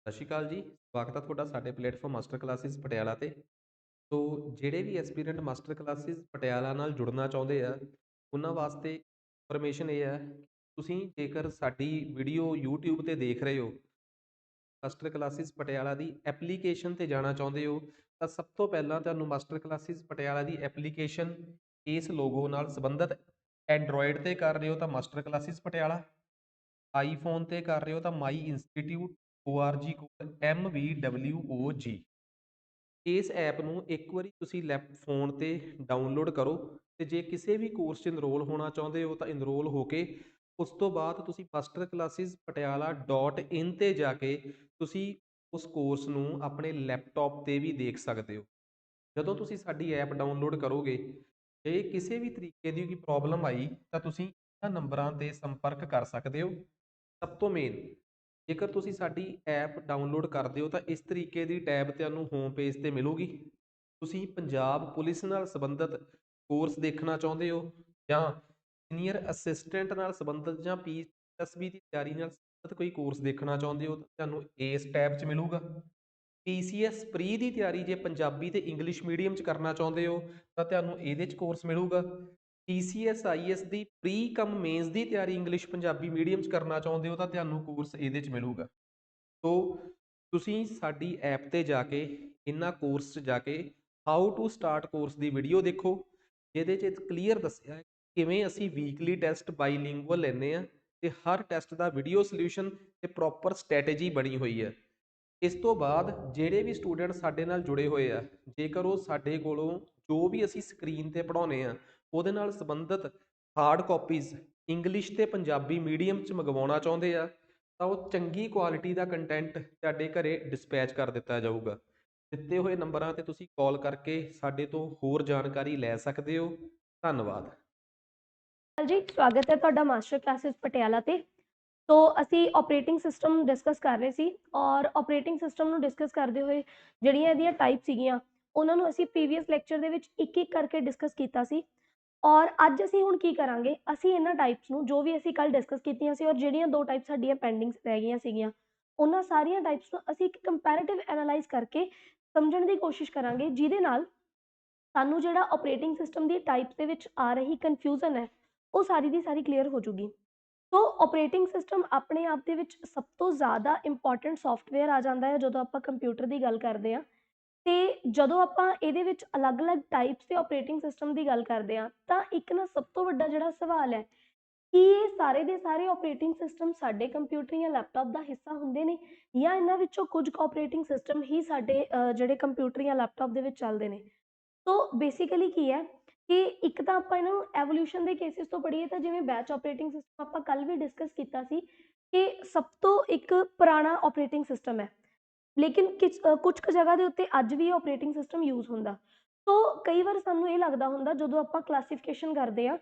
ਸਤਿ ਸ਼੍ਰੀ ਅਕਾਲ ਜੀ। ਸਵਾਗਤ ਹੈ ਤੁਹਾਡਾ ਸਾਡੇ ਪਲੇਟਫਾਰਮ ਮਾਸਟਰ ਕਲਾਸਿਸ ਪਟਿਆਲਾ ਤੇ। ਸੋ ਜਿਹੜੇ ਵੀ ਐਸਪੀਰੈਂਟ ਮਾਸਟਰ ਕਲਾਸਿਸ ਪਟਿਆਲਾ ਨਾਲ ਜੁੜਨਾ ਚਾਹੁੰਦੇ ਆ, ਉਹਨਾਂ ਵਾਸਤੇ ਇਨਫੋਰਮੇਸ਼ਨ ਇਹ ਹੈ ਕਿ ਤੁਸੀਂ ਜੇਕਰ ਸਾਡੀ ਵੀਡੀਓ YouTube ਤੇ ਦੇਖ ਰਹੇ ਹੋ, ਮਾਸਟਰ ਕਲਾਸਿਸ ਪਟਿਆਲਾ ਦੀ ਐਪਲੀਕੇਸ਼ਨ ਤੇ ਜਾਣਾ ਚਾਹੁੰਦੇ ਹੋ, ਤਾਂ ਸਭ ਤੋਂ ਪਹਿਲਾਂ ਤੁਹਾਨੂੰ ਮਾਸਟਰ ਕਲਾਸਿਸ ਪਟਿਆਲਾ ਦੀ ਐਪਲੀਕੇਸ਼ਨ ਇਸ ਲੋਗੋ ਨਾਲ ਸੰਬੰਧਿਤ ਐਂਡਰੋਇਡ ਤੇ ਕਰ ਰਹੇ ਹੋ ਤਾਂ ਮਾਸਟਰ ਕਲਾਸਿਸ ਪਟਿਆਲਾ, ਆਈਫੋਨ ਤੇ ਕਰ ਰਹੇ ਹੋ ਤਾਂ ਮਾਈ ਇੰਸਟੀਟਿਊਟ ORG ਇਸ ਐਪ ਨੂੰ ਇੱਕ ਵਾਰੀ ਤੁਸੀਂ ਫੋਨ ਤੇ ਡਾਊਨਲੋਡ ਕਰੋ ਤੇ ਜੇ ਕਿਸੇ ਵੀ ਕੋਰਸ 'ਚ ਇਨਰੋਲ ਹੋਣਾ ਚਾਹੁੰਦੇ ਹੋ ਤਾਂ ਇਨਰੋਲ ਹੋ ਕੇ ਉਸ ਤੋਂ ਬਾਅਦ ਤੁਸੀਂ ਮਾਸਟਰ ਕਲਾਸਿਸ ਪਟਿਆਲਾ .in ਤੇ ਜਾ ਕੇ ਤੁਸੀਂ ਉਸ ਕੋਰਸ ਨੂੰ ਆਪਣੇ ਲੈਪਟਾਪ ਤੇ ਵੀ ਦੇਖ ਸਕਦੇ ਹੋ। ਜਦੋਂ ਤੁਸੀਂ ਸਾਡੀ ਐਪ ਡਾਊਨਲੋਡ ਕਰੋਗੇ, ਜੇ ਕਿਸੇ ਵੀ ਤਰੀਕੇ ਦੀ ਕੋਈ ਪ੍ਰੋਬਲਮ ਆਈ ਤਾਂ ਤੁਸੀਂ ਇਹਨਾਂ ਨੰਬਰਾਂ ਤੇ ਸੰਪਰਕ ਕਰ ਸਕਦੇ ਹੋ। ਸਭ ਤੋਂ ਮੇਨ, ਜੇਕਰ ਤੁਸੀਂ ਸਾਡੀ ਐਪ ਡਾਊਨਲੋਡ ਕਰਦੇ ਹੋ ਤਾਂ ਇਸ ਤਰੀਕੇ ਦੀ ਟੈਬ ਤੁਹਾਨੂੰ ਹੋਮ ਪੇਜ ਤੇ ਮਿਲੂਗੀ। ਤੁਸੀਂ ਪੰਜਾਬ ਪੁਲਿਸ ਨਾਲ ਸੰਬੰਧਿਤ ਕੋਰਸ ਦੇਖਣਾ ਚਾਹੁੰਦੇ ਹੋ ਜਾਂ ਸੀਨੀਅਰ ਅਸਿਸਟੈਂਟ ਨਾਲ ਸੰਬੰਧਿਤ ਜਾਂ PSB ਦੀ ਤਿਆਰੀ ਨਾਲ ਸੰਬੰਧਿਤ ਕੋਈ ਕੋਰਸ ਦੇਖਣਾ ਚਾਹੁੰਦੇ ਹੋ ਤਾਂ ਤੁਹਾਨੂੰ ਇਸ ਟੈਬ 'ਚ ਮਿਲੂਗਾ। PCS ਪ੍ਰੀ ਦੀ ਤਿਆਰੀ ਜੇ ਪੰਜਾਬੀ ਤੇ ਇੰਗਲਿਸ਼ ਮੀਡੀਅਮ 'ਚ ਕਰਨਾ ਚਾਹੁੰਦੇ ਹੋ ਤਾਂ ਤੁਹਾਨੂੰ ਇਹਦੇ 'ਚ ਕੋਰਸ ਮਿਲੂਗਾ। TCS IS the pre come mains ਦੀ ਤਿਆਰੀ ਇੰਗਲਿਸ਼ ਪੰਜਾਬੀ ਮੀਡੀਅਮ 'ਚ ਕਰਨਾ ਚਾਹੁੰਦੇ ਹੋ ਤਾਂ ਤੁਹਾਨੂੰ ਕੋਰਸ ਇਹਦੇ 'ਚ ਮਿਲੂਗਾ। ਸੋ ਤੁਸੀਂ ਸਾਡੀ ਐਪ ਤੇ ਜਾ ਕੇ ਇਹਨਾਂ ਕੋਰਸ 'ਚ ਜਾ ਕੇ how to start course the video ਦੇਖੋ, ਜਿਹਦੇ 'ਚ ਕਲੀਅਰ ਦੱਸਿਆ ਹੈ ਕਿਵੇਂ ਅਸੀਂ ਵੀਕਲੀ ਟੈਸਟ ਬਾਈਲਿੰਗੁਅਲ ਲੈਂਦੇ ਆ ਤੇ ਹਰ ਟੈਸਟ ਦਾ ਵੀਡੀਓ ਸੋਲਿਊਸ਼ਨ ਤੇ ਪ੍ਰੋਪਰ ਸਟ੍ਰੈਟੇਜੀ ਬਣੀ ਹੋਈ ਹੈ। ਇਸ ਤੋਂ ਬਾਅਦ ਜਿਹੜੇ ਵੀ ਸਟੂਡੈਂਟ ਸਾਡੇ ਨਾਲ ਜੁੜੇ ਹੋਏ ਆ, ਜੇਕਰ ਉਹ ਸਾਡੇ ਕੋਲੋਂ ਜੋ ਵੀ ਅਸੀਂ ਸਕਰੀਨ ਤੇ ਪੜ੍ਹਾਉਂਦੇ ਆ ਉਹਦੇ ਨਾਲ ਸੰਬੰਧਿਤ ਹਾਰਡ ਕਾਪੀਜ਼ ਇੰਗਲਿਸ਼ ਤੇ ਪੰਜਾਬੀ ਮੀਡੀਅਮ 'ਚ ਮੰਗਵਾਉਣਾ ਚਾਹੁੰਦੇ ਆ ਤਾਂ ਉਹ ਚੰਗੀ ਕੁਆਲਿਟੀ ਦਾ ਕੰਟੈਂਟ ਤੁਹਾਡੇ ਘਰੇ ਡਿਸਪੈਚ ਕਰ ਦਿੱਤਾ ਜਾਊਗਾ। ਦਿੱਤੇ ਹੋਏ ਨੰਬਰਾਂ ਤੇ ਤੁਸੀਂ ਕਾਲ ਕਰਕੇ ਸਾਡੇ ਤੋਂ ਹੋਰ ਜਾਣਕਾਰੀ ਲੈ ਸਕਦੇ ਹੋ। ਧੰਨਵਾਦ। ਜੀ ਸਵਾਗਤ ਹੈ ਤੁਹਾਡਾ ਮਾਸਟਰ ਕਲਾਸਿਸ ਪਟਿਆਲਾ ਤੇ। ਤੋ ਅਸੀਂ ਆਪਰੇਟਿੰਗ ਸਿਸਟਮ ਡਿਸਕਸ ਕਰ ਰਹੇ ਸੀ ਔਰ ਆਪਰੇਟਿੰਗ ਸਿਸਟਮ ਨੂੰ ਡਿਸਕਸ ਕਰਦੇ ਹੋਏ ਜਿਹੜੀਆਂ ਇਹਦੀਆਂ ਟਾਈਪ ਸੀਗੀਆਂ ਉਹਨਾਂ ਨੂੰ ਅਸੀਂ ਪ੍ਰੀਵੀਅਸ ਲੈਕਚਰ ਦੇ ਵਿੱਚ ਇੱਕ ਇੱਕ ਕਰਕੇ ਡਿਸਕਸ ਕੀਤਾ ਸੀ। ਔਰ ਅੱਜ ਅਸੀਂ ਹੁਣ ਕੀ ਕਰਾਂਗੇ, ਅਸੀਂ ਇਹਨਾਂ ਟਾਈਪਸ ਨੂੰ ਜੋ ਵੀ ਅਸੀਂ ਕੱਲ ਡਿਸਕਸ ਕੀਤੀਆਂ ਸੀ ਔਰ ਜਿਹੜੀਆਂ ਦੋ ਟਾਈਪਸ ਸਾਡੀਆਂ ਪੈਂਡਿੰਗਸ ਰਹਿ ਗਈਆਂ ਸੀਗੀਆਂ ਉਹਨਾਂ ਸਾਰੀਆਂ ਟਾਈਪਸ ਨੂੰ ਅਸੀਂ ਇੱਕ ਕੰਪੈਰੀਟਿਵ ਐਨਾਲਾਈਜ਼ ਕਰਕੇ ਸਮਝਣ ਦੀ ਕੋਸ਼ਿਸ਼ ਕਰਾਂਗੇ, ਜਿਹਦੇ ਨਾਲ ਸਾਨੂੰ ਜਿਹੜਾ ਆਪਰੇਟਿੰਗ ਸਿਸਟਮ ਦੀ ਟਾਈਪਸ ਦੇ ਵਿੱਚ ਆ ਰਹੀ ਕਨਫਿਊਜ਼ਨ ਹੈ ਉਹ ਸਾਰੀ ਦੀ ਸਾਰੀ ਕਲੀਅਰ ਹੋ ਜੂਗੀ। ਸੋ ਆਪਰੇਟਿੰਗ ਸਿਸਟਮ ਆਪਣੇ ਆਪ ਦੇ ਵਿੱਚ ਸਭ ਤੋਂ ਜ਼ਿਆਦਾ ਇੰਪੋਰਟੈਂਟ ਸੌਫਟਵੇਅਰ ਆ ਜਾਂਦਾ ਹੈ ਜਦੋਂ ਆਪਾਂ ਕੰਪਿਊਟਰ ਦੀ ਗੱਲ ਕਰਦੇ ਹਾਂ। ਤੇ ਜਦੋਂ ਆਪਾਂ ਇਹਦੇ ਵਿੱਚ ਅਲੱਗ-ਅਲੱਗ ਟਾਈਪਸ ਦੇ ਆਪਰੇਟਿੰਗ ਸਿਸਟਮ ਦੀ ਗੱਲ ਕਰਦੇ ਹਾਂ ਤਾਂ ਇੱਕ ਨਾ ਸਭ ਤੋਂ ਵੱਡਾ ਜਿਹੜਾ ਸਵਾਲ ਹੈ ਕਿ ਇਹ ਸਾਰੇ ਦੇ ਸਾਰੇ ਆਪਰੇਟਿੰਗ ਸਿਸਟਮ ਸਾਡੇ ਕੰਪਿਊਟਰ ਜਾਂ ਲੈਪਟਾਪ ਦਾ ਹਿੱਸਾ ਹੁੰਦੇ ਨੇ ਜਾਂ ਇਹਨਾਂ ਵਿੱਚੋਂ ਕੁਝ ਆਪਰੇਟਿੰਗ ਸਿਸਟਮ ਹੀ ਸਾਡੇ ਜਿਹੜੇ ਕੰਪਿਊਟਰ ਜਾਂ ਲੈਪਟਾਪ ਦੇ ਵਿੱਚ ਚੱਲਦੇ ਨੇ। ਸੋ ਬੇਸਿਕਲੀ ਕੀ ਹੈ ਕਿ ਇੱਕ ਤਾਂ ਆਪਾਂ ਇਹਨਾਂ ਨੂੰ ਐਵੋਲਿਊਸ਼ਨ ਦੇ ਕੇਸਿਸ ਤੋਂ ਪੜ੍ਹੀਏ ਤਾਂ ਜਿਵੇਂ ਬੈਚ ਆਪਰੇਟਿੰਗ ਸਿਸਟਮ ਆਪਾਂ ਕੱਲ ਵੀ ਡਿਸਕਸ ਕੀਤਾ ਸੀ ਕਿ ਸਭ ਤੋਂ ਇੱਕ ਪੁਰਾਣਾ ਆਪਰੇਟਿੰਗ ਸਿਸਟਮ ਹੈ, ਲੇਕਿਨ ਕੁਝ ਕੁ ਜਗ੍ਹਾ ਦੇ ਉੱਤੇ ਅੱਜ ਵੀ ਆਪਰੇਟਿੰਗ ਸਿਸਟਮ ਯੂਜ਼ ਹੁੰਦਾ। ਸੋ ਕਈ ਵਾਰ ਸਾਨੂੰ ਇਹ ਲੱਗਦਾ ਹੁੰਦਾ ਜਦੋਂ ਆਪਾਂ ਕਲਾਸੀਫਿਕੇਸ਼ਨ ਕਰਦੇ ਆ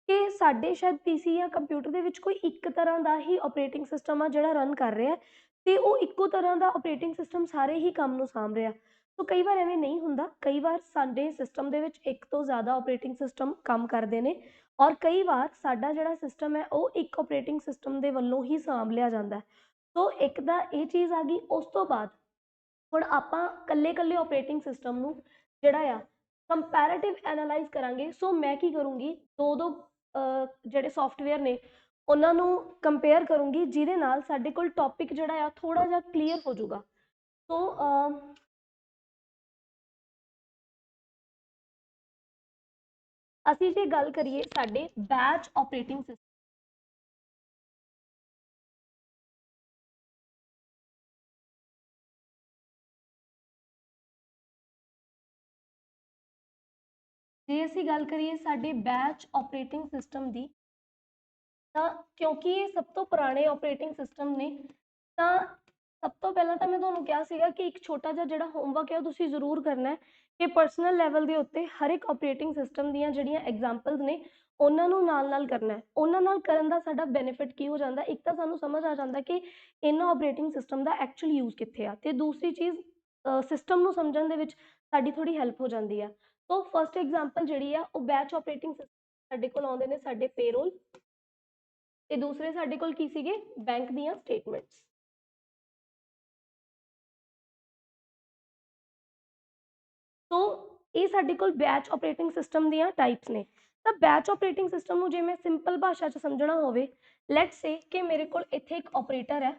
ਕਿ ਸਾਡੇ ਸ਼ਾਇਦ ਪੀਸੀ ਜਾਂ ਕੰਪਿਊਟਰ ਦੇ ਵਿੱਚ ਕੋਈ ਇੱਕ ਤਰ੍ਹਾਂ ਦਾ ਹੀ ਆਪਰੇਟਿੰਗ ਸਿਸਟਮ ਆ ਜਿਹੜਾ ਰਨ ਕਰ ਰਿਹਾ ਤੇ ਉਹ ਇੱਕੋ ਤਰ੍ਹਾਂ ਦਾ ਆਪਰੇਟਿੰਗ ਸਿਸਟਮ ਸਾਰੇ ਹੀ ਕੰਮ ਨੂੰ ਸਾਂਭ ਰਿਹਾ। ਸੋ ਕਈ ਵਾਰ ਐਵੇਂ ਨਹੀਂ ਹੁੰਦਾ, ਕਈ ਵਾਰ ਸਾਡੇ ਸਿਸਟਮ ਦੇ ਵਿੱਚ ਇੱਕ ਤੋਂ ਜ਼ਿਆਦਾ ਆਪਰੇਟਿੰਗ ਸਿਸਟਮ ਕੰਮ ਕਰਦੇ ਨੇ ਔਰ ਕਈ ਵਾਰ ਸਾਡਾ ਜਿਹੜਾ ਸਿਸਟਮ ਹੈ ਉਹ ਇੱਕ ਆਪਰੇਟਿੰਗ ਸਿਸਟਮ ਦੇ ਵੱਲੋਂ ਹੀ ਸਾਂਭ ਲਿਆ ਜਾਂਦਾ। ਸੋ ਇੱਕ ਤਾਂ ਇਹ ਚੀਜ਼ ਆ ਗਈ। ਉਸ ਤੋਂ ਬਾਅਦ ਹੁਣ ਆਪਾਂ ਕੱਲੇ ਆਪਰੇਟਿੰਗ ਸਿਸਟਮ ਨੂੰ ਜਿਹੜਾ ਆ ਕੰਪੈਰੀਟਿਵ ਐਨਾਲਾਈਜ਼ ਕਰਾਂਗੇ। ਸੋ ਮੈਂ ਕੀ ਕਰੂੰਗੀ, ਦੋ ਦੋ ਜਿਹੜੇ ਸੌਫਟਵੇਅਰ ਨੇ ਉਹਨਾਂ ਨੂੰ ਕੰਪੇਅਰ ਕਰੂੰਗੀ, ਜਿਹਦੇ ਨਾਲ ਸਾਡੇ ਕੋਲ ਟੌਪਿਕ ਜਿਹੜਾ ਆ ਥੋੜਾ ਜਿਹਾ ਕਲੀਅਰ ਹੋ ਜਾਊਗਾ। ਸੋ ਅਸੀਂ ਜੇ ਗੱਲ ਕਰੀਏ ਸਾਡੇ ਬੈਚ ਆਪਰੇਟਿੰਗ ਸਿਸਟਮ, ਜੇ ਅਸੀਂ ਗੱਲ ਕਰੀਏ ਸਾਡੇ ਬੈਚ ਆਪਰੇਟਿੰਗ ਸਿਸਟਮ ਦੀ, ਤਾਂ ਕਿਉਂਕਿ ਇਹ ਸਭ ਤੋਂ ਪੁਰਾਣੇ ਆਪਰੇਟਿੰਗ ਸਿਸਟਮ ਨੇ ਤਾਂ ਸਭ ਤੋਂ ਪਹਿਲਾਂ ਤਾਂ ਮੈਂ ਤੁਹਾਨੂੰ ਕਿਹਾ ਸੀਗਾ ਕਿ ਇੱਕ ਛੋਟਾ ਜਿਹਾ ਜਿਹੜਾ ਹੋਮਵਰਕ ਹੈ ਉਹ ਤੁਸੀਂ ਜ਼ਰੂਰ ਕਰਨਾ ਹੈ ਕਿ ਪਰਸਨਲ ਲੈਵਲ ਦੇ ਉੱਤੇ ਹਰ ਇੱਕ ਆਪਰੇਟਿੰਗ ਸਿਸਟਮ ਦੀਆਂ ਜਿਹੜੀਆਂ ਐਗਜ਼ਾਮਪਲਸ ਨੇ ਉਹਨਾਂ ਨੂੰ ਨਾਲ ਕਰਨਾ ਹੈ। ਉਹਨਾਂ ਨਾਲ ਕਰਨ ਦਾ ਸਾਡਾ ਬੈਨੀਫਿਟ ਕੀ ਹੋ ਜਾਂਦਾ, ਇੱਕ ਤਾਂ ਸਾਨੂੰ ਸਮਝ ਆ ਜਾਂਦਾ ਕਿ ਇਹਨਾਂ ਆਪਰੇਟਿੰਗ ਸਿਸਟਮ ਦਾ ਐਕਚੁਅਲ ਯੂਜ਼ ਕਿੱਥੇ ਆ ਤੇ ਦੂਸਰੀ ਚੀਜ਼ ਸਿਸਟਮ ਨੂੰ ਸਮਝਣ ਦੇ ਵਿੱਚ ਸਾਡੀ ਥੋੜੀ ਹੈਲਪ ਹੋ ਜਾਂਦੀ ਆ। ਸੋ ਫਸਟ ਐਗਜ਼ਾਮਪਲ ਜਿਹੜੀ ਆ ਉਹ ਬੈਚ ਆਪਰੇਟਿੰਗ ਸਿਸਟਮ ਸਾਡੇ ਕੋਲ ਆਉਂਦੇ ਨੇ ਸਾਡੇ ਪੇਰੋਲ ਤੇ ਦੂਸਰੇ ਸਾਡੇ ਕੋਲ ਕੀ ਸੀਗੇ, ਬੈਂਕ ਦੀਆਂ ਸਟੇਟਮੈਂਟਸ। ਸੋ ਇਹ ਸਾਡੇ ਕੋਲ ਬੈਚ ਆਪਰੇਟਿੰਗ ਸਿਸਟਮ ਦੀਆਂ ਟਾਈਪਸ ਨੇ। ਤਾਂ ਬੈਚ ਆਪਰੇਟਿੰਗ ਸਿਸਟਮ ਨੂੰ ਜੇ ਮੈਂ ਸਿੰਪਲ ਭਾਸ਼ਾ 'ਚ ਸਮਝਣਾ ਹੋਵੇ, ਲੈਟਸ ਸੇ ਕਿ ਮੇਰੇ ਕੋਲ ਇੱਥੇ ਇੱਕ ਆਪਰੇਟਰ ਹੈ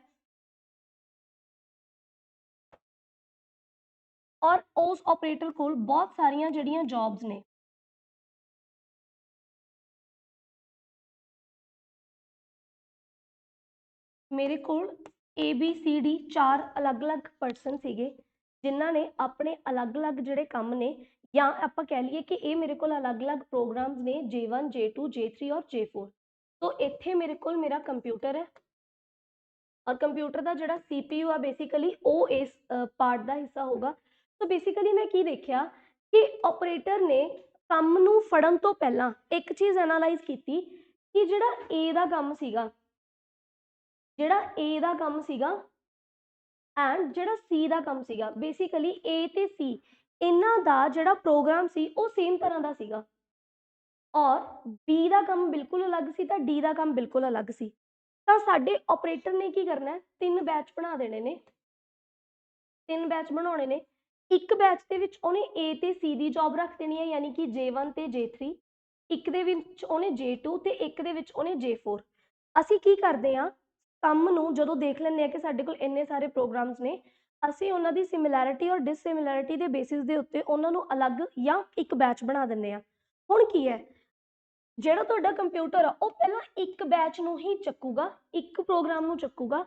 ਔਰ ਉਸ ਆਪਰੇਟਰ ਕੋਲ ਬਹੁਤ ਸਾਰੀਆਂ ਜਿਹੜੀਆਂ ਜੌਬਸ ਨੇ। ਮੇਰੇ ਕੋਲ ABCD 4 ਅਲੱਗ-ਅਲੱਗ ਪਰਸਨ ਸੀਗੇ, ਜਿਨ੍ਹਾਂ ਨੇ ਆਪਣੇ ਅਲੱਗ-ਅਲੱਗ ਜਿਹੜੇ ਕੰਮ ਨੇ, ਜਾਂ ਆਪਾਂ ਕਹਿ ਲਈਏ ਕਿ ਇਹ ਮੇਰੇ ਕੋਲ ਅਲੱਗ-ਅਲੱਗ ਪ੍ਰੋਗਰਾਮਸ ਨੇ J1, J2, J3 ਔਰ J4। तो ਇੱਥੇ ਮੇਰੇ ਕੋਲ ਮੇਰਾ ਕੰਪਿਊਟਰ ਹੈ ਔਰ ਕੰਪਿਊਟਰ ਦਾ ਜਿਹੜਾ CPU ਆ ਬੇਸਿਕਲੀ ਉਹ ਇਸ ਪਾਰਟ ਦਾ ਹਿੱਸਾ ਹੋਗਾ। ਸੋ ਬੇਸਿਕਲੀ ਮੈਂ ਕੀ ਦੇਖਿਆ ਕਿ ਆਪਰੇਟਰ ਨੇ ਕੰਮ ਨੂੰ ਫੜਨ ਤੋਂ ਪਹਿਲਾਂ ਇੱਕ ਚੀਜ਼ ਐਨਾਲਾਈਜ਼ ਕੀਤੀ ਕਿ ਜਿਹੜਾ A ਦਾ ਕੰਮ ਸੀਗਾ, ਐਂਡ ਜਿਹੜਾ C ਦਾ ਕੰਮ ਸੀਗਾ, ਬੇਸਿਕਲੀ A ਤੇ C ਇਹਨਾਂ ਦਾ ਜਿਹੜਾ ਪ੍ਰੋਗਰਾਮ ਸੀ ਉਹ ਸੇਮ ਤਰ੍ਹਾਂ ਦਾ ਸੀਗਾ ਔਰ B ਦਾ ਕੰਮ ਬਿਲਕੁਲ ਅਲੱਗ ਸੀ ਤਾਂ D ਦਾ ਕੰਮ ਬਿਲਕੁਲ ਅਲੱਗ ਸੀ। ਤਾਂ ਸਾਡੇ ਆਪਰੇਟਰ ਨੇ ਕੀ ਕਰਨਾ ਹੈ, 3 ਬੈਚ ਬਣਾ ਦੇਣੇ ਨੇ, 3 ਬੈਚ ਬਣਾਉਣੇ ਨੇ। ਇੱਕ ਬੈਚ ਦੇ ਵਿੱਚ ਉਹਨੇ A ਤੇ C ਦੀ ਜੌਬ ਰੱਖ ਦੇਣੀ ਹੈ, ਯਾਨੀ ਕਿ J1 ਤੇ J3, ਇੱਕ ਦੇ ਵਿੱਚ ਉਹਨੇ J2 ਤੇ ਇੱਕ ਦੇ ਵਿੱਚ ਉਹਨੇ J4। ਅਸੀਂ ਕੀ ਕਰਦੇ ਹਾਂ, ਕੰਮ ਨੂੰ ਜਦੋਂ ਦੇਖ ਲੈਂਦੇ ਹਾਂ ਕਿ ਸਾਡੇ ਕੋਲ ਇੰਨੇ ਸਾਰੇ ਪ੍ਰੋਗਰਾਮਸ ਨੇ, ਅਸੀਂ ਉਹਨਾਂ ਦੀ ਸਿਮਿਲੈਰਿਟੀ ਔਰ ਡਿਸਸਿਮਿਲੈਰਿਟੀ ਦੇ ਬੇਸਿਸ ਦੇ ਉੱਤੇ ਉਹਨਾਂ ਨੂੰ ਅਲੱਗ ਜਾਂ ਇੱਕ ਬੈਚ ਬਣਾ ਦਿੰਦੇ ਹਾਂ। ਹੁਣ ਕੀ ਹੈ, ਜਿਹੜਾ ਤੁਹਾਡਾ ਕੰਪਿਊਟਰ ਆ ਉਹ ਪਹਿਲਾਂ ਇੱਕ ਬੈਚ ਨੂੰ ਹੀ ਚੱਕੂਗਾ, ਇੱਕ ਪ੍ਰੋਗਰਾਮ ਨੂੰ ਚੱਕੂਗਾ।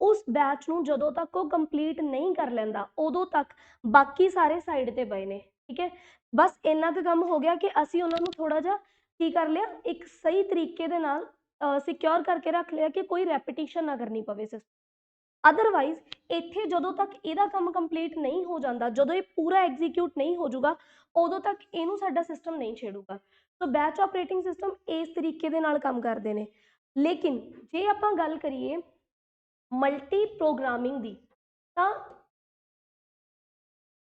ਉਸ ਬੈਚ ਨੂੰ ਜਦੋਂ ਤੱਕ ਉਹ ਕੰਪਲੀਟ ਨਹੀਂ ਕਰ ਲੈਂਦਾ ਉਦੋਂ ਤੱਕ ਬਾਕੀ ਸਾਰੇ ਸਾਈਡ ਤੇ ਪਏ ਨੇ। ਠੀਕ ਹੈ, ਬਸ ਇੰਨਾ ਕੁ ਕੰਮ ਹੋ ਗਿਆ ਕਿ ਅਸੀਂ ਉਹਨਾਂ ਨੂੰ ਥੋੜਾ ਜਿਹਾ ਕੀ ਕਰ ਲਿਆ, ਇੱਕ ਸਹੀ ਤਰੀਕੇ ਦੇ ਨਾਲ ਸਿਕਿਉਰ ਕਰਕੇ ਰੱਖ ਲਿਆ ਕਿ ਕੋਈ ਰੈਪੀਟੀਸ਼ਨ ਨਾ ਕਰਨੀ ਪਵੇ ਸਿਸਟਮ। ਅਦਰਵਾਈਜ਼ ਇੱਥੇ ਜਦੋਂ ਤੱਕ ਇਹਦਾ ਕੰਮ ਕੰਪਲੀਟ ਨਹੀਂ ਹੋ ਜਾਂਦਾ, ਜਦੋਂ ਇਹ ਪੂਰਾ ਐਗਜ਼ੀਕਿਊਟ ਨਹੀਂ ਹੋ ਜਾਊਗਾ, ਉਦੋਂ ਤੱਕ ਇਹਨੂੰ ਸਾਡਾ ਸਿਸਟਮ ਨਹੀਂ ਛੇੜੂਗਾ। ਸੋ ਬੈਚ ਆਪਰੇਟਿੰਗ ਸਿਸਟਮ ਇਸ ਤਰੀਕੇ ਦੇ ਨਾਲ ਕੰਮ ਕਰਦੇ ਨੇ। ਲੇਕਿਨ ਜੇ ਆਪਾਂ ਗੱਲ ਕਰੀਏ ਮਲਟੀ ਪ੍ਰੋਗਰਾਮਿੰਗ ਦੀ, ਤਾਂ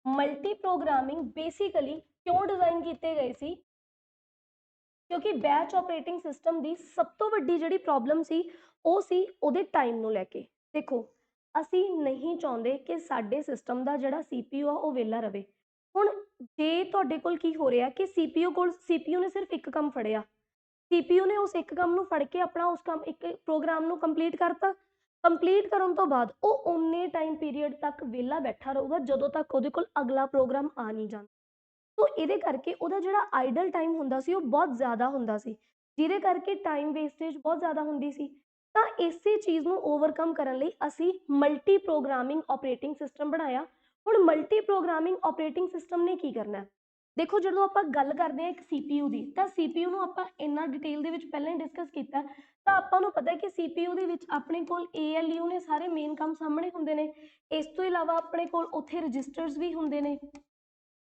ਮਲਟੀ ਪ੍ਰੋਗਰਾਮਿੰਗ ਬੇਸਿਕਲੀ ਕਿਉਂ ਡਿਜ਼ਾਈਨ ਕੀਤੇ ਗਏ ਸੀ, ਕਿਉਂਕਿ ਬੈਚ ਆਪਰੇਟਿੰਗ ਸਿਸਟਮ ਦੀ ਸਭ ਤੋਂ ਵੱਡੀ ਜਿਹੜੀ ਪ੍ਰੋਬਲਮ ਸੀ ਉਹ ਸੀ ਉਹਦੇ ਟਾਈਮ ਨੂੰ ਲੈ ਕੇ। ਦੇਖੋ, ਅਸੀਂ ਨਹੀਂ ਚਾਹੁੰਦੇ ਕਿ ਸਾਡੇ ਸਿਸਟਮ ਦਾ ਜਿਹੜਾ CPU ਆ ਉਹ ਵਿਹਲਾ ਰਵੇ। ਹੁਣ ਜੇ ਤੁਹਾਡੇ ਕੋਲ ਕੀ ਹੋ ਰਿਹਾ ਕਿ CPU ਨੇ ਸਿਰਫ ਇੱਕ ਕੰਮ ਫੜਿਆ, CPU ਨੇ ਉਸ ਇੱਕ ਕੰਮ ਨੂੰ ਫੜ ਕੇ ਆਪਣਾ ਉਸ ਕੰਮ ਇੱਕ ਪ੍ਰੋਗਰਾਮ ਨੂੰ ਕੰਪਲੀਟ ਕਰਤਾ। ਕੰਪਲੀਟ ਕਰਨ ਤੋਂ ਬਾਅਦ ਉਹ ਓਨੇ ਟਾਈਮ ਪੀਰੀਅਡ ਤੱਕ ਵਿਹਲਾ ਬੈਠਾ ਰਹੂਗਾ ਜਦੋਂ ਤੱਕ ਉਹਦੇ ਕੋਲ ਅਗਲਾ ਪ੍ਰੋਗਰਾਮ ਆ ਨਹੀਂ ਜਾਂਦਾ। ਸੋ ਇਹਦੇ ਕਰਕੇ ਉਹਦਾ ਜਿਹੜਾ ਆਈਡਲ ਟਾਈਮ ਹੁੰਦਾ ਸੀ ਉਹ ਬਹੁਤ ਜ਼ਿਆਦਾ ਹੁੰਦਾ ਸੀ, ਜਿਹਦੇ ਕਰਕੇ ਟਾਈਮ ਵੇਸਟੇਜ ਬਹੁਤ ਜ਼ਿਆਦਾ ਹੁੰਦੀ ਸੀ। ਤਾਂ ਇਸੇ ਚੀਜ਼ ਨੂੰ ਓਵਰਕਮ ਕਰਨ ਲਈ ਅਸੀਂ ਮਲਟੀ ਪ੍ਰੋਗਰਾਮਿੰਗ ਆਪਰੇਟਿੰਗ ਸਿਸਟਮ ਬਣਾਇਆ। ਹੁਣ ਮਲਟੀ ਪ੍ਰੋਗਰਾਮਿੰਗ ਆਪਰੇਟਿੰਗ ਸਿਸਟਮ ਨੇ ਕੀ ਕਰਨਾ, ਦੇਖੋ ਜਦੋਂ ਆਪਾਂ ਗੱਲ ਕਰਦੇ ਹਾਂ ਇੱਕ CPU ਦੀ, ਤਾਂ CPU ਨੂੰ ਆਪਾਂ ਇੰਨਾ ਡਿਟੇਲ ਦੇ ਵਿੱਚ ਪਹਿਲਾਂ ਹੀ ਡਿਸਕਸ ਕੀਤਾ। ਤਾਂ ਆਪਾਂ ਨੂੰ ਪਤਾ ਹੈ ਕਿ CPU ਦੇ ਵਿੱਚ ਆਪਣੇ ਕੋਲ ALU ਨੇ ਸਾਰੇ ਮੇਨ ਕੰਮ ਸਾਹਮਣੇ ਹੁੰਦੇ ਨੇ। ਇਸ ਤੋਂ ਇਲਾਵਾ ਆਪਣੇ ਕੋਲ ਉੱਥੇ ਰਜਿਸਟਰਸ ਵੀ ਹੁੰਦੇ ਨੇ,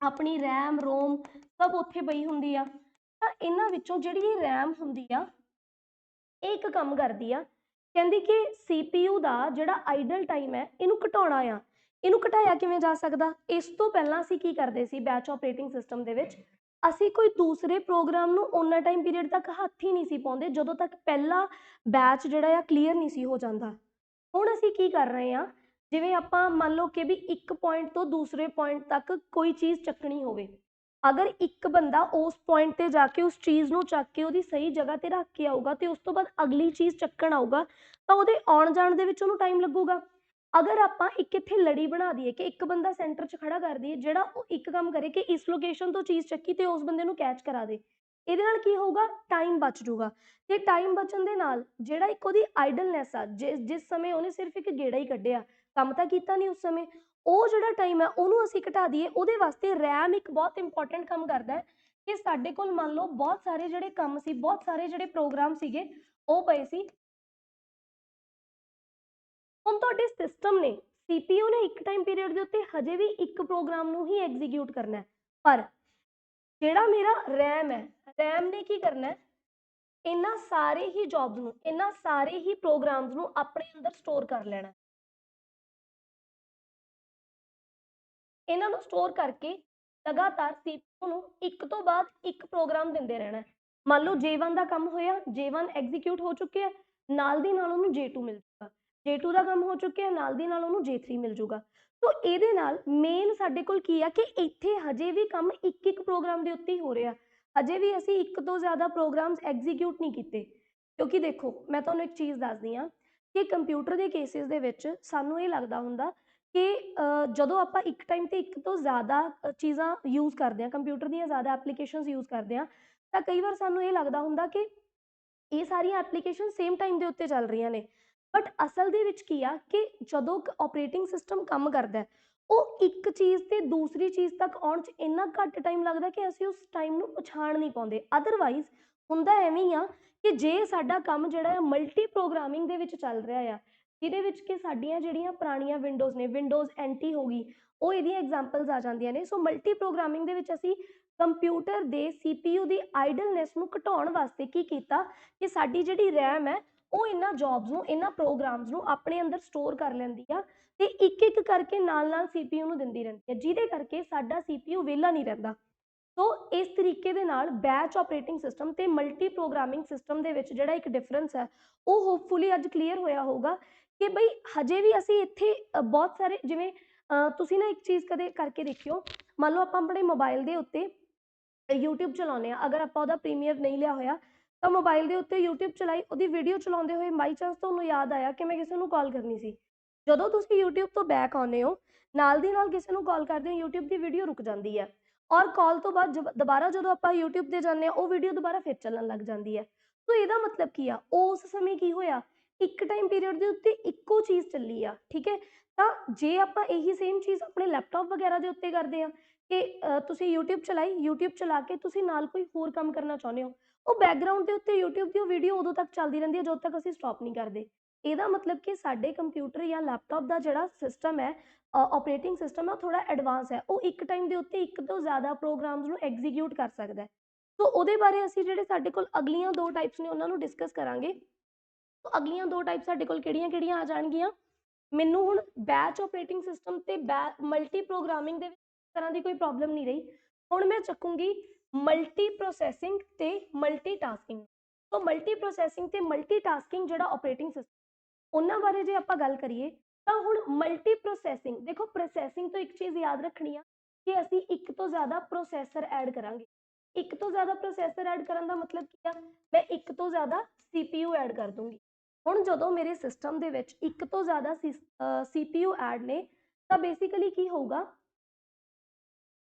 ਆਪਣੀ RAM ROM ਸਭ ਉੱਥੇ ਪਈ ਹੁੰਦੀ ਆ। ਤਾਂ ਇਹਨਾਂ ਵਿੱਚੋਂ ਜਿਹੜੀ ਇਹ RAM ਹੁੰਦੀ ਆ, ਇਹ ਇੱਕ ਕੰਮ ਕਰਦੀ ਆ, ਕਹਿੰਦੀ ਕਿ CPU ਦਾ ਜਿਹੜਾ ਆਈਡਲ ਟਾਈਮ ਹੈ ਇਹਨੂੰ ਘਟਾਉਣਾ ਆ। ਇਹਨੂੰ ਘਟਾਇਆ ਕਿਵੇਂ ਜਾ ਸਕਦਾ, ਇਸ ਤੋਂ ਪਹਿਲਾਂ ਅਸੀਂ ਕੀ ਕਰਦੇ ਸੀ ਬੈਚ ਆਪਰੇਟਿੰਗ ਸਿਸਟਮ ਦੇ ਵਿੱਚ, ਅਸੀਂ ਕੋਈ ਦੂਸਰੇ ਪ੍ਰੋਗਰਾਮ ਨੂੰ ਓਨਾ ਟਾਈਮ ਪੀਰੀਅਡ ਤੱਕ ਹੱਥ ਹੀ ਨਹੀਂ ਸੀ ਪਾਉਂਦੇ ਜਦੋਂ ਤੱਕ ਪਹਿਲਾ ਬੈਚ ਜਿਹੜਾ ਆ ਕਲੀਅਰ ਨਹੀਂ ਸੀ ਹੋ ਜਾਂਦਾ। ਹੁਣ ਅਸੀਂ ਕੀ ਕਰ ਰਹੇ ਹਾਂ, ਜਿਵੇਂ ਆਪਾਂ ਮੰਨ ਲਓ ਕਿ ਵੀ ਇੱਕ ਪੁਆਇੰਟ ਤੋਂ ਦੂਸਰੇ ਪੁਆਇੰਟ ਤੱਕ ਕੋਈ ਚੀਜ਼ ਚੱਕਣੀ ਹੋਵੇ, ਅਗਰ ਇੱਕ ਬੰਦਾ ਉਸ ਪੁਆਇੰਟ ਤੇ ਜਾ ਕੇ ਉਸ ਚੀਜ਼ ਨੂੰ ਚੱਕ ਕੇ ਉਹਦੀ ਸਹੀ ਜਗ੍ਹਾ ਤੇ ਰੱਖ ਕੇ ਆਊਗਾ ਤੇ ਉਸ ਤੋਂ ਬਾਅਦ ਅਗਲੀ ਚੀਜ਼ ਚੱਕਣ ਆਊਗਾ, ਤਾਂ ਉਹਦੇ ਆਉਣ ਜਾਣ ਦੇ ਵਿੱਚ ਉਹਨੂੰ ਟਾਈਮ ਲੱਗੂਗਾ। ਅਗਰ ਆਪਾਂ ਇੱਕ ਇੱਥੇ ਲੜੀ ਬਣਾ ਦਈਏ ਕਿ ਇੱਕ ਬੰਦਾ ਸੈਂਟਰ 'ਚ ਖੜਾ ਕਰ ਦਈਏ ਜਿਹੜਾ ਉਹ ਇੱਕ ਕੰਮ ਕਰੇ ਕਿ ਇਸ ਲੋਕੇਸ਼ਨ ਤੋਂ ਚੀਜ਼ ਚੱਕੀ ਤੇ ਉਸ ਬੰਦੇ ਨੂੰ ਕੈਚ ਕਰਾ ਦੇ, ਇਹਦੇ ਨਾਲ ਕੀ ਹੋਊਗਾ, ਟਾਈਮ ਬਚ ਜੂਗਾ। ਤੇ ਟਾਈਮ ਬਚਣ ਦੇ ਨਾਲ ਜਿਹੜਾ ਇੱਕ ਉਹਦੀ ਆਈਡਲਨੈਸ ਆ, ਜਿਸ ਸਮੇਂ ਉਹਨੇ ਸਿਰਫ ਇੱਕ ਗੇੜਾ ਹੀ ਕੱਢਿਆ, ਕੰਮ ਤਾਂ ਕੀਤਾ ਨਹੀਂ ਉਸ ਸਮੇਂ, ਉਹ ਜਿਹੜਾ ਟਾਈਮ ਹੈ ਉਹਨੂੰ ਅਸੀਂ ਘਟਾ ਦਈਏ। ਉਹਦੇ ਵਾਸਤੇ RAM ਇੱਕ ਬਹੁਤ ਇੰਪੋਰਟੈਂਟ ਕੰਮ ਕਰਦਾ ਹੈ ਕਿ ਸਾਡੇ ਕੋਲ ਮੰਨ ਲਓ ਬਹੁਤ ਸਾਰੇ ਜਿਹੜੇ ਕੰਮ ਸੀ, ਬਹੁਤ ਸਾਰੇ ਜਿਹੜੇ ਪ੍ਰੋਗਰਾਮ ਸੀਗੇ ਉਹ ਪਏ ਸੀ। ਹੁਣ ਤੁਹਾਡੇ ਸਿਸਟਮ ਨੇ, CPU ਨੇ ਇੱਕ ਟਾਈਮ ਪੀਰੀਅਡ ਦੇ ਉੱਤੇ ਹਜੇ ਵੀ ਇੱਕ ਪ੍ਰੋਗਰਾਮ ਨੂੰ ਹੀ ਐਗਜ਼ੀਕਿਊਟ ਕਰਨਾ ਹੈ, ਪਰ ਜਿਹੜਾ ਮੇਰਾ RAM ਹੈ, RAM ਨੇ ਕੀ ਕਰਨਾ ਹੈ, ਇਹਨਾਂ ਸਾਰੇ ਹੀ ਜੌਬਸ ਨੂੰ, ਇਹਨਾਂ ਸਾਰੇ ਹੀ ਪ੍ਰੋਗਰਾਮਸ ਨੂੰ ਆਪਣੇ ਅੰਦਰ ਸਟੋਰ ਕਰ ਲੈਣਾ। ਇਹਨਾਂ ਨੂੰ ਸਟੋਰ ਕਰਕੇ ਲਗਾਤਾਰ CPU ਨੂੰ ਇੱਕ ਤੋਂ ਬਾਅਦ ਇੱਕ ਪ੍ਰੋਗਰਾਮ ਦਿੰਦੇ ਰਹਿਣਾ। ਮੰਨ ਲਓ J1 ਦਾ ਕੰਮ ਹੋਇਆ, J1 ਐਗਜ਼ੀਕਿਊਟ ਹੋ ਚੁੱਕਿਆ, ਨਾਲ ਦੀ ਨਾਲ ਉਹਨੂੰ J2 ਮਿਲ ਜੂਗਾ, J2 ਦਾ ਕੰਮ ਹੋ ਚੁੱਕਿਆ, ਨਾਲ ਦੀ ਨਾਲ ਉਹਨੂੰ J3 ਮਿਲ ਜੂਗਾ। ਸੋ ਇਹਦੇ ਨਾਲ ਮੇਨ ਸਾਡੇ ਕੋਲ ਕੀ ਆ ਕਿ ਇੱਥੇ ਹਜੇ ਵੀ ਕੰਮ ਇੱਕ ਇੱਕ ਪ੍ਰੋਗਰਾਮ ਦੇ ਉੱਤੇ ਹੀ ਹੋ ਰਿਹਾ, ਹਜੇ ਵੀ ਅਸੀਂ ਇੱਕ ਤੋਂ ਜ਼ਿਆਦਾ ਪ੍ਰੋਗਰਾਮਸ ਐਗਜ਼ੀਕਿਊਟ ਨਹੀਂ ਕੀਤੇ। ਕਿਉਂਕਿ ਦੇਖੋ ਮੈਂ ਤੁਹਾਨੂੰ ਇੱਕ ਚੀਜ਼ ਦੱਸਦੀ ਹਾਂ ਕਿ ਕੰਪਿਊਟਰ ਦੇ ਕੇਸਿਸ ਦੇ ਵਿੱਚ ਸਾਨੂੰ ਇਹ ਲੱਗਦਾ ਹੁੰਦਾ ਕਿ ਜਦੋਂ ਆਪਾਂ ਇੱਕ ਟਾਈਮ ਤੇ ਇੱਕ ਤੋਂ ਜ਼ਿਆਦਾ ਚੀਜ਼ਾਂ ਯੂਜ਼ ਕਰਦੇ ਹਾਂ, ਕੰਪਿਊਟਰ ਦੀਆਂ ਜ਼ਿਆਦਾ ਐਪਲੀਕੇਸ਼ਨਸ ਯੂਜ਼ ਕਰਦੇ ਹਾਂ, ਤਾਂ ਕਈ ਵਾਰ ਸਾਨੂੰ ਇਹ ਲੱਗਦਾ ਹੁੰਦਾ ਕਿ ਇਹ ਸਾਰੀਆਂ ਐਪਲੀਕੇਸ਼ਨ ਸੇਮ ਟਾਈਮ ਦੇ ਉੱਤੇ ਚੱਲ ਰਹੀਆਂ ਨੇ। ਬਟ ਅਸਲ ਦੇ ਵਿੱਚ ਕੀ ਆ ਕਿ ਜਦੋਂ ਆਪਰੇਟਿੰਗ ਸਿਸਟਮ ਕੰਮ ਕਰਦਾ ਹੈ, ਉਹ ਇੱਕ ਚੀਜ਼ ਤੇ ਦੂਸਰੀ ਚੀਜ਼ ਤੱਕ ਆਉਣ 'ਚ ਇੰਨਾ ਘੱਟ ਟਾਈਮ ਲੱਗਦਾ ਕਿ ਅਸੀਂ ਉਸ ਟਾਈਮ ਨੂੰ ਪਛਾਣ ਨਹੀਂ ਪਾਉਂਦੇ। ਅਦਰਵਾਈਜ਼ ਹੁੰਦਾ ਐਵੇਂ ਹੀ ਆ ਕਿ ਜੇ ਸਾਡਾ ਕੰਮ ਜਿਹੜਾ ਹੈ ਮਲਟੀ ਪ੍ਰੋਗਰਾਮਿੰਗ ਦੇ ਵਿੱਚ ਚੱਲ ਰਿਹਾ ਆ, ਜਿਹਦੇ ਵਿੱਚ ਕਿ ਸਾਡੀਆਂ ਜਿਹੜੀਆਂ ਪੁਰਾਣੀਆਂ ਵਿੰਡੋਜ਼ ਨੇ, ਵਿੰਡੋਜ਼ ਐਨਟੀ ਹੋ ਗਈ, ਉਹ ਇਹਦੀਆਂ ਐਗਜ਼ਾਮਪਲਸ ਆ ਜਾਂਦੀਆਂ ਨੇ। ਸੋ ਮਲਟੀ ਪ੍ਰੋਗਰਾਮਿੰਗ ਦੇ ਵਿੱਚ ਅਸੀਂ ਕੰਪਿਊਟਰ ਦੇ CPU ਦੀ ਆਈਡਲਨੈਸ ਨੂੰ ਘਟਾਉਣ ਵਾਸਤੇ ਕੀ ਕੀਤਾ ਕਿ ਸਾਡੀ ਜਿਹੜੀ ਰੈਮ ਹੈ ਉਹ ਇਹਨਾਂ ਜੌਬਸ ਨੂੰ, ਇਹਨਾਂ ਪ੍ਰੋਗਰਾਮਸ ਨੂੰ ਆਪਣੇ ਅੰਦਰ ਸਟੋਰ ਕਰ ਲੈਂਦੀ ਆ ਤੇ ਇੱਕ ਇੱਕ ਕਰਕੇ ਨਾਲ ਨਾਲ CPU ਨੂੰ ਦਿੰਦੀ ਰਹਿੰਦੀ ਹੈ, ਜਿਹਦੇ ਕਰਕੇ ਸਾਡਾ CPU ਵਿਹਲਾ ਨਹੀਂ ਰਹਿੰਦਾ। ਸੋ ਇਸ ਤਰੀਕੇ ਦੇ ਨਾਲ ਬੈਚ ਆਪਰੇਟਿੰਗ ਸਿਸਟਮ ਤੇ ਮਲਟੀ ਪ੍ਰੋਗਰਾਮਿੰਗ ਸਿਸਟਮ ਦੇ ਵਿੱਚ ਜਿਹੜਾ ਇੱਕ ਡਿਫਰੈਂਸ ਹੈ ਉਹ ਹੋਪਫੁਲੀ ਅੱਜ ਕਲੀਅਰ ਹੋਇਆ ਹੋਊਗਾ ਕਿ ਬਈ ਹਜੇ ਵੀ ਅਸੀਂ ਇੱਥੇ ਬਹੁਤ ਸਾਰੇ ਜਿਵੇਂ ਤੁਸੀਂ ਨਾ ਇੱਕ ਚੀਜ਼ ਕਦੇ ਕਰਕੇ ਦੇਖਿਓ, ਮੰਨ ਲਓ ਆਪਾਂ ਆਪਣੇ ਮੋਬਾਈਲ ਦੇ ਉੱਤੇ YouTube ਚਲਾਉਂਦੇ ਆ, ਅਗਰ ਆਪਾਂ ਉਹਦਾ ਪ੍ਰੀਮੀਅਰ ਨਹੀਂ ਲਿਆ ਹੋਇਆ ਤਾਂ ਮੋਬਾਈਲ ਦੇ ਉੱਤੇ YouTube ਚਲਾਈ, ਉਹਦੀ ਵੀਡੀਓ ਚਲਾਉਂਦੇ ਹੋਏ ਬਾਈ ਚਾਂਸ ਤੁਹਾਨੂੰ ਯਾਦ ਆਇਆ ਕਿ ਮੈਂ ਕਿਸੇ ਨੂੰ ਕਾਲ ਕਰਨੀ ਸੀ। ਜਦੋਂ ਤੁਸੀਂ YouTube ਤੋਂ ਬੈਕ ਆਉਂਦੇ ਹੋ, ਨਾਲ ਦੀ ਨਾਲ ਕਿਸੇ ਨੂੰ ਕਾਲ ਕਰਦੇ ਹੋ, YouTube ਦੀ ਵੀਡੀਓ ਰੁਕ ਜਾਂਦੀ ਹੈ ਔਰ ਕਾਲ ਤੋਂ ਬਾਅਦ ਦੁਬਾਰਾ ਜਦੋਂ ਆਪਾਂ YouTube ਤੇ ਜਾਂਦੇ ਆ, ਉਹ ਵੀਡੀਓ ਦੁਬਾਰਾ ਫਿਰ ਚੱਲਣ ਲੱਗ ਜਾਂਦੀ ਹੈ। ਸੋ ਇਹਦਾ ਮਤਲਬ ਕੀ ਆ, ਉਸ ਸਮੇਂ ਕੀ ਹੋਇਆ, ਇੱਕ ਟਾਈਮ ਪੀਰੀਅਡ ਦੇ ਉੱਤੇ ਇੱਕੋ ਚੀਜ਼ ਚੱਲੀ ਆ, ਠੀਕ ਹੈ। ਤਾਂ ਜੇ ਆਪਾਂ ਇਹੀ ਸੇਮ ਚੀਜ਼ ਆਪਣੇ ਲੈਪਟਾਪ ਵਗੈਰਾ ਦੇ ਉੱਤੇ ਕਰਦੇ ਆ ਕਿ ਤੁਸੀਂ YouTube ਚਲਾਈ, YouTube ਚਲਾ ਕੇ ਤੁਸੀਂ ਨਾਲ ਕੋਈ ਹੋਰ ਕੰਮ ਕਰਨਾ ਚਾਹੁੰਦੇ ਹੋ, ਉਹ ਬੈਕਗਰਾਊਂਡ ਦੇ ਉੱਤੇ YouTube ਦੀ ਉਹ ਵੀਡੀਓ ਉਦੋਂ ਤੱਕ ਚੱਲਦੀ ਰਹਿੰਦੀ ਹੈ ਜਦੋਂ ਤੱਕ ਅਸੀਂ ਸਟਾਪ ਨਹੀਂ ਕਰਦੇ। ਇਹਦਾ ਮਤਲਬ ਕਿ ਸਾਡੇ ਕੰਪਿਊਟਰ ਜਾਂ ਲੈਪਟਾਪ ਦਾ ਜਿਹੜਾ ਸਿਸਟਮ ਹੈ, ਆਪਰੇਟਿੰਗ ਸਿਸਟਮ ਹੈ, ਉਹ ਥੋੜਾ ਐਡਵਾਂਸ ਹੈ, ਉਹ ਇੱਕ ਟਾਈਮ ਦੇ ਉੱਤੇ ਇੱਕ ਤੋਂ ਜ਼ਿਆਦਾ ਪ੍ਰੋਗਰਾਮਸ ਨੂੰ ਐਗਜ਼ੀਕਿਊਟ ਕਰ ਸਕਦਾ ਹੈ। ਸੋ ਉਹਦੇ ਬਾਰੇ ਅਸੀਂ ਜਿਹੜੇ ਸਾਡੇ ਕੋਲ ਅਗਲੀਆਂ ਦੋ ਟਾਈਪਸ ਨੇ ਉਹਨਾਂ ਨੂੰ ਡਿਸਕਸ ਕਰਾਂਗੇ। ਸੋ ਅਗਲੀਆਂ ਦੋ ਟਾਈਪ ਸਾਡੇ ਕੋਲ ਕਿਹੜੀਆਂ ਕਿਹੜੀਆਂ ਆ ਜਾਣਗੀਆਂ। ਮੈਨੂੰ ਹੁਣ ਬੈਚ ਆਪਰੇਟਿੰਗ ਸਿਸਟਮ ਤੇ ਮਲਟੀ ਪ੍ਰੋਗਰਾਮਿੰਗ ਦੇ ਵਿੱਚ ਤਰ੍ਹਾਂ ਦੀ ਕੋਈ ਪ੍ਰੋਬਲਮ ਨਹੀਂ ਰਹੀ। ਹੁਣ ਮੈਂ ਚੱਕੂੰਗੀ ਮਲਟੀ ਪ੍ਰੋਸੈਸਿੰਗ ਤੇ ਮਲਟੀ ਟਾਸਕਿੰਗ। ਸੋ ਮਲਟੀ ਪ੍ਰੋਸੈਸਿੰਗ ਤੇ ਮਲਟੀ ਟਾਸਕਿੰਗ ਜਿਹੜਾ ਆਪਰੇਟਿੰਗ ਸਿਸਟਮ, ਉਹਨਾਂ ਬਾਰੇ ਜੇ ਆਪਾਂ ਗੱਲ ਕਰੀਏ ਤਾਂ ਹੁਣ ਮਲਟੀ ਪ੍ਰੋਸੈਸਿੰਗ, ਦੇਖੋ ਪ੍ਰੋਸੈਸਿੰਗ ਤੋਂ ਇੱਕ ਚੀਜ਼ ਯਾਦ ਰੱਖਣੀ ਆ ਕਿ ਅਸੀਂ ਇੱਕ ਤੋਂ ਜ਼ਿਆਦਾ ਪ੍ਰੋਸੈਸਰ ਐਡ ਕਰਾਂਗੇ। ਇੱਕ ਤੋਂ ਜ਼ਿਆਦਾ ਪ੍ਰੋਸੈਸਰ ਐਡ ਕਰਨ ਦਾ ਮਤਲਬ ਕੀ ਆ, ਮੈਂ ਇੱਕ ਤੋਂ ਜ਼ਿਆਦਾ CPU ਐਡ ਕਰ ਦੂੰਗੀ। ਹੁਣ ਜਦੋਂ ਮੇਰੇ ਸਿਸਟਮ ਦੇ ਵਿੱਚ ਇੱਕ ਤੋਂ ਜ਼ਿਆਦਾ CPU ਐਡ ਨੇ ਤਾਂ ਬੇਸਿਕਲੀ ਕੀ ਹੋਊਗਾ,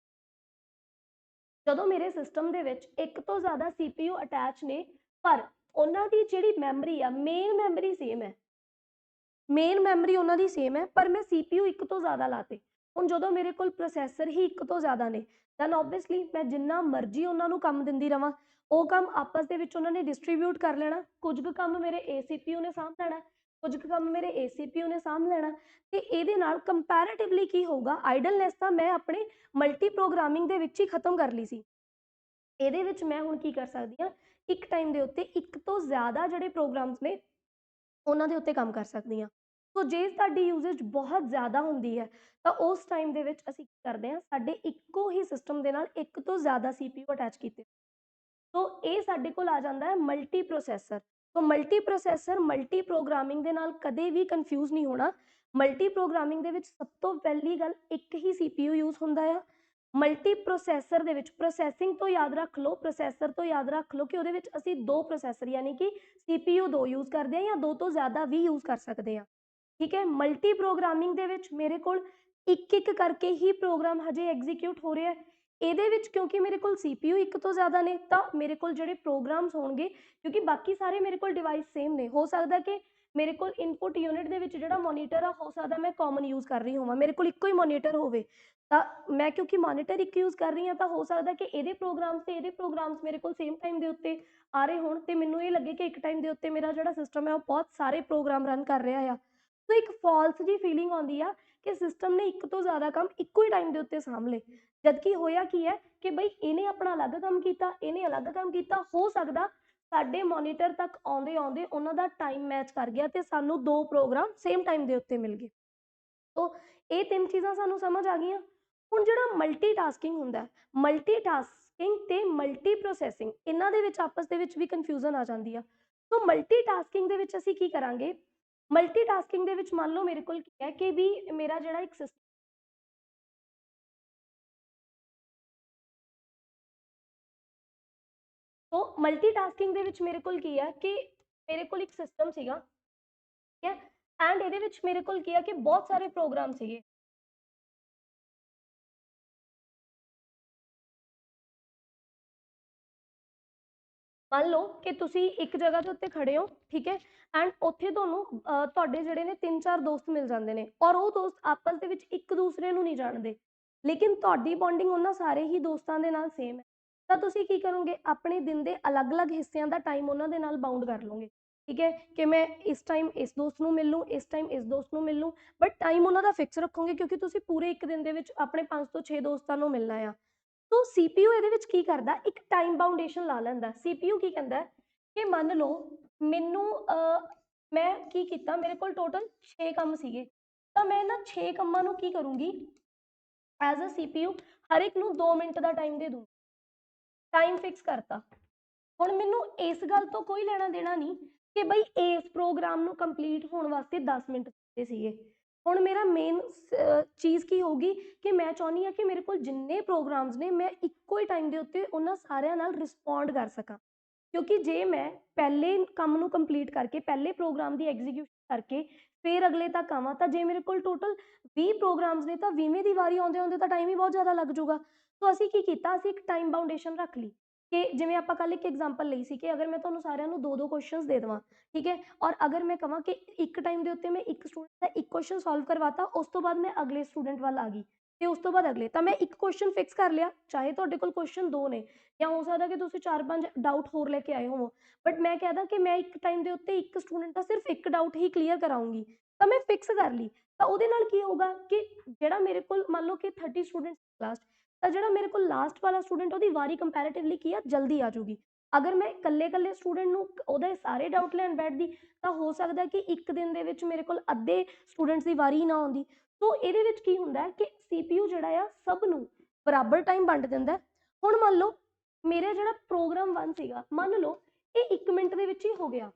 ਜਦੋਂ ਮੇਰੇ ਸਿਸਟਮ ਦੇ ਵਿੱਚ ਇੱਕ ਤੋਂ ਜ਼ਿਆਦਾ CPU ਅਟੈਚ ਨੇ ਪਰ ਉਹਨਾਂ ਦੀ ਜਿਹੜੀ ਮੈਮਰੀ ਆ, ਮੇਨ ਮੈਮਰੀ ਸੇਮ ਹੈ, ਮੇਨ ਮੈਮਰੀ ਉਹਨਾਂ ਦੀ ਸੇਮ ਹੈ, ਪਰ ਮੈਂ CPU ਇੱਕ ਤੋਂ ਜ਼ਿਆਦਾ ਲਾਤੇ। ਹੁਣ ਜਦੋਂ ਮੇਰੇ ਕੋਲ ਪ੍ਰੋਸੈਸਰ ਹੀ ਇੱਕ ਤੋਂ ਜ਼ਿਆਦਾ ਨੇ ਦੈਨ ਓਬਵੀਅਸਲੀ ਮੈਂ ਜਿੰਨਾ ਮਰਜ਼ੀ ਉਹਨਾਂ ਨੂੰ ਕੰਮ ਦਿੰਦੀ ਰਵਾਂ, ਉਹ ਕੰਮ ਆਪਸ ਦੇ ਵਿੱਚ ਉਹਨਾਂ ਨੇ ਡਿਸਟਰੀਬਿਊਟ ਕਰ ਲੈਣਾ। ਕੁਝ ਕੁ ਕੰਮ ਮੇਰੇ CPU ਨੇ ਸਾਂਭ ਲੈਣਾ, ਕੁਝ ਕੁ ਕੰਮ ਮੇਰੇ CPU ਨੇ ਸਾਂਭ ਲੈਣਾ, ਤੇ ਇਹਦੇ ਨਾਲ ਕੰਪੈरेटिवली ਕੀ ਹੋਊਗਾ, ਆਈਡਲਨੈਸ ਤਾਂ ਮੈਂ ਆਪਣੇ ਮਲਟੀ ਪ੍ਰੋਗਰਾਮਿੰਗ ਦੇ ਵਿੱਚ ਹੀ ਖਤਮ ਕਰ ਲਈ ਸੀ। ਇਹਦੇ ਵਿੱਚ ਮੈਂ ਹੁਣ ਕੀ ਕਰ ਸਕਦੀ ਹਾਂ, ਇੱਕ ਟਾਈਮ ਦੇ ਉੱਤੇ ਇੱਕ ਤੋਂ ਜ਼ਿਆਦਾ ਜਿਹੜੇ ਪ੍ਰੋਗਰਾਮਸ ਨੇ ਉਹਨਾਂ ਦੇ ਉੱਤੇ ਕੰਮ ਕਰ ਸਕਦੀ ਹਾਂ। ਸੋ ਜੇ ਸਾਡੀ ਯੂਜ਼ੇਜ ਬਹੁਤ ਜ਼ਿਆਦਾ ਹੁੰਦੀ ਹੈ ਤਾਂ ਉਸ ਟਾਈਮ ਦੇ ਵਿੱਚ ਅਸੀਂ ਕੀ ਕਰਦੇ ਹਾਂ, ਸਾਡੇ ਇੱਕੋ ਹੀ ਸਿਸਟਮ ਦੇ ਨਾਲ ਇੱਕ ਤੋਂ ਜ਼ਿਆਦਾ CPU ਅਟੈਚ ਕੀਤੇ। ਸੋ ਇਹ ਸਾਡੇ ਕੋਲ ਆ ਜਾਂਦਾ ਹੈ ਮਲਟੀ ਪ੍ਰੋਸੈਸਰ। ਸੋ ਮਲਟੀ ਪ੍ਰੋਸੈਸਰ ਮਲਟੀ ਪ੍ਰੋਗਰਾਮਿੰਗ ਦੇ ਨਾਲ ਕਦੇ ਵੀ ਕਨਫਿਊਜ਼ ਨਹੀਂ ਹੋਣਾ। ਮਲਟੀ ਪ੍ਰੋਗਰਾਮਿੰਗ ਦੇ ਵਿੱਚ ਸਭ ਤੋਂ ਪਹਿਲੀ ਗੱਲ ਇੱਕ ਹੀ CPU ਯੂਜ਼ ਹੁੰਦਾ ਆ। ਮਲਟੀ ਪ੍ਰੋਸੈਸਰ ਦੇ ਵਿੱਚ ਪ੍ਰੋਸੈਸਿੰਗ ਤੋਂ ਯਾਦ ਰੱਖ ਲਓ, ਪ੍ਰੋਸੈਸਰ ਤੋਂ ਯਾਦ ਰੱਖ ਲਓ ਕਿ ਉਹਦੇ ਵਿੱਚ ਅਸੀਂ ਦੋ ਪ੍ਰੋਸੈਸਰ ਯਾਨੀ ਕਿ CPU ਦੋ ਯੂਜ਼ ਕਰਦੇ ਹਾਂ ਜਾਂ ਦੋ ਤੋਂ ਜ਼ਿਆਦਾ ਵੀ ਯੂਜ਼ ਕਰ ਸਕਦੇ ਹਾਂ, ਠੀਕ ਹੈ। ਮਲਟੀ ਪ੍ਰੋਗਰਾਮਿੰਗ ਦੇ ਵਿੱਚ ਮੇਰੇ ਕੋਲ ਇੱਕ ਇੱਕ ਕਰਕੇ ਹੀ ਪ੍ਰੋਗਰਾਮ ਹਜੇ ਐਗਜ਼ੀਕਿਊਟ ਹੋ ਰਿਹਾ ਹੈ। ਇਹਦੇ ਵਿੱਚ ਕਿਉਂਕਿ ਮੇਰੇ ਕੋਲ CPU ਇੱਕ ਤੋਂ ਜ਼ਿਆਦਾ ਨੇ ਤਾਂ ਮੇਰੇ ਕੋਲ ਜਿਹੜੇ ਪ੍ਰੋਗਰਾਮਸ ਹੋਣਗੇ, ਕਿਉਂਕਿ ਬਾਕੀ ਸਾਰੇ ਮੇਰੇ ਕੋਲ ਡਿਵਾਈਸ ਸੇਮ ਨੇ, ਹੋ ਸਕਦਾ ਕਿ ਮੇਰੇ ਕੋਲ ਇਨਪੁਟ ਯੂਨਿਟ ਦੇ ਵਿੱਚ ਜਿਹੜਾ ਮੋਨੀਟਰ ਆ, ਹੋ ਸਕਦਾ ਮੈਂ ਕਾਮਨ ਯੂਜ਼ ਕਰ ਰਹੀ ਹੋਵਾਂ, ਮੇਰੇ ਕੋਲ ਇੱਕੋ ਹੀ ਮੋਨੀਟਰ ਹੋਵੇ, ਤਾਂ ਮੈਂ ਕਿਉਂਕਿ ਮੋਨੀਟਰ ਇੱਕ ਯੂਜ਼ ਕਰ ਰਹੀ ਹਾਂ ਤਾਂ ਹੋ ਸਕਦਾ ਕਿ ਇਹਦੇ ਪ੍ਰੋਗਰਾਮਸ ਤੇ ਇਹਦੇ ਪ੍ਰੋਗਰਾਮਸ ਮੇਰੇ ਕੋਲ ਸੇਮ ਟਾਈਮ ਦੇ ਉੱਤੇ ਆ ਰਹੇ ਹੋਣ ਤੇ ਮੈਨੂੰ ਇਹ ਲੱਗੇ ਕਿ ਇੱਕ ਟਾਈਮ ਦੇ ਉੱਤੇ ਮੇਰਾ ਜਿਹੜਾ ਸਿਸਟਮ ਹੈ ਉਹ ਬਹੁਤ ਸਾਰੇ ਪ੍ਰੋਗਰਾਮ ਰਨ ਕਰ ਰਿਹਾ ਆ। ਸੋ ਇੱਕ ਫਾਲਸ ਜੀ ਫੀਲਿੰਗ ਆਉਂਦੀ ਆ ਕਿ ਸਿਸਟਮ ਨੇ ਇੱਕ ਤੋਂ ਜ਼ਿਆਦਾ ਕੰਮ ਇੱਕੋ ਹੀ ਟਾਈਮ ਦੇ ਉੱਤੇ ਸਾਂਭ ਲਏ, ਜਦਕਿ ਹੋਇਆ ਕੀ ਹੈ ਕਿ ਬਈ ਇਹਨੇ ਆਪਣਾ ਅਲੱਗ ਕੰਮ ਕੀਤਾ, ਇਹਨੇ ਅਲੱਗ ਕੰਮ ਕੀਤਾ, ਹੋ ਸਕਦਾ ਸਾਡੇ ਮੋਨੀਟਰ ਤੱਕ ਆਉਂਦੇ ਆਉਂਦੇ ਉਹਨਾਂ ਦਾ ਟਾਈਮ ਮੈਚ ਕਰ ਗਿਆ ਤੇ ਸਾਨੂੰ ਦੋ ਪ੍ਰੋਗਰਾਮ ਸੇਮ ਟਾਈਮ ਦੇ ਉੱਤੇ ਮਿਲ ਗਏ। ਸੋ ਇਹ ਤਿੰਨ ਚੀਜ਼ਾਂ ਸਾਨੂੰ ਸਮਝ ਆ ਗਈਆਂ। ਹੁਣ ਜਿਹੜਾ ਮਲਟੀਟਾਸਕਿੰਗ ਹੁੰਦਾ, ਮਲਟੀਟਾਸਕਿੰਗ ਤੇ ਮਲਟੀ ਪ੍ਰੋਸੈਸਿੰਗ, ਇਹਨਾਂ ਦੇ ਵਿੱਚ ਆਪਸ ਦੇ ਵਿੱਚ ਵੀ ਕਨਫਿਊਜ਼ਨ ਆ ਜਾਂਦੀ ਆ। ਸੋ ਮਲਟੀਟਾਸਕਿੰਗ ਦੇ ਵਿੱਚ ਅਸੀਂ ਕੀ ਕਰਾਂਗੇ, ਮਲਟੀਟਾਸਕਿੰਗ ਦੇ ਵਿੱਚ ਮੰਨ ਲਓ ਮੇਰੇ ਕੋਲ ਕੀ ਹੈ ਕਿ ਵੀ ਮੇਰਾ ਜਿਹੜਾ ਇੱਕ ਸਿਸਟਮ तो ਮਲਟੀਟਾਸਕਿੰਗ ਦੇ ਵਿੱਚ ਮੇਰੇ ਕੋਲ ਕੀ ਹੈ ਕਿ ਮੇਰੇ ਕੋਲ ਇੱਕ ਸਿਸਟਮ ਸੀਗਾ, ਠੀਕ ਹੈ, ਐਂਡ ਇਹਦੇ ਵਿੱਚ ਮੇਰੇ ਕੋਲ ਕੀ ਹੈ ਕਿ ਬਹੁਤ ਸਾਰੇ ਪ੍ਰੋਗਰਾਮ ਸੀਗੇ। ਮੰਨ ਲਓ ਕਿ ਤੁਸੀਂ ਇੱਕ ਜਗ੍ਹਾ ਦੇ ਉੱਤੇ ਖੜੇ ਹੋ, ਠੀਕ ਹੈ, ਐਂਡ ਉੱਥੇ ਤੁਹਾਨੂੰ ਤੁਹਾਡੇ ਜਿਹੜੇ ਨੇ 3-4 ਦੋਸਤ ਮਿਲ ਜਾਂਦੇ ਨੇ, ਔਰ ਉਹ ਦੋਸਤ ਆਪਸ ਦੇ ਵਿੱਚ ਇੱਕ ਦੂਸਰੇ ਨੂੰ ਨਹੀਂ ਜਾਣਦੇ, ਲੇਕਿਨ ਤੁਹਾਡੀ ਬੌਂਡਿੰਗ ਉਹਨਾਂ ਸਾਰੇ ਹੀ ਦੋਸਤਾਂ ਦੇ ਨਾਲ ਸੇਮ ਹੈ। ਤਾਂ ਤੁਸੀਂ ਕੀ ਕਰੋਗੇ, ਆਪਣੇ ਦਿਨ ਦੇ ਅਲੱਗ-ਅਲੱਗ ਹਿੱਸਿਆਂ ਦਾ ਟਾਈਮ ਉਹਨਾਂ ਦੇ ਨਾਲ ਬਾਉਂਡ ਕਰ ਲਓਗੇ, ਠੀਕ ਹੈ, ਕਿ ਮੈਂ ਇਸ ਟਾਈਮ ਇਸ ਦੋਸਤ ਨੂੰ ਮਿਲ ਲੂੰ, ਇਸ ਟਾਈਮ ਇਸ ਦੋਸਤ ਨੂੰ ਮਿਲ ਲੂੰ, ਬਟ ਟਾਈਮ ਉਹਨਾਂ ਦਾ ਫਿਕਸ ਰੱਖੋਗੇ ਕਿਉਂਕਿ ਤੁਸੀਂ ਪੂਰੇ ਇੱਕ ਦਿਨ ਦੇ ਵਿੱਚ ਆਪਣੇ 5 ਤੋਂ 6 ਦੋਸਤਾਂ ਨੂੰ ਮਿਲਣਾ ਆ। ਸੋ CPU ਇਹਦੇ ਵਿੱਚ ਕੀ ਕਰਦਾ, ਇੱਕ ਟਾਈਮ ਬਾਉਂਡੇਸ਼ਨ ਲਾ ਲੈਂਦਾ। CPU ਕੀ ਕਹਿੰਦਾ ਕਿ ਮੰਨ ਲਓ ਮੈਨੂੰ ਮੈਂ ਕੀ ਕੀਤਾ, ਮੇਰੇ ਕੋਲ ਟੋਟਲ 6 ਕੰਮ ਸੀਗੇ, ਤਾਂ ਮੈਂ ਇਹਨਾਂ 6 ਕੰਮਾਂ ਨੂੰ ਕੀ ਕਰੂੰਗੀ, ਐਜ਼ ਅ CPU ਹਰ ਇੱਕ ਨੂੰ 2 ਮਿੰਟ ਦਾ ਟਾਈਮ ਦੇ ਦੂੰ, ਟਾਈਮ ਫਿਕਸ ਕਰਤਾ। ਹੁਣ ਮੈਨੂੰ ਇਸ ਗੱਲ ਤੋਂ ਕੋਈ ਲੈਣਾ ਦੇਣਾ ਨਹੀਂ ਕਿ ਬਈ ਇਸ ਪ੍ਰੋਗਰਾਮ ਨੂੰ ਕੰਪਲੀਟ ਹੋਣ ਵਾਸਤੇ 10 ਮਿੰਟ ਚਾਹੀਦੇ ਸੀਗੇ। ਹੁਣ ਮੇਰਾ ਮੇਨ ਚੀਜ਼ ਕੀ ਹੋਊਗੀ ਕਿ ਮੈਂ ਚਾਹੁੰਦੀ ਹਾਂ ਕਿ ਮੇਰੇ ਕੋਲ ਜਿੰਨੇ ਪ੍ਰੋਗਰਾਮਸ ਨੇ ਮੈਂ ਇੱਕੋ ਹੀ ਟਾਈਮ ਦੇ ਉੱਤੇ ਉਹਨਾਂ ਸਾਰਿਆਂ ਨਾਲ ਰਿਸਪੌਂਡ ਕਰ ਸਕਾਂ, ਕਿਉਂਕਿ ਜੇ ਮੈਂ ਪਹਿਲੇ ਕੰਮ ਨੂੰ ਕੰਪਲੀਟ ਕਰਕੇ ਪਹਿਲੇ ਪ੍ਰੋਗਰਾਮ ਦੀ ਐਗਜ਼ੀਕਿਊਸ਼ਨ ਕਰਕੇ ਫਿਰ ਅਗਲੇ ਤੱਕ ਆਵਾਂ, ਤਾਂ ਜੇ ਮੇਰੇ ਕੋਲ ਟੋਟਲ 20 ਪ੍ਰੋਗਰਾਮਸ ਨੇ ਤਾਂ 20ਵੇਂ ਦੀ ਵਾਰੀ ਆਉਂਦੇ ਆਉਂਦੇ ਤਾਂ ਟਾਈਮ ਹੀ ਬਹੁਤ ਜ਼ਿਆਦਾ ਲੱਗ ਜਾਊਗਾ। ਸੋ ਅਸੀਂ ਕੀ ਕੀਤਾ, ਅਸੀਂ ਇੱਕ ਟਾਈਮ ਬਾਉਂਡੇਸ਼ਨ ਰੱਖ ਲਈ ਕਿ ਜਿਵੇਂ ਆਪਾਂ ਕੱਲ ਇੱਕ ਐਗਜ਼ਾਮਪਲ ਲਈ ਸੀ ਕਿ ਅਗਰ ਮੈਂ ਤੁਹਾਨੂੰ ਸਾਰਿਆਂ ਨੂੰ 2-2 ਕੁਐਸਚਨਸ ਦੇ ਦੇਵਾਂ, ਠੀਕ ਹੈ, ਔਰ ਅਗਰ ਮੈਂ ਕਹਾਂ ਕਿ ਇੱਕ ਟਾਈਮ ਦੇ ਉੱਤੇ ਮੈਂ ਇੱਕ ਸਟੂਡੈਂਟ ਦਾ ਇੱਕ ਕੁਐਸਚਨ ਸੋਲਵ ਕਰਵਾਤਾ, ਉਸ ਤੋਂ ਬਾਅਦ ਮੈਂ ਅਗਲੇ ਸਟੂਡੈਂਟ ਵੱਲ ਆ ਗਈ ਤੇ ਉਸ ਤੋਂ ਬਾਅਦ ਅਗਲੇ, ਤਾਂ ਮੈਂ ਇੱਕ ਕੁਐਸਚਨ ਫਿਕਸ ਕਰ ਲਿਆ, ਚਾਹੇ ਤੁਹਾਡੇ ਕੋਲ ਕੁਐਸਚਨ 2 ਨੇ ਜਾਂ ਹੋ ਸਕਦਾ ਕਿ ਤੁਸੀਂ 4-5 ਡਾਊਟ ਹੋਰ ਲੈ ਕੇ ਆਏ ਹੋਵੋ, ਬਟ ਮੈਂ ਕਹਿਦਾ ਕਿ ਮੈਂ ਇੱਕ ਟਾਈਮ ਦੇ ਉੱਤੇ ਇੱਕ ਸਟੂਡੈਂਟ ਦਾ ਸਿਰਫ ਇੱਕ ਡਾਊਟ ਹੀ ਕਲੀਅਰ ਕਰਾਉਂਗੀ, ਤਾਂ ਮੈਂ ਫਿਕਸ ਕਰ ਲਈ। ਤਾਂ ਉਹਦੇ ਨਾਲ ਕੀ ਹੋਊਗਾ ਕਿ ਜਿਹੜਾ ਮੇਰੇ ਕੋਲ ਮੰਨ ਲਓ ਕਿ 30 ਸਟੂਡੈਂਟਸ ਕਲਾਸ, ਤਾਂ ਜਿਹੜਾ ਮੇਰੇ ਕੋਲ ਲਾਸਟ ਵਾਲਾ ਸਟੂਡੈਂਟ ਉਹਦੀ ਵਾਰੀ ਕੰਪੈरेटिवली ਕੀ ਆ ਜਲਦੀ ਆ ਜਾਊਗੀ। ਅਗਰ ਮੈਂ ਇਕੱਲੇ ਸਟੂਡੈਂਟ ਨੂੰ ਉਹਦੇ ਸਾਰੇ ਡਾਊਟ ਲੈਣ ਬੈਠਦੀ ਤਾਂ ਹੋ ਸਕਦਾ ਕਿ ਇੱਕ ਦਿਨ ਦੇ ਵਿੱਚ ਮੇਰੇ ਕੋਲ ਅੱਧੇ ਸਟੂਡੈਂਟਸ ਦੀ ਵਾਰੀ ਨਾ ਆਉਂਦੀ। ਸੋ ਇਹਦੇ ਵਿੱਚ ਕੀ ਹੁੰਦਾ ਕਿ CPU ਜਿਹੜਾ ਆ ਸਭ ਨੂੰ ਬਰਾਬਰ ਟਾਈਮ ਵੰਡ ਦਿੰਦਾ। ਹੁਣ ਮੰਨ ਲਓ ਮੇਰਾ ਜਿਹੜਾ ਪ੍ਰੋਗਰਾਮ 1 ਸੀਗਾ, ਮੰਨ ਲਓ ਇਹ 1 ਮਿੰਟ ਦੇ ਵਿੱਚ ਹੀ ਹੋ ਗਿਆ,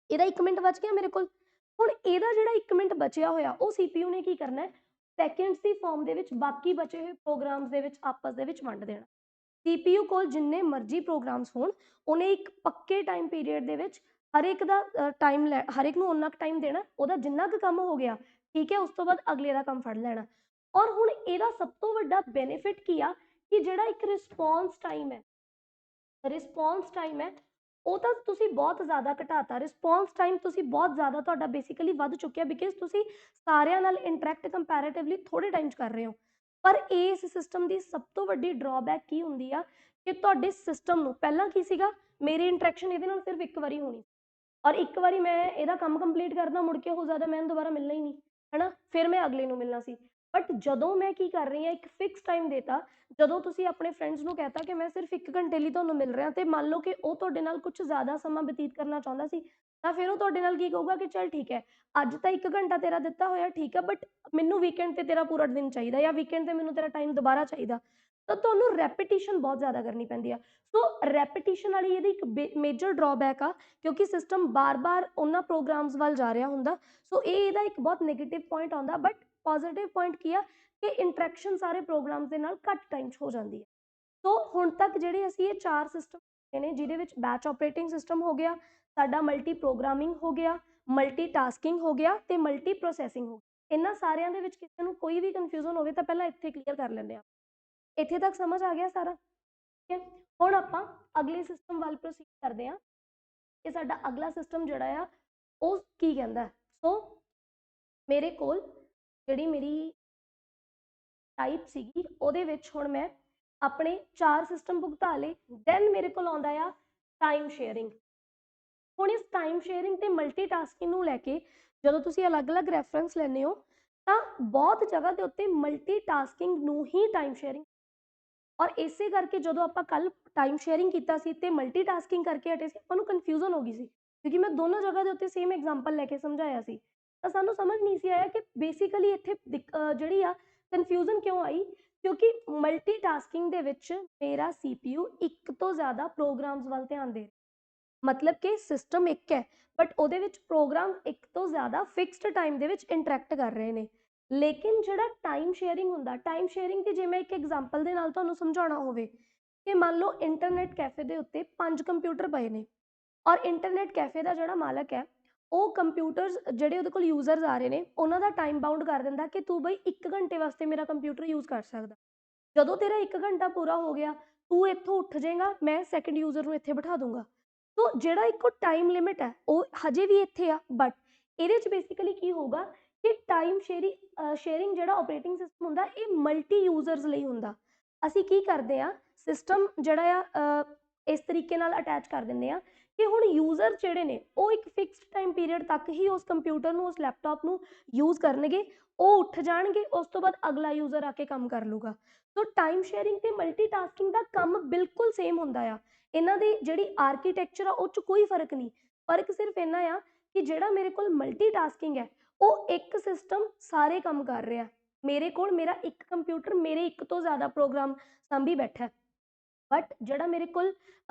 ਇਹਦਾ 1 ਮਿੰਟ ਬਚ ਗਿਆ ਮੇਰੇ ਕੋਲ। ਹੁਣ ਇਹਦਾ ਜਿਹੜਾ 1 ਮਿੰਟ ਬਚਿਆ ਹੋਇਆ ਉਹ CPU ਨੇ ਕੀ ਕਰਨਾ ਹੈ, ਸੈਕਿੰਡਸ ਦੀ ਫਾਰਮ ਦੇ ਵਿੱਚ ਬਾਕੀ ਬਚੇ ਹੋਏ ਪ੍ਰੋਗਰਾਮਸ ਦੇ ਵਿੱਚ ਆਪਸ ਦੇ ਵਿੱਚ ਵੰਡ ਦੇਣਾ। CPU ਕੋਲ ਜਿੰਨੇ ਮਰਜ਼ੀ ਪ੍ਰੋਗਰਾਮਸ ਹੋਣ, ਉਹਨੇ ਇੱਕ ਪੱਕੇ ਟਾਈਮ ਪੀਰੀਅਡ ਦੇ ਵਿੱਚ ਹਰ ਇੱਕ ਦਾ ਟਾਈਮ ਹਰ ਇੱਕ ਨੂੰ ਉਨਾ ਕੁ ਟਾਈਮ ਦੇਣਾ, ਉਹਦਾ ਜਿੰਨਾ ਕੁ ਕੰਮ ਹੋ ਗਿਆ, ਠੀਕ ਹੈ, ਉਸ ਤੋਂ ਬਾਅਦ ਅਗਲੇ ਦਾ ਕੰਮ ਫੜ ਲੈਣਾ। ਔਰ ਹੁਣ ਇਹਦਾ ਸਭ ਤੋਂ ਵੱਡਾ ਬੈਨੀਫਿਟ ਕੀ ਆ ਕਿ ਜਿਹੜਾ ਇੱਕ ਰਿਸਪੌਂਸ ਟਾਈਮ ਹੈ, ਉਹ ਤਾਂ ਤੁਸੀਂ ਬਹੁਤ ਜ਼ਿਆਦਾ ਘਟਾਤਾ। ਰਿਸਪੌਂਸ ਟਾਈਮ ਤੁਸੀਂ ਬਹੁਤ ਜ਼ਿਆਦਾ ਤੁਹਾਡਾ ਬੇਸਿਕਲੀ ਵੱਧ ਚੁੱਕਿਆ, ਬਿਕਾਜ਼ ਤੁਸੀਂ ਸਾਰਿਆਂ ਨਾਲ ਇੰਟਰੈਕਟ ਕੰਪੈरेटिवली ਥੋੜੇ ਟਾਈਮ 'ਚ ਕਰ ਰਹੇ ਹੋ। ਪਰ ਇਸ ਸਿਸਟਮ ਦੀ ਸਭ ਤੋਂ ਵੱਡੀ ਡਰਾਬੈਕ ਕੀ ਹੁੰਦੀ ਆ ਕਿ ਤੁਹਾਡੇ ਸਿਸਟਮ ਨੂੰ ਪਹਿਲਾਂ ਕੀ ਸੀਗਾ, ਮੇਰੀ ਇੰਟਰੈਕਸ਼ਨ ਇਹਦੇ ਨਾਲ ਸਿਰਫ ਇੱਕ ਵਾਰੀ ਹੋਣੀ, ਔਰ ਇੱਕ ਵਾਰੀ ਮੈਂ ਇਹਦਾ ਕੰਮ ਕੰਪਲੀਟ ਕਰਦਾ, ਮੁੜ ਕੇ ਹੋ ਸਕਦਾ ਮੈਨੂੰ ਦੁਬਾਰਾ ਮਿਲਣਾ ਹੀ ਨਹੀਂ, ਹੈਨਾ, ਫਿਰ ਮੈਂ ਅਗਲੇ ਨੂੰ ਮਿਲਣਾ ਸੀ। ਬਟ ਜਦੋਂ ਮੈਂ ਕੀ ਕਰ ਰਹੀ ਹਾਂ, ਇੱਕ ਫਿਕਸ ਟਾਈਮ ਦੇਤਾ, ਜਦੋਂ ਤੁਸੀਂ ਆਪਣੇ ਫਰੈਂਡਸ ਨੂੰ ਕਹਿਤਾ ਕਿ ਮੈਂ ਸਿਰਫ 1 ਘੰਟੇ ਲਈ ਤੁਹਾਨੂੰ ਮਿਲ ਰਿਹਾ, ਤੇ ਮੰਨ ਲਓ ਕਿ ਉਹ ਤੁਹਾਡੇ ਨਾਲ ਕੁਝ ਜ਼ਿਆਦਾ ਸਮਾਂ ਬਤੀਤ ਕਰਨਾ ਚਾਹੁੰਦਾ ਸੀ, ਤਾਂ ਫਿਰ ਉਹ ਤੁਹਾਡੇ ਨਾਲ ਕੀ ਕਹੂਗਾ ਕਿ ਚੱਲ ਠੀਕ ਹੈ, ਅੱਜ ਤਾਂ 1 ਘੰਟਾ ਤੇਰਾ ਦਿੱਤਾ ਹੋਇਆ, ਠੀਕ ਹੈ, ਬਟ ਮੈਨੂੰ ਵੀਕਐਂਡ ਤੇ ਤੇਰਾ ਪੂਰਾ ਦਿਨ ਚਾਹੀਦਾ, ਜਾਂ ਵੀਕਐਂਡ ਤੇ ਮੈਨੂੰ ਤੇਰਾ ਟਾਈਮ ਦੁਬਾਰਾ ਚਾਹੀਦਾ। ਤਾਂ ਤੁਹਾਨੂੰ ਰੈਪੀਟੀਸ਼ਨ ਬਹੁਤ ਜ਼ਿਆਦਾ ਕਰਨੀ ਪੈਂਦੀ ਆ। ਸੋ ਰੈਪੀਟੀਸ਼ਨ ਵਾਲੀ ਇਹਦੀ ਇੱਕ ਮੇਜਰ ਡਰਾਬੈਕ ਆ, ਕਿਉਂਕਿ ਸਿਸਟਮ ਬਾਰ-ਬਾਰ ਉਹਨਾਂ ਪ੍ਰੋਗਰਾਮਸ ਵੱਲ ਜਾ ਰਿਹਾ ਹੁੰਦਾ। ਸੋ ਇਹ ਇਹਦਾ ਇੱਕ ਬਹੁਤ ਨੈਗੇਟਿਵ ਪੁਆਇੰਟ ਆਉਂਦਾ, ਬਟ ਪੋਜ਼ੀਟਿਵ ਪੁਆਇੰਟ ਕੀ ਆ ਕਿ ਇੰਟਰੈਕਸ਼ਨ ਸਾਰੇ ਪ੍ਰੋਗਰਾਮਸ ਦੇ ਨਾਲ ਘੱਟ ਟਾਈਮ 'ਚ ਹੋ ਜਾਂਦੀ ਹੈ। ਸੋ ਹੁਣ ਤੱਕ ਜਿਹੜੇ ਅਸੀਂ ਇਹ 4 ਸਿਸਟਮ ਨੇ, ਜਿਹਦੇ ਵਿੱਚ ਬੈਚ ਆਪਰੇਟਿੰਗ ਸਿਸਟਮ ਹੋ ਗਿਆ, ਸਾਡਾ ਮਲਟੀ ਪ੍ਰੋਗਰਾਮਿੰਗ ਹੋ ਗਿਆ, ਮਲਟੀਟਾਸਕਿੰਗ ਹੋ ਗਿਆ ਤੇ ਮਲਟੀ ਪ੍ਰੋਸੈਸਿੰਗ ਹੋ ਗਿਆ। ਇਹਨਾਂ ਸਾਰਿਆਂ ਦੇ ਵਿੱਚ ਕਿਸੇ ਨੂੰ ਕੋਈ ਵੀ ਕਨਫਿਊਜ਼ਨ ਹੋਵੇ ਤਾਂ ਪਹਿਲਾਂ ਇੱਥੇ ਕਲੀਅਰ ਕਰ ਲੈਂਦੇ ਆ। ਇੱਥੇ ਤੱਕ ਸਮਝ ਆ ਗਿਆ ਸਾਰਾ, ਠੀਕ ਹੈ। ਹੁਣ ਆਪਾਂ ਅਗਲੇ ਸਿਸਟਮ ਵੱਲ ਪ੍ਰੋਸੀਡ ਕਰਦੇ ਹਾਂ ਕਿ ਸਾਡਾ ਅਗਲਾ ਸਿਸਟਮ ਜਿਹੜਾ ਆ ਉਹ ਕੀ ਕਹਿੰਦਾ ਹੈ। ਸੋ ਮੇਰੇ ਕੋਲ ਜਿਹੜੀ ਮੇਰੀ ਟਾਈਪ ਸੀਗੀ ਉਹਦੇ ਵਿੱਚ ਹੁਣ ਮੈਂ ਆਪਣੇ 4 ਸਿਸਟਮ ਭੁਗਤਾ ਲਏ। ਦੈਨ ਮੇਰੇ ਕੋਲ ਆਉਂਦਾ ਆ ਟਾਈਮ ਸ਼ੇਅਰਿੰਗ। ਹੁਣ ਇਸ ਟਾਈਮ ਸ਼ੇਅਰਿੰਗ ਤੇ ਮਲਟੀਟਾਸਕਿੰਗ ਨੂੰ ਲੈ ਕੇ ਜਦੋਂ ਤੁਸੀਂ ਅਲੱਗ-ਅਲੱਗ ਰੈਫਰੈਂਸ ਲੈਂਦੇ ਹੋ ਤਾਂ ਬਹੁਤ ਜਗ੍ਹਾ ਦੇ ਉੱਤੇ ਮਲਟੀਟਾਸਕਿੰਗ ਨੂੰ ਹੀ ਟਾਈਮ ਸ਼ੇਅਰਿੰਗ, ਔਰ ਇਸੇ ਕਰਕੇ ਜਦੋਂ ਆਪਾਂ ਕੱਲ ਟਾਈਮ ਸ਼ੇਅਰਿੰਗ ਕੀਤਾ ਸੀ ਤੇ ਮਲਟੀਟਾਸਕਿੰਗ ਕਰਕੇ ਹਟੇ ਸੀ, ਆਪਾਂ ਨੂੰ ਕਨਫਿਊਜ਼ਨ ਹੋ ਗਈ ਸੀ ਕਿਉਂਕਿ ਮੈਂ ਦੋਨੋਂ ਜਗ੍ਹਾ ਦੇ ਉੱਤੇ ਸੇਮ ਐਗਜ਼ਾਮਪਲ ਲੈ ਕੇ ਸਮਝਾਇਆ ਸੀ। ਤਾਂ ਸਾਨੂੰ ਸਮਝ ਨਹੀਂ ਸੀ ਆਇਆ ਕਿ ਬੇਸਿਕਲੀ ਇੱਥੇ ਜਿਹੜੀ ਆ ਕਨਫਿਊਜ਼ਨ ਕਿਉਂ ਆਈ, ਕਿਉਂਕਿ ਮਲਟੀਟਾਸਕਿੰਗ ਦੇ ਵਿੱਚ ਮੇਰਾ CPU ਇੱਕ ਤੋਂ ਜ਼ਿਆਦਾ ਪ੍ਰੋਗਰਾਮਸ ਵੱਲ ਧਿਆਨ ਦੇ ਰਿਹਾ, ਮਤਲਬ ਕਿ ਸਿਸਟਮ ਇੱਕ ਹੈ ਬਟ ਉਹਦੇ ਵਿੱਚ ਪ੍ਰੋਗਰਾਮ ਇੱਕ ਤੋਂ ਜ਼ਿਆਦਾ ਫਿਕਸਡ ਟਾਈਮ ਦੇ ਵਿੱਚ ਇੰਟਰੈਕਟ ਕਰ ਰਹੇ ਨੇ। ਲੇਕਿਨ ਜਿਹੜਾ ਟਾਈਮ ਸ਼ੇਅਰਿੰਗ ਹੁੰਦਾ, ਟਾਈਮ ਸ਼ੇਅਰਿੰਗ ਦੀ ਜੇ ਮੈਂ ਇੱਕ ਐਗਜ਼ਾਮਪਲ ਦੇ ਨਾਲ ਤੁਹਾਨੂੰ ਸਮਝਾਉਣਾ ਹੋਵੇ कि मान लो इंटरनेट कैफे के उत्ते 5 कंप्यूटर पए ने और इंटरनेट कैफे का जो मालक है वो कंप्यूटर्स ਜਿਹੜੇ ਉਹਦੇ ਕੋਲ ਯੂਜ਼ਰਸ ਆ ਰਹੇ ਨੇ ਉਹਨਾਂ ਦਾ ਟਾਈਮ ਬਾਉਂਡ ਕਰ ਦਿੰਦਾ ਕਿ ਤੂੰ ਬਈ 1 ਘੰਟੇ ਵਾਸਤੇ ਮੇਰਾ ਕੰਪਿਊਟਰ ਯੂਜ਼ ਕਰ ਸਕਦਾ। ਜਦੋਂ ਤੇਰਾ 1 ਘੰਟਾ ਪੂਰਾ ਹੋ ਗਿਆ ਤੂੰ ਇੱਥੋਂ ਉੱਠ ਜਾਏਗਾ, ਮੈਂ ਸੈਕੰਡ ਯੂਜ਼ਰ ਨੂੰ ਇੱਥੇ ਬਿਠਾ ਦੂੰਗਾ। ਸੋ ਜਿਹੜਾ ਇੱਕੋ ਟਾਈਮ ਲਿਮਿਟ ਹੈ ਉਹ ਹਜੇ ਵੀ ਇੱਥੇ ਆ, ਬਟ ਇਹਦੇ 'ਚ ਬੇਸਿਕਲੀ ਕੀ ਹੋਊਗਾ ਕਿ ਟਾਈਮ ਸ਼ੇਅਰਿੰਗ ਜਿਹੜਾ ਆਪਰੇਟਿੰਗ ਸਿਸਟਮ ਹੁੰਦਾ ਇਹ ਮਲਟੀ ਯੂਜ਼ਰਸ ਲਈ ਹੁੰਦਾ। ਅਸੀਂ ਕੀ ਕਰਦੇ ਆ ਸਿਸਟਮ ਜਿਹੜਾ ਆ ਇਸ ਤਰੀਕੇ ਨਾਲ ਅਟੈਚ ਕਰ ਦਿੰਦੇ ਆ ਕਿ ਹੁਣ ਯੂਜ਼ਰ ਜਿਹੜੇ ਨੇ ਉਹ ਇੱਕ ਫਿਕਸਡ ਟਾਈਮ ਪੀਰੀਅਡ ਤੱਕ ਹੀ ਉਸ ਕੰਪਿਊਟਰ ਨੂੰ ਉਸ ਲੈਪਟਾਪ ਨੂੰ ਯੂਜ਼ ਕਰਨਗੇ, ਉਹ ਉੱਠ ਜਾਣਗੇ, ਉਸ ਤੋਂ ਬਾਅਦ ਅਗਲਾ ਯੂਜ਼ਰ ਆ ਕੇ ਕੰਮ ਕਰ ਲੂਗਾ। ਸੋ ਟਾਈਮ ਸ਼ੇਅਰਿੰਗ ਤੇ ਮਲਟੀਟਾਸਕਿੰਗ ਦਾ ਕੰਮ ਬਿਲਕੁਲ ਸੇਮ ਹੁੰਦਾ ਆ। ਇਹਨਾਂ ਦੀ ਜਿਹੜੀ ਆਰਕੀਟੈਕਚਰ ਆ ਉਹ 'ਚ ਕੋਈ ਫਰਕ ਨਹੀਂ, ਫਰਕ ਸਿਰਫ ਇੰਨਾ ਆ ਕਿ ਜਿਹੜਾ ਮੇਰੇ ਕੋਲ ਮਲਟੀਟਾਸਕਿੰਗ ਹੈ ਉਹ ਇੱਕ ਸਿਸਟਮ ਸਾਰੇ ਕੰਮ ਕਰ ਰਿਹਾ, ਮੇਰੇ ਕੋਲ ਮੇਰਾ ਇੱਕ ਕੰਪਿਊਟਰ ਮੇਰੇ ਇੱਕ ਤੋਂ ਜ਼ਿਆਦਾ ਪ੍ਰੋਗਰਾਮ ਸਾਂਭੀ ਬੈਠਾ ਹੈ। ਬਟ ਜਿਹੜਾ ਮੇਰੇ ਕੋਲ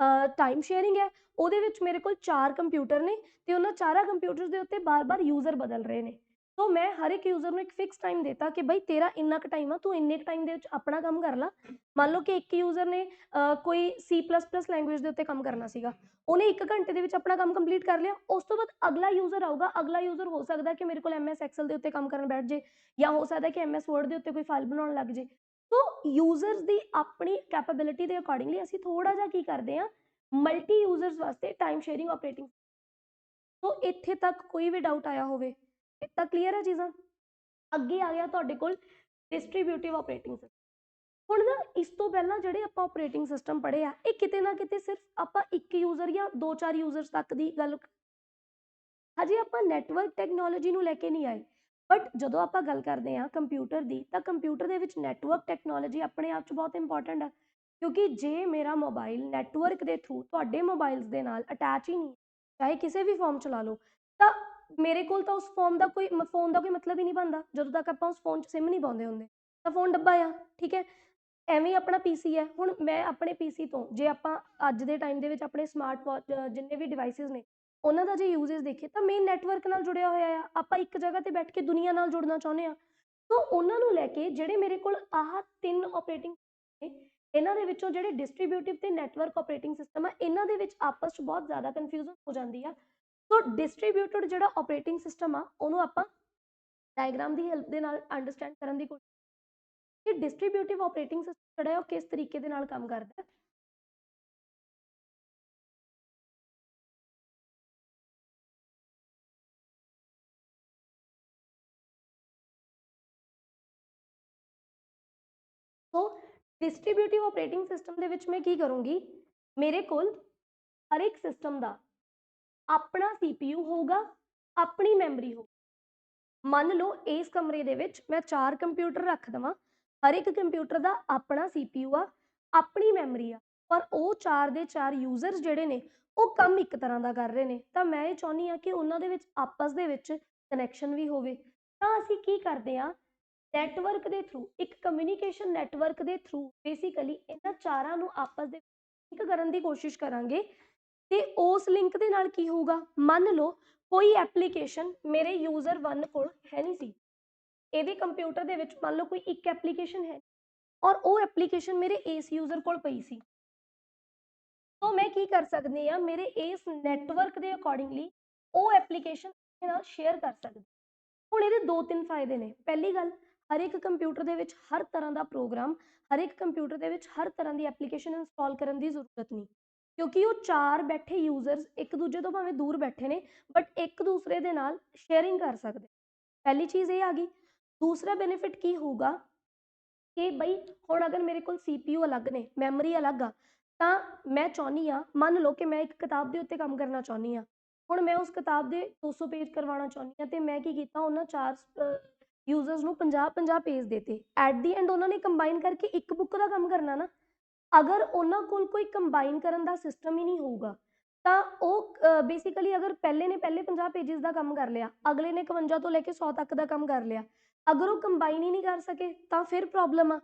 ਟਾਈਮ ਸ਼ੇਅਰਿੰਗ ਹੈ ਉਹਦੇ ਵਿੱਚ ਮੇਰੇ ਕੋਲ 4 ਕੰਪਿਊਟਰ ਨੇ ਤੇ ਉਹਨਾਂ ਚਾਰਾਂ ਕੰਪਿਊਟਰਸ ਦੇ ਉੱਤੇ ਬਾਰ-ਬਾਰ ਯੂਜ਼ਰ ਬਦਲ ਰਹੇ ਨੇ। ਸੋ ਮੈਂ ਹਰ ਇੱਕ ਯੂਜ਼ਰ ਨੂੰ ਇੱਕ ਫਿਕਸ ਟਾਈਮ ਦੇਤਾ ਕਿ ਬਈ ਤੇਰਾ ਇੰਨਾ ਕੁ ਟਾਈਮ ਆ, ਤੂੰ ਇੰਨੇ ਕੁ ਟਾਈਮ ਦੇ ਵਿੱਚ ਆਪਣਾ ਕੰਮ ਕਰ ਲਾ। ਮੰਨ ਲਓ ਕਿ ਇੱਕ ਯੂਜ਼ਰ ਨੇ ਕੋਈ C++ ਲੈਂਗੁਏਜ ਦੇ ਉੱਤੇ ਕੰਮ ਕਰਨਾ ਸੀਗਾ, ਉਹਨੇ 1 ਘੰਟੇ ਦੇ ਵਿੱਚ ਆਪਣਾ ਕੰਮ ਕੰਪਲੀਟ ਕਰ ਲਿਆ। ਉਸ ਤੋਂ ਬਾਅਦ ਅਗਲਾ ਯੂਜ਼ਰ ਆਊਗਾ, ਅਗਲਾ ਯੂਜ਼ਰ ਹੋ ਸਕਦਾ ਕਿ ਮੇਰੇ ਕੋਲ MS ਐਕਸਲ ਦੇ ਉੱਤੇ ਕੰਮ ਕਰਨ ਬੈਠ ਜੇ ਜਾਂ ਹੋ ਸਕਦਾ ਕਿ MS ਵਰਡ ਦੇ ਉੱਤੇ ਕੋਈ ਫਾਈਲ ਬਣਾਉਣ ਲੱਗ ਜੇ। ਸੋ ਯੂਜ਼ਰਸ ਦੀ ਆਪਣੀ ਕੈਪੇਬਿਲਿਟੀ ਦੇ ਅਕੋਰਡਿੰਗਲੀ ਅਸੀਂ ਥੋੜਾ ਜਿਹਾ ਕੀ ਕਰਦੇ ਹਾਂ ਮਲਟੀ ਯੂਜ਼ਰਸ ਵਾਸਤੇ ਟਾਈਮ ਸ਼ੇਅਰਿੰਗ ਆਪਰੇਟਿੰਗ। ਸੋ ਇੱਥੇ ਤੱਕ ਕੋਈ ਵੀ ਡਾਊਟ ਆਇਆ ਹੋਵੇ ਤਾਂ ਕਲੀਅਰ ਹੈ ਚੀਜ਼ਾਂ। ਅੱਗੇ ਆ ਗਿਆ ਤੁਹਾਡੇ ਕੋਲ ਡਿਸਟ੍ਰੀਬਿਊਟਿਵ ਆਪਰੇਟਿੰਗ ਸਿਸਟਮ। ਹੁਣ ਨਾ ਇਸ ਤੋਂ ਪਹਿਲਾਂ ਜਿਹੜੇ ਆਪਾਂ ਆਪਰੇਟਿੰਗ ਸਿਸਟਮ ਪੜ੍ਹੇ ਆ ਇਹ ਕਿਤੇ ਨਾ ਕਿਤੇ ਸਿਰਫ ਆਪਾਂ ਇੱਕ ਯੂਜ਼ਰ ਜਾਂ 2-4 ਯੂਜ਼ਰਸ ਤੱਕ ਦੀ ਗੱਲ, ਹਜੇ ਆਪਾਂ ਨੈਟਵਰਕ ਟੈਕਨੋਲੋਜੀ ਨੂੰ ਲੈ ਕੇ ਨਹੀਂ ਆਏ। ਬਟ ਜਦੋਂ ਆਪਾਂ ਗੱਲ ਕਰਦੇ ਹਾਂ ਕੰਪਿਊਟਰ ਦੀ ਤਾਂ ਕੰਪਿਊਟਰ ਦੇ ਵਿੱਚ ਨੈਟਵਰਕ ਟੈਕਨੋਲੋਜੀ ਆਪਣੇ ਆਪ 'ਚ ਬਹੁਤ ਇੰਪੋਰਟੈਂਟ ਹੈ, ਕਿਉਂਕਿ ਜੇ ਮੇਰਾ ਮੋਬਾਈਲ ਨੈਟਵਰਕ ਦੇ ਥਰੂ ਤੁਹਾਡੇ ਮੋਬਾਈਲਸ ਦੇ ਨਾਲ ਅਟੈਚ ਹੀ ਨਹੀਂ, ਚਾਹੇ ਕਿਸੇ ਵੀ ਫਾਰਮ ਚਲਾ ਲਓ, ਤਾਂ ਮੇਰੇ ਕੋਲ ਤਾਂ ਉਸ ਫੋਨ ਦਾ ਕੋਈ ਮਤਲਬ ਹੀ ਨਹੀਂ ਬਣਦਾ ਜਦੋਂ ਤੱਕ ਆਪਾਂ ਉਸ ਫੋਨ 'ਚ ਸਿਮ ਨਹੀਂ ਪਾਉਂਦੇ ਹੁੰਦੇ, ਤਾਂ ਫੋਨ ਡੱਬਾ ਆ। ਠੀਕ ਹੈ, ਐਵੇਂ ਹੀ ਆਪਣਾ ਪੀਸੀ ਹੈ। ਹੁਣ ਮੈਂ ਆਪਣੇ ਪੀਸੀ ਤੋਂ ਜੇ ਆਪਾਂ ਅੱਜ ਦੇ ਟਾਈਮ ਦੇ ਵਿੱਚ ਆਪਣੇ ਸਮਾਰਟ ਵਾਚ ਜਿੰਨੇ ਵੀ ਡਿਵਾਈਸਿਸ ਨੇ ਉਹਨਾਂ ਦਾ ਜੇ ਯੂਜ਼ੇਜ ਦੇਖੀਏ ਤਾਂ ਮੇਨ ਨੈਟਵਰਕ ਨਾਲ ਜੁੜਿਆ ਹੋਇਆ ਆ। ਆਪਾਂ ਇੱਕ ਜਗ੍ਹਾ ਤੇ ਬੈਠ ਕੇ ਦੁਨੀਆ ਨਾਲ ਜੁੜਨਾ ਚਾਹੁੰਦੇ ਆ। ਸੋ ਉਹਨਾਂ ਨੂੰ ਲੈ ਕੇ ਜਿਹੜੇ ਮੇਰੇ ਕੋਲ ਆਹ 3 ਆਪਰੇਟਿੰਗ ਨੇ, ਇਹਨਾਂ ਦੇ ਵਿੱਚੋਂ ਜਿਹੜੇ ਡਿਸਟ੍ਰੀਬਿਊਟਿਵ ਤੇ ਨੈਟਵਰਕ ਆਪਰੇਟਿੰਗ ਸਿਸਟਮ ਆ ਇਹਨਾਂ ਦੇ ਵਿੱਚ ਆਪਸ 'ਚ ਬਹੁਤ ਜ਼ਿਆਦਾ ਕਨਫਿਊਜ਼ਨ ਹੋ ਜਾਂਦੀ ਆ। ਸੋ ਡਿਸਟ੍ਰੀਬਿਊਟਿਡ ਜਿਹੜਾ ਆਪਰੇਟਿੰਗ ਸਿਸਟਮ ਆ ਉਹਨੂੰ ਆਪਾਂ ਡਾਇਗਰਾਮ ਦੀ ਹੈਲਪ ਦੇ ਨਾਲ ਅੰਡਰਸਟੈਂਡ ਕਰਨ ਦੀ ਕੋਸ਼ਿਸ਼ ਕਿ ਡਿਸਟ੍ਰੀਬਿਊਟਿਵ ਆਪਰੇਟਿੰਗ ਸਿਸਟਮ ਜਿਹੜਾ ਹੈ ਉਹ ਕਿਸ ਤਰੀਕੇ ਦੇ ਨਾਲ ਕੰਮ ਕਰਦਾ ਹੈ। ਸੋ ਡਿਸਟ੍ਰੀਬਿਊਟਿਵ ਆਪਰੇਟਿੰਗ ਸਿਸਟਮ ਦੇ ਵਿੱਚ ਮੈਂ ਕੀ ਕਰੂੰਗੀ, ਮੇਰੇ ਕੋਲ ਹਰ ਇੱਕ ਸਿਸਟਮ ਦਾ ਆਪਣਾ CPU ਹੋਊਗਾ, ਆਪਣੀ ਮੈਮਰੀ ਹੋਊ। ਮੰਨ ਲਓ ਇਸ ਕਮਰੇ ਦੇ ਵਿੱਚ ਮੈਂ 4 ਕੰਪਿਊਟਰ ਰੱਖ ਦੇਵਾਂ, ਹਰ ਇੱਕ ਕੰਪਿਊਟਰ ਦਾ ਆਪਣਾ CPU ਆ, ਆਪਣੀ ਮੈਮਰੀ ਆ, ਪਰ ਉਹ 4 ਦੇ 4 ਯੂਜ਼ਰਸ ਜਿਹੜੇ ਨੇ ਉਹ ਕੰਮ ਇੱਕ ਤਰ੍ਹਾਂ ਦਾ ਕਰ ਰਹੇ ਨੇ, ਤਾਂ ਮੈਂ ਇਹ ਚਾਹੁੰਦੀ ਹਾਂ ਕਿ ਉਹਨਾਂ ਦੇ ਵਿੱਚ ਆਪਸ ਦੇ ਵਿੱਚ ਕਨੈਕਸ਼ਨ ਵੀ ਹੋਵੇ। ਤਾਂ ਅਸੀਂ ਕੀ ਕਰਦੇ ਹਾਂ ਨੈਟਵਰਕ ਦੇ ਥਰੂ, ਇੱਕ ਕਮਿਊਨੀਕੇਸ਼ਨ ਨੈਟਵਰਕ ਦੇ ਥਰੂ ਬੇਸਿਕਲੀ ਇਹਨਾਂ ਚਾਰਾਂ ਨੂੰ ਆਪਸ ਦੇ ਲਿੰਕ ਕਰਨ ਦੀ ਕੋਸ਼ਿਸ਼ ਕਰਾਂਗੇ। ਤੇ ਉਸ ਲਿੰਕ ਦੇ ਨਾਲ ਕੀ ਹੋਊਗਾ, ਮੰਨ ਲਓ ਕੋਈ ਐਪਲੀਕੇਸ਼ਨ ਮੇਰੇ ਯੂਜ਼ਰ 1 ਕੋਲ ਹੈ ਨਹੀਂ ਸੀ, ਇਹਦੇ ਕੰਪਿਊਟਰ ਦੇ ਵਿੱਚ ਮੰਨ ਲਓ ਕੋਈ ਇੱਕ ਐਪਲੀਕੇਸ਼ਨ ਹੈ ਔਰ ਉਹ ਐਪਲੀਕੇਸ਼ਨ ਮੇਰੇ ਇਸ ਯੂਜ਼ਰ ਕੋਲ ਪਈ ਸੀ। तो मैं की कर सकती हाँ मेरे इस नैटवर्क के अकॉर्डिंगली वो एप्लीकेशन ਨਾਲ शेयर कर सकती। ਹੁਣ ਇਹਦੇ 2-3 ਫਾਇਦੇ ਨੇ। ਪਹਿਲੀ ਗੱਲ, ਹਰ ਇੱਕ ਕੰਪਿਊਟਰ ਦੇ ਵਿੱਚ ਹਰ ਤਰ੍ਹਾਂ ਦਾ ਪ੍ਰੋਗਰਾਮ, ਹਰ ਇੱਕ ਕੰਪਿਊਟਰ ਦੇ ਵਿੱਚ ਹਰ ਤਰ੍ਹਾਂ ਦੀ ਐਪਲੀਕੇਸ਼ਨ ਇੰਸਟਾਲ ਕਰਨ ਦੀ ਜ਼ਰੂਰਤ ਨਹੀਂ, ਕਿਉਂਕਿ ਉਹ 4 ਬੈਠੇ ਯੂਜ਼ਰਸ ਇੱਕ ਦੂਜੇ ਤੋਂ ਭਾਵੇਂ ਦੂਰ ਬੈਠੇ ਨੇ ਬਟ ਇੱਕ ਦੂਸਰੇ ਦੇ ਨਾਲ ਸ਼ੇਅਰਿੰਗ ਕਰ ਸਕਦੇ। ਪਹਿਲੀ ਚੀਜ਼ ਇਹ ਆ ਗਈ। ਦੂਸਰਾ ਬੈਨੀਫਿਟ ਕੀ ਹੋਊਗਾ ਕਿ ਬਈ ਹੁਣ ਅਗਰ ਮੇਰੇ ਕੋਲ CPU ਅਲੱਗ ਨੇ, ਮੈਮਰੀ ਅਲੱਗ ਆ, ਤਾਂ ਮੈਂ ਚਾਹੁੰਦੀ ਹਾਂ ਮੰਨ ਲਓ ਕਿ ਮੈਂ ਇੱਕ ਕਿਤਾਬ ਦੇ ਉੱਤੇ ਕੰਮ ਕਰਨਾ ਚਾਹੁੰਦੀ ਹਾਂ। ਹੁਣ ਮੈਂ ਉਸ ਕਿਤਾਬ ਦੇ 200 ਪੇਜ ਕਰਵਾਉਣਾ ਚਾਹੁੰਦੀ ਹਾਂ ਤੇ ਮੈਂ ਕੀ ਕੀਤਾ, ਉਹਨਾਂ 4 ਯੂਜ਼ਰਸ ਨੂੰ 50-50 ਪੇਜ ਦੇਤੇ। ਐਟ ਦੀ ਐਂਡ ਉਹਨਾਂ ਨੇ ਕੰਬਾਈਨ ਕਰਕੇ ਇੱਕ ਬੁੱਕ ਦਾ ਕੰਮ ਕਰਨਾ ਨਾ। ਅਗਰ ਉਹਨਾਂ ਕੋਲ ਕੋਈ ਕੰਬਾਈਨ ਕਰਨ ਦਾ ਸਿਸਟਮ ਹੀ ਨਹੀਂ ਹੋਊਗਾ ਤਾਂ ਉਹ ਬੇਸਿਕਲੀ ਅਗਰ ਪਹਿਲੇ ਨੇ ਪਹਿਲੇ 50 ਪੇਜਿਸ ਦਾ ਕੰਮ ਕਰ ਲਿਆ, ਅਗਲੇ ਨੇ 51 ਤੋਂ ਲੈ ਕੇ 100 ਤੱਕ ਦਾ ਕੰਮ ਕਰ ਲਿਆ, ਅਗਰ ਉਹ ਕੰਬਾਈਨ ਹੀ ਨਹੀਂ ਕਰ ਸਕੇ ਤਾਂ ਫਿਰ ਪ੍ਰੋਬਲਮ ਆ।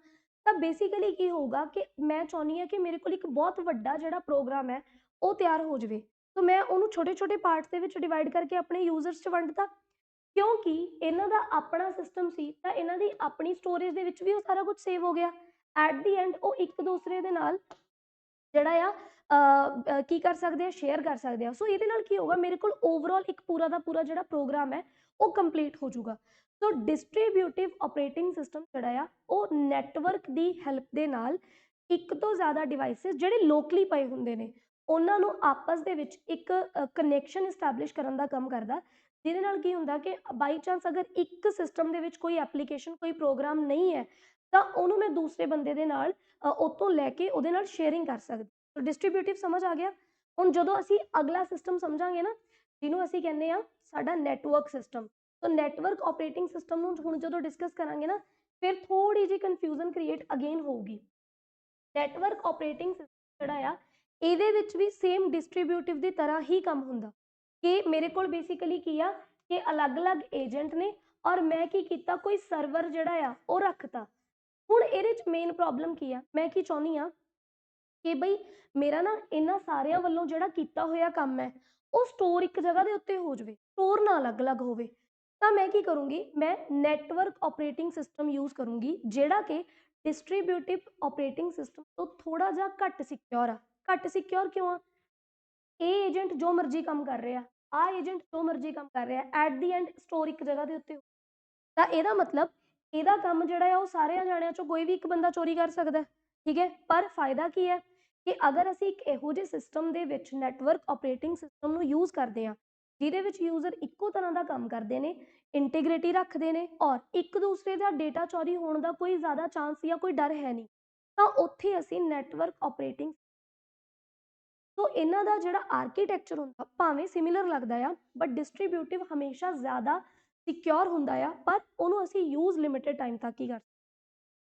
ਤਾਂ ਬੇਸਿਕਲੀ ਕੀ ਹੋਊਗਾ ਕਿ ਮੈਂ ਚਾਹੁੰਦੀ ਹਾਂ ਕਿ ਮੇਰੇ ਕੋਲ ਇੱਕ ਬਹੁਤ ਵੱਡਾ ਜਿਹੜਾ ਪ੍ਰੋਗਰਾਮ ਹੈ ਉਹ ਤਿਆਰ ਹੋ ਜਾਵੇ, ਤਾਂ ਮੈਂ ਉਹਨੂੰ ਛੋਟੇ-ਛੋਟੇ ਪਾਰਟਸ ਦੇ ਵਿੱਚ ਡਿਵਾਈਡ ਕਰਕੇ ਆਪਣੇ ਯੂਜ਼ਰਸ 'ਚ ਵੰਡਤਾ। ਕਿਉਂਕਿ ਇਹਨਾਂ ਦਾ ਆਪਣਾ ਸਿਸਟਮ ਸੀ ਤਾਂ ਇਹਨਾਂ ਦੀ ਆਪਣੀ ਸਟੋਰੇਜ ਦੇ ਵਿੱਚ ਵੀ ਉਹ ਸਾਰਾ ਕੁਝ ਸੇਵ ਹੋ ਗਿਆ। ਐਟ ਦੀ ਐਂਡ ਉਹ ਇੱਕ ਦੂਸਰੇ ਦੇ ਨਾਲ ਜਿਹੜਾ ਆ ਕੀ ਕਰ ਸਕਦੇ ਆ, ਸ਼ੇਅਰ ਕਰ ਸਕਦੇ ਆ। ਸੋ ਇਹਦੇ ਨਾਲ ਕੀ ਹੋਊਗਾ, ਮੇਰੇ ਕੋਲ ਓਵਰਆਲ ਇੱਕ ਪੂਰਾ ਦਾ ਪੂਰਾ ਜਿਹੜਾ ਪ੍ਰੋਗਰਾਮ ਹੈ ਉਹ ਕੰਪਲੀਟ ਹੋ ਜਾਊਗਾ। ਸੋ ਡਿਸਟ੍ਰੀਬਿਊਟਿਵ ਆਪਰੇਟਿੰਗ ਸਿਸਟਮ ਜਿਹੜਾ ਆ ਉਹ ਨੈਟਵਰਕ ਦੀ ਹੈਲਪ ਦੇ ਨਾਲ ਇੱਕ ਤੋਂ ਜ਼ਿਆਦਾ ਡਿਵਾਈਸਿਸ ਜਿਹੜੇ ਲੋਕਲੀ ਪਏ ਹੁੰਦੇ ਨੇ ਉਹਨਾਂ ਨੂੰ ਆਪਸ ਦੇ ਵਿੱਚ ਇੱਕ ਕਨੈਕਸ਼ਨ ਇਸਟੈਬਲਿਸ਼ ਕਰਨ ਦਾ ਕੰਮ ਕਰਦਾ, ਜਿਹਦੇ ਨਾਲ ਕੀ ਹੁੰਦਾ ਕਿ ਬਾਈ ਚਾਂਸ ਅਗਰ ਇੱਕ ਸਿਸਟਮ ਦੇ ਵਿੱਚ ਕੋਈ ਐਪਲੀਕੇਸ਼ਨ ਕੋਈ ਪ੍ਰੋਗਰਾਮ ਨਹੀਂ ਹੈ ਤਾਂ ਉਹਨੂੰ ਮੈਂ ਦੂਸਰੇ ਬੰਦੇ ਦੇ ਨਾਲ ਉਤੋਂ ਲੈ ਕੇ ਉਹਦੇ ਨਾਲ ਸ਼ੇਅਰਿੰਗ ਕਰ ਸਕਦੀ। ਸੋ ਡਿਸਟ੍ਰੀਬਿਊਟਿਵ ਸਮਝ ਆ ਗਿਆ। ਹੁਣ ਜਦੋਂ ਅਸੀਂ ਅਗਲਾ ਸਿਸਟਮ ਸਮਝਾਂਗੇ ਨਾ, ਜਿਹਨੂੰ ਅਸੀਂ ਕਹਿੰਦੇ ਆ ਸਾਡਾ ਨੈਟਵਰਕ ਸਿਸਟਮ। ਸੋ ਨੈਟਵਰਕ ਆਪਰੇਟਿੰਗ ਸਿਸਟਮ ਨੂੰ ਹੁਣ ਜਦੋਂ ਡਿਸਕਸ ਕਰਾਂਗੇ ਨਾ, ਫਿਰ ਥੋੜੀ ਜਿਹੀ ਕਨਫਿਊਜ਼ਨ ਕ੍ਰੀਏਟ ਅਗੇਨ ਹੋਊਗੀ। ਨੈਟਵਰਕ ਆਪਰੇਟਿੰਗ ਸਿਸਟਮ ਜਿਹੜਾ ਆ ਇਹਦੇ ਵਿੱਚ ਵੀ ਸੇਮ ਡਿਸਟ੍ਰੀਬਿਊਟਿਵ ਦੀ ਤਰ੍ਹਾਂ ਹੀ ਕੰਮ ਹੁੰਦਾ ਕਿ ਮੇਰੇ ਕੋਲ ਬੇਸਿਕਲੀ ਕੀ ਆ ਕਿ ਅਲੱਗ-ਅਲੱਗ ਏਜੰਟ ਨੇ ਔਰ ਮੈਂ ਕੀ ਕੀਤਾ, ਕੋਈ ਸਰਵਰ ਜਿਹੜਾ ਆ ਉਹ ਰੱਖਤਾ। ਹੁਣ ਇਹਦੇ 'ਚ ਮੇਨ ਪ੍ਰੋਬਲਮ ਕੀ ਆ, ਮੈਂ ਕੀ ਚਾਹੁੰਦੀ ਆ ਕਿ ਬਈ ਮੇਰਾ ਨਾ ਇਹਨਾਂ ਸਾਰਿਆਂ ਵੱਲੋਂ ਜਿਹੜਾ ਕੀਤਾ ਹੋਇਆ ਕੰਮ ਹੈ ਉਹ ਸਟੋਰ ਇੱਕ ਜਗ੍ਹਾ ਦੇ ਉੱਤੇ ਹੋ ਜਾਵੇ, ਸਟੋਰ ਨਾ ਅਲੱਗ-ਅਲੱਗ ਹੋਵੇ। ਤਾਂ ਮੈਂ ਕੀ ਕਰੂੰਗੀ, ਮੈਂ ਨੈਟਵਰਕ ਆਪਰੇਟਿੰਗ ਸਿਸਟਮ ਯੂਜ਼ ਕਰੂੰਗੀ ਜਿਹੜਾ ਕਿ ਡਿਸਟ੍ਰੀਬਿਊਟਿਵ ਆਪਰੇਟਿੰਗ ਸਿਸਟਮ ਤੋਂ ਥੋੜਾ ਜਿਹਾ ਘੱਟ ਸਿਕਿਉਰ ਆ। ਘੱਟ ਸਿਕਿਉਰ ਕਿਉਂ ਆ? ਇਹ ਏਜੰਟ ਜੋ ਮਰਜ਼ੀ ਕੰਮ ਕਰ ਰਿਹਾ, ਆ ਏਜੰਟ ਜੋ ਮਰਜ਼ੀ ਕੰਮ ਕਰ ਰਿਹਾ, ਐਟ ਦੀ ਐਂਡ ਸਟੋਰ ਇੱਕ ਜਗ੍ਹਾ ਦੇ ਉੱਤੇ। ਤਾਂ ਇਹਦਾ ਮਤਲਬ ਇਹਦਾ ਕੰਮ ਜਿਹੜਾ ਆ ਉਹ ਸਾਰਿਆਂ ਜਾਣਿਆਂ ਚੋਂ ਕੋਈ ਵੀ ਇੱਕ ਬੰਦਾ ਚੋਰੀ ਕਰ ਸਕਦਾ ਹੈ, ਠੀਕ ਹੈ। ਪਰ ਫਾਇਦਾ ਕੀ ਹੈ ਕਿ ਅਗਰ ਅਸੀਂ ਇੱਕ ਇਹੋ ਜਿਹੇ ਸਿਸਟਮ ਦੇ ਵਿੱਚ ਨੈਟਵਰਕ ਆਪਰੇਟਿੰਗ ਸਿਸਟਮ ਨੂੰ ਯੂਜ਼ ਕਰਦੇ ਹਾਂ ਜਿਹਦੇ ਵਿੱਚ ਯੂਜ਼ਰ ਇੱਕੋ ਤਰ੍ਹਾਂ ਦਾ ਕੰਮ ਕਰਦੇ ਨੇ, ਇੰਟੀਗ੍ਰਿਟੀ ਰੱਖਦੇ ਨੇ ਔਰ ਇੱਕ ਦੂਸਰੇ ਦਾ ਡੇਟਾ ਚੋਰੀ ਹੋਣ ਦਾ ਕੋਈ ਜ਼ਿਆਦਾ ਚਾਂਸ ਜਾਂ ਕੋਈ ਡਰ ਹੈ ਨਹੀਂ, ਤਾਂ ਉੱਥੇ ਅਸੀਂ ਨੈਟਵਰਕ ਆਪਰੇਟਿੰਗ। ਸੋ ਇਹਨਾਂ ਦਾ ਜਿਹੜਾ ਆਰਕੀਟੈਕਚਰ ਹੁੰਦਾ ਭਾਵੇਂ ਸਿਮਿਲਰ ਲੱਗਦਾ ਆ, ਬਟ ਡਿਸਟ੍ਰੀਬਿਊਟਿਵ ਹਮੇਸ਼ਾ ਜ਼ਿਆਦਾ ਸਿਕਿਉਰ ਹੁੰਦਾ ਆ, ਪਰ ਉਹਨੂੰ ਅਸੀਂ ਯੂਜ਼ ਲਿਮਿਟਡ ਟਾਈਮ ਤੱਕ ਹੀ ਕਰ ਸਕਦੇ।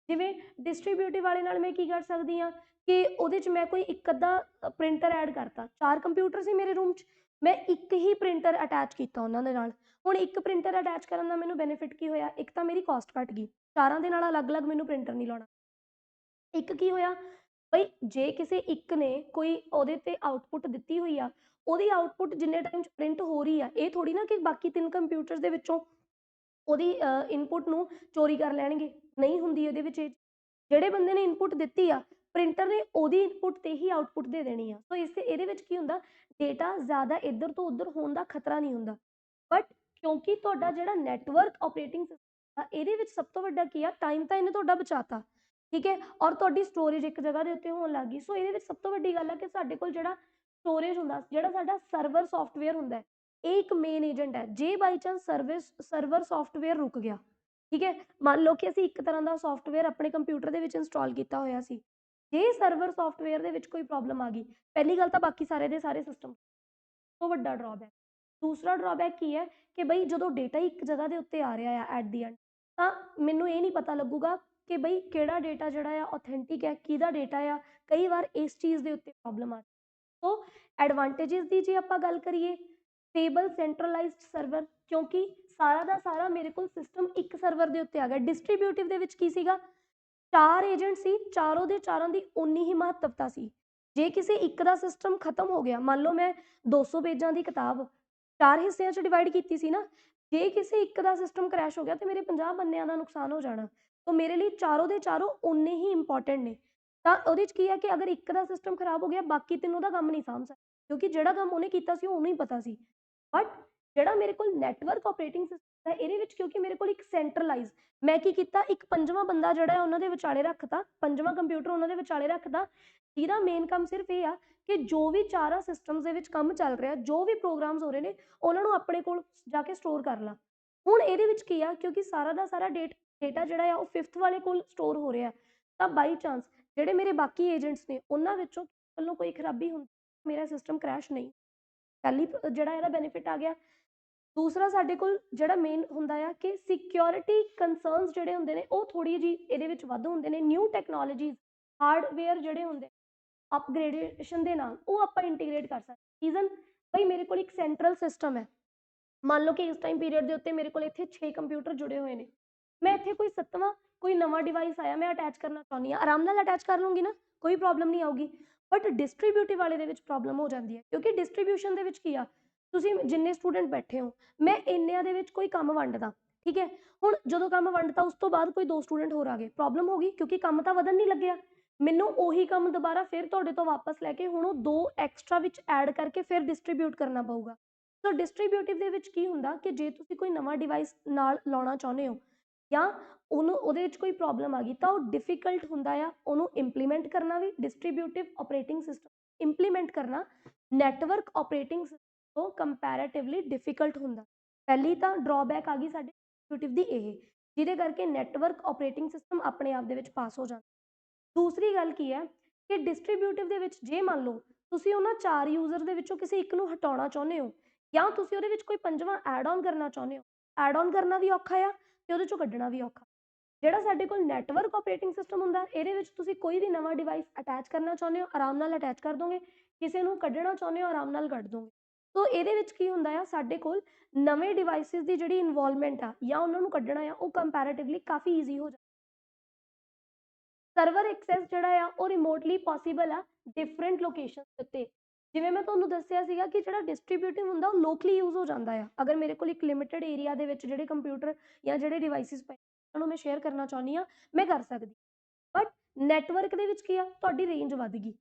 ਜਿਵੇਂ ਡਿਸਟ੍ਰੀਬਿਊਟਿਵ ਵਾਲੇ ਨਾਲ ਮੈਂ ਕੀ ਕਰ ਸਕਦੀ ਹਾਂ ਕਿ ਉਹਦੇ 'ਚ ਮੈਂ ਕੋਈ ਇੱਕ ਅੱਧਾ ਪ੍ਰਿੰਟਰ ਐਡ ਕਰਤਾ, 4 ਕੰਪਿਊਟਰ ਸੀ ਮੇਰੇ ਰੂਮ 'ਚ, ਮੈਂ ਇੱਕ ਹੀ ਪ੍ਰਿੰਟਰ ਅਟੈਚ ਕੀਤਾ ਉਹਨਾਂ ਦੇ ਨਾਲ। ਹੁਣ ਇੱਕ ਪ੍ਰਿੰਟਰ ਅਟੈਚ ਕਰਨ ਦਾ ਮੈਨੂੰ ਬੈਨੀਫਿਟ ਕੀ ਹੋਇਆ, ਇੱਕ ਤਾਂ ਮੇਰੀ ਕਾਸਟ ਘੱਟ ਗਈ, ਚਾਰਾਂ ਦੇ ਨਾਲ ਅਲੱਗ-ਅਲੱਗ ਮੈਨੂੰ ਪ੍ਰਿੰਟਰ ਨਹੀਂ ਲਾਉਣਾ। ਇੱਕ ਕੀ ਹੋਇਆ, ਬਈ ਜੇ ਕਿਸੇ ਇੱਕ ਨੇ ਕੋਈ ਉਹਦੇ ਤੇ ਆਊਟਪੁੱਟ ਦਿੱਤੀ ਹੋਈ ਆ, ਉਹਦੀ ਆਊਟਪੁੱਟ ਜਿੰਨੇ ਟਾਈਮ 'ਚ ਪ੍ਰਿੰਟ ਹੋ ਰਹੀ ਆ, ਇਹ ਥੋੜੀ ਨਾ ਕਿ ਬਾਕੀ 3 ਕੰਪਿਊਟਰਸ ਦੇ ਵਿੱਚੋਂ ਉਹਦੀ ਇਨਪੁੱਟ ਨੂੰ ਚੋਰੀ ਕਰ ਲੈਣਗੇ, ਨਹੀਂ ਹੁੰਦੀ ਇਹਦੇ ਵਿੱਚ ਇਹ। ਜਿਹੜੇ ਬੰਦੇ ਨੇ ਇਨਪੁੱਟ ਦਿੱਤੀ ਆ, ਪ੍ਰਿੰਟਰ ਨੇ ਉਹਦੀ ਇਨਪੁੱਟ ਤੇ ਹੀ ਆਊਟਪੁੱਟ ਦੇ ਦੇਣੀ ਆ। ਸੋ ਇਹਦੇ ਵਿੱਚ ਕੀ ਹੁੰਦਾ, ਡੇਟਾ ਜ਼ਿਆਦਾ ਇੱਧਰ ਤੋਂ ਉੱਧਰ ਹੋਣ ਦਾ ਖਤਰਾ ਨਹੀਂ ਹੁੰਦਾ। ਬਟ ਕਿਉਂਕਿ ਤੁਹਾਡਾ ਜਿਹੜਾ ਨੈਟਵਰਕ ਆਪਰੇਟਿੰਗ ਸਿਸਟਮ ਆ, ਇਹਦੇ ਵਿੱਚ ਸਭ ਤੋਂ ਵੱਡਾ ਕੀ ਆ, ਟਾਈਮ ਤਾਂ ਇਹਨੇ ਤੁਹਾਡਾ ਬਚਾਤਾ, ਠੀਕ ਹੈ, ਔਰ ਤੁਹਾਡੀ ਸਟੋਰੇਜ ਇੱਕ ਜਗ੍ਹਾ ਦੇ ਉੱਤੇ ਹੋਣ ਲੱਗ ਗਈ। ਸੋ ਇਹਦੇ ਵਿੱਚ ਸਭ ਤੋਂ ਵੱਡੀ ਗੱਲ ਆ ਕਿ ਸਾਡੇ ਕੋਲ ਜਿਹੜਾ ਸਟੋਰੇਜ ਹੁੰਦਾ, ਜਿਹੜਾ ਸਾਡਾ ਸਰਵਰ ਸੌਫਟਵੇਅਰ ਹੁੰਦਾ, ਇਹ ਇੱਕ ਮੇਨ ਏਜੰਟ ਹੈ। ਜੇ ਬਾਈ ਚਾਂਸ ਸਰਵਰ ਸੌਫਟਵੇਅਰ ਰੁਕ ਗਿਆ, ਠੀਕ ਹੈ, ਮੰਨ ਲਓ ਕਿ ਅਸੀਂ ਇੱਕ ਤਰ੍ਹਾਂ ਦਾ ਸੌਫਟਵੇਅਰ ਆਪਣੇ ਕੰਪਿਊਟਰ ਦੇ ਵਿੱਚ ਇੰਸਟਾਲ ਕੀਤਾ ਹੋਇਆ ਸੀ, ਜੇ ਸਰਵਰ ਸੌਫਟਵੇਅਰ ਦੇ ਵਿੱਚ ਕੋਈ ਪ੍ਰੋਬਲਮ ਆ ਗਈ, ਪਹਿਲੀ ਗੱਲ ਤਾਂ ਬਾਕੀ ਸਾਰੇ ਦੇ ਸਾਰੇ ਸਿਸਟਮ ਤੋਂ ਵੱਡਾ ਡਰਾਬੈਕ। ਦੂਸਰਾ ਡਰਾਬੈਕ ਕੀ ਹੈ ਕਿ ਬਈ ਜਦੋਂ ਡੇਟਾ ਇੱਕ ਜਗ੍ਹਾ ਦੇ ਉੱਤੇ ਆ ਰਿਹਾ ਆ ਐਟ ਦੀ ਐਂਡ, ਤਾਂ ਮੈਨੂੰ ਇਹ ਨਹੀਂ ਪਤਾ ਲੱਗੂਗਾ ਕਿ ਬਈ ਕਿਹੜਾ ਡੇਟਾ ਜਿਹੜਾ ਆ ਆਥੈਂਟਿਕ ਹੈ, ਕਿਹਦਾ ਡੇਟਾ ਆ। ਕਈ ਵਾਰ ਇਸ ਚੀਜ਼ ਦੇ ਉੱਤੇ ਪ੍ਰੋਬਲਮ ਆ। ਸੋ ਐਡਵਾਂਟੇजेस ਦੀ ਜੇ ਆਪਾਂ ਗੱਲ ਕਰੀਏ, ਸਟੇਬਲ ਸੈਂਟਰਲਾਈਜ਼ਡ ਸਰਵਰ, ਕਿਉਂਕਿ ਸਾਰਾ ਦਾ ਸਾਰਾ ਮੇਰੇ ਕੋਲ ਸਿਸਟਮ ਇੱਕ ਸਰਵਰ ਦੇ ਉੱਤੇ ਆ ਗਿਆ। ਡਿਸਟ੍ਰੀਬਿਊਟਿਵ ਦੇ ਵਿੱਚ ਕੀ ਸੀਗਾ, 4 ਏਜੰਟ ਸੀ, ਚਾਰੋਂ ਦੇ ਚਾਰਾਂ ਦੀ ਉਨੀ ਹੀ ਮਹੱਤਵਤਾ ਸੀ। ਜੇ ਕਿਸੇ ਇੱਕ ਦਾ ਸਿਸਟਮ ਖਤਮ ਹੋ ਗਿਆ, ਮੰਨ ਲਓ ਮੈਂ 200 ਪੇਜਾਂ ਦੀ ਕਿਤਾਬ 4 ਹਿੱਸਿਆਂ 'ਚ ਡਿਵਾਈਡ ਕੀਤੀ ਸੀ ਨਾ, ਜੇ ਕਿਸੇ ਇੱਕ ਦਾ ਸਿਸਟਮ ਕ੍ਰੈਸ਼ ਹੋ ਗਿਆ ਤੇ ਮੇਰੇ 50 ਬੰਦਿਆਂ ਦਾ ਨੁਕਸਾਨ ਹੋ ਜਾਣਾ। ਤਾਂ ਮੇਰੇ ਲਈ ਚਾਰੋਂ ਦੇ ਚਾਰੋਂ ਉਨੇ ਹੀ ਇੰਪੋਰਟੈਂਟ ਨੇ। ਤਾਂ ਉਹਦੇ 'ਚ ਕੀ ਹੈ ਕਿ ਅਗਰ ਇੱਕ ਦਾ ਸਿਸਟਮ ਖਰਾਬ ਹੋ ਗਿਆ, ਬਾਕੀ ਤਿੰਨੋਂ ਦਾ ਕੰਮ ਨਹੀਂ ਸਾਂਭ ਸਕਦੇ, ਕਿਉਂਕਿ ਜਿਹੜਾ ਕੰਮ ਉਹਨੇ ਕੀਤਾ ਸੀ ਉਹ ਉਹਨੂੰ ਹੀ ਪਤਾ ਸੀ। ਬਟ ਜਿਹੜਾ ਮੇਰੇ ਕੋਲ ਨੈਟਵਰਕ ਆਪਰੇਟਿੰਗ ਸਿਸਟਮ ਹੈ, ਇਹਦੇ ਵਿੱਚ ਕਿਉਂਕਿ ਮੇਰੇ ਕੋਲ ਇੱਕ ਸੈਂਟਰਲਾਈਜ਼, ਮੈਂ ਕੀ ਕੀਤਾ, ਇੱਕ ਪੰਜਵਾਂ ਬੰਦਾ ਜਿਹੜਾ ਹੈ ਉਹਨਾਂ ਦੇ ਵਿਚਾਲੇ ਰੱਖਤਾ, ਪੰਜਵਾਂ ਕੰਪਿਊਟਰ ਉਹਨਾਂ ਦੇ ਵਿਚਾਲੇ ਰੱਖਤਾ, ਜਿਹਦਾ ਮੇਨ ਕੰਮ ਸਿਰਫ ਇਹ ਆ ਕਿ ਜੋ ਵੀ ਚਾਰਾਂ ਸਿਸਟਮਸ ਦੇ ਵਿੱਚ ਕੰਮ ਚੱਲ ਰਿਹਾ, ਜੋ ਵੀ ਪ੍ਰੋਗਰਾਮਸ ਹੋ ਰਹੇ ਨੇ, ਉਹਨਾਂ ਨੂੰ ਆਪਣੇ ਕੋਲ ਜਾ ਕੇ ਸਟੋਰ ਕਰ ਲਾ। ਹੁਣ ਇਹਦੇ ਵਿੱਚ ਕੀ ਆ, ਕਿਉਂਕਿ ਸਾਰਾ ਦਾ ਸਾਰਾ ਡੇਟਾ ਜਿਹੜਾ ਆ ਉਹ 5th ਵਾਲੇ ਕੋਲ ਸਟੋਰ ਹੋ ਰਿਹਾ, ਤਾਂ ਬਾਈ ਚਾਂਸ ਜਿਹੜੇ ਮੇਰੇ ਬਾਕੀ ਏਜੰਟਸ ਨੇ ਉਹਨਾਂ ਵਿੱਚੋਂ ਵੱਲੋਂ ਕੋਈ ਖਰਾਬੀ ਹੁੰਦੀ, ਮੇਰਾ ਸਿਸਟਮ ਕ੍ਰੈਸ਼ ਨਹੀਂ। ਪਹਿਲੀ ਜਿਹੜਾ ਇਹਦਾ ਬੈਨੀਫਿਟ ਆ ਗਿਆ। ਦੂਸਰਾ ਸਾਡੇ ਕੋਲ ਜਿਹੜਾ ਮੇਨ ਹੁੰਦਾ ਆ ਕਿ ਸਿਕਿਉਰਿਟੀ ਕੰਸਰਨਸ ਜਿਹੜੇ ਹੁੰਦੇ ਨੇ ਉਹ ਥੋੜੀ ਜਿਹੀ ਇਹਦੇ ਵਿੱਚ ਵੱਧ ਹੁੰਦੇ ਨੇ। ਨਿਊ ਟੈਕਨੋਲੋਜੀਜ਼, ਹਾਰਡਵੇਅਰ ਜਿਹੜੇ ਹੁੰਦੇ ਅਪਗ੍ਰੇਡੇਸ਼ਨ ਦੇ ਨਾਲ ਉਹ ਆਪਾਂ ਇੰਟੀਗ੍ਰੇਟ ਕਰ ਸਕਦੇ। ਰੀਜ਼ਨ, ਬਈ ਮੇਰੇ ਕੋਲ ਇੱਕ ਸੈਂਟਰਲ ਸਿਸਟਮ ਹੈ, ਮੰਨ ਲਓ ਕਿ ਇਸ ਟਾਈਮ ਪੀਰੀਅਡ ਦੇ ਉੱਤੇ ਮੇਰੇ ਕੋਲ ਇੱਥੇ 6 ਕੰਪਿਊਟਰ ਜੁੜੇ ਹੋਏ ਨੇ, ਮੈਂ ਇੱਥੇ ਕੋਈ 7ਵਾਂ ਕੋਈ ਨਵਾਂ ਡਿਵਾਈਸ ਆਇਆ, ਮੈਂ ਅਟੈਚ ਕਰਨਾ ਚਾਹੁੰਦੀ ਹਾਂ, ਆਰਾਮ ਨਾਲ ਅਟੈਚ ਕਰ ਲੂੰਗੀ ਨਾ, ਕੋਈ ਪ੍ਰੋਬਲਮ ਨਹੀਂ ਆਊਗੀ। ਬਟ ਡਿਸਟ੍ਰੀਬਿਊਟਿਵ ਵਾਲੇ ਦੇ ਵਿੱਚ ਪ੍ਰੋਬਲਮ ਹੋ ਜਾਂਦੀ ਹੈ, ਕਿਉਂਕਿ ਡਿਸਟ੍ਰੀਬਿਊਸ਼ਨ ਦੇ ਵਿੱਚ ਕੀ ਆ, ਤੁਸੀਂ ਜਿੰਨੇ ਸਟੂਡੈਂਟ ਬੈਠੇ ਹੋ, ਮੈਂ ਇੰਨਿਆਂ ਦੇ ਵਿੱਚ ਕੋਈ ਕੰਮ ਵੰਡਦਾ, ਠੀਕ ਹੈ। ਹੁਣ ਜਦੋਂ ਕੰਮ ਵੰਡਤਾ ਉਸ ਤੋਂ ਬਾਅਦ ਕੋਈ 2 ਸਟੂਡੈਂਟ ਹੋਰ ਆ ਗਏ, ਪ੍ਰੋਬਲਮ ਹੋ ਗਈ, ਕਿਉਂਕਿ ਕੰਮ ਤਾਂ ਵਧਣ ਨਹੀਂ ਲੱਗਿਆ। ਮੈਨੂੰ ਉਹੀ ਕੰਮ ਦੁਬਾਰਾ ਫਿਰ ਤੁਹਾਡੇ ਤੋਂ ਵਾਪਸ ਲੈ ਕੇ ਹੁਣ ਉਹ 2 ਐਕਸਟਰਾ ਵਿੱਚ ਐਡ ਕਰਕੇ ਫਿਰ ਡਿਸਟ੍ਰੀਬਿਊਟ ਕਰਨਾ ਪਊਗਾ। ਸੋ ਡਿਸਟ੍ਰੀਬਿਊਟਿਵ ਦੇ ਵਿੱਚ ਕੀ ਹੁੰਦਾ ਕਿ ਜੇ ਤੁਸੀਂ ਕੋਈ ਨਵਾਂ ਡਿਵਾਈਸ ਨਾਲ ਲਾਉਣਾ ਚਾਹੁੰਦੇ ਹੋ ਜਾਂ ਉਹਦੇ ਵਿੱਚ ਕੋਈ ਪ੍ਰੋਬਲਮ ਆ ਗਈ ਤਾਂ ਉਹ ਡਿਫਿਕਲਟ ਹੁੰਦਾ ਆ ਉਹਨੂੰ ਇੰਪਲੀਮੈਂਟ ਕਰਨਾ ਵੀ। ਡਿਸਟ੍ਰੀਬਿਊਟਿਵ ਆਪਰੇਟਿੰਗ ਸਿਸਟਮ ਇੰਪਲੀਮੈਂਟ ਕਰਨਾ ਨੈਟਵਰਕ ਆਪਰੇਟਿੰਗ ਸਿਸਟਮ ਤੋਂ ਕੰਪੈरेटिवली ਡਿਫਿਕਲਟ ਹੁੰਦਾ। ਪਹਿਲੀ ਤਾਂ ਡਰਾਬੈਕ ਆ ਗਈ ਸਾਡੇ ਡਿਸਟ੍ਰੀਬਿਊਟਿਵ ਦੀ ਇਹ, ਜਿਹਦੇ ਕਰਕੇ ਨੈਟਵਰਕ ਆਪਰੇਟਿੰਗ ਸਿਸਟਮ ਆਪਣੇ ਆਪ ਦੇ ਵਿੱਚ ਪਾਸ ਹੋ ਜਾਂਦਾ। ਦੂਸਰੀ ਗੱਲ ਕੀ ਹੈ ਕਿ ਡਿਸਟ੍ਰੀਬਿਊਟਿਵ ਦੇ ਵਿੱਚ ਜੇ ਮੰਨ ਲਓ ਤੁਸੀਂ ਉਹਨਾਂ 4 ਯੂਜ਼ਰ ਦੇ ਵਿੱਚੋਂ ਕਿਸੇ ਇੱਕ ਨੂੰ ਹਟਾਉਣਾ ਚਾਹੁੰਦੇ ਹੋ ਜਾਂ ਤੁਸੀਂ ਉਹਦੇ ਵਿੱਚ ਕੋਈ ਪੰਜਵਾਂ ਐਡ ਆਨ ਕਰਨਾ ਚਾਹੁੰਦੇ ਹੋ, ਐਡ ਆਨ ਕਰਨਾ ਵੀ ਔਖਾ ਆ ਤੇ ਉਹਦੇ ਚੋਂ ਕੱਢਣਾ ਵੀ ਔਖਾ। ਜਿਹੜਾ ਸਾਡੇ ਕੋਲ ਨੈਟਵਰਕ ਆਪਰੇਟਿੰਗ ਸਿਸਟਮ ਹੁੰਦਾ ਇਹਦੇ ਵਿੱਚ ਤੁਸੀਂ ਕੋਈ ਵੀ ਨਵਾਂ ਡਿਵਾਈਸ ਅਟੈਚ ਕਰਨਾ ਚਾਹੁੰਦੇ ਹੋ ਆਰਾਮ ਨਾਲ ਅਟੈਚ ਕਰ ਦੋਗੇ, ਕਿਸੇ ਨੂੰ ਕੱਢਣਾ ਚਾਹੁੰਦੇ ਹੋ ਆਰਾਮ ਨਾਲ ਕੱਢ ਦੋਗੇ। ਸੋ ਇਹਦੇ ਵਿੱਚ ਕੀ ਹੁੰਦਾ ਆ ਸਾਡੇ ਕੋਲ ਨਵੇਂ ਡਿਵਾਈਸਿਸ ਦੀ ਜਿਹੜੀ ਇਨਵੋਲਵਮੈਂਟ ਆ ਜਾਂ ਉਹਨਾਂ ਨੂੰ ਕੱਢਣਾ ਆ ਉਹ ਕੰਪੈरेटिवली ਕਾਫੀ ਈਜ਼ੀ ਹੋ ਜਾਂਦਾ। ਸਰਵਰ ਐਕਸੈਸ ਜਿਹੜਾ ਆ ਉਹ ਰਿਮੋਟਲੀ ਪੋਸੀਬਲ ਆ ਡਿਫਰੈਂਟ ਲੋਕੇਸ਼ਨ ਉੱਤੇ। ਜਿਵੇਂ ਮੈਂ ਤੁਹਾਨੂੰ ਦੱਸਿਆ ਸੀਗਾ ਕਿ ਜਿਹੜਾ ਡਿਸਟ੍ਰੀਬਿਊਟਿਵ ਹੁੰਦਾ ਉਹ ਲੋਕਲੀ ਯੂਜ਼ ਹੋ ਜਾਂਦਾ ਆ। ਅਗਰ ਮੇਰੇ ਕੋਲ ਇੱਕ ਲਿਮਿਟਡ ਏਰੀਆ ਦੇ ਵਿੱਚ ਜਿਹੜੇ ਕੰਪਿਊਟਰ ਜਾਂ ਜਿਹੜੇ ਡਿਵਾਈਸਿਸ ਪਏ ਉਹਨਾਂ ਨੂੰ ਮੈਂ ਸ਼ੇਅਰ ਕਰਨਾ ਚਾਹੁੰਦੀ ਹਾਂ, ਮੈਂ ਕਰ ਸਕਦੀ। ਬਟ ਨੈਟਵਰਕ ਦੇ ਵਿੱਚ ਕੀ ਆ ਤੁਹਾਡੀ ਰੇਂਜ ਵੱਧ ਗਈ,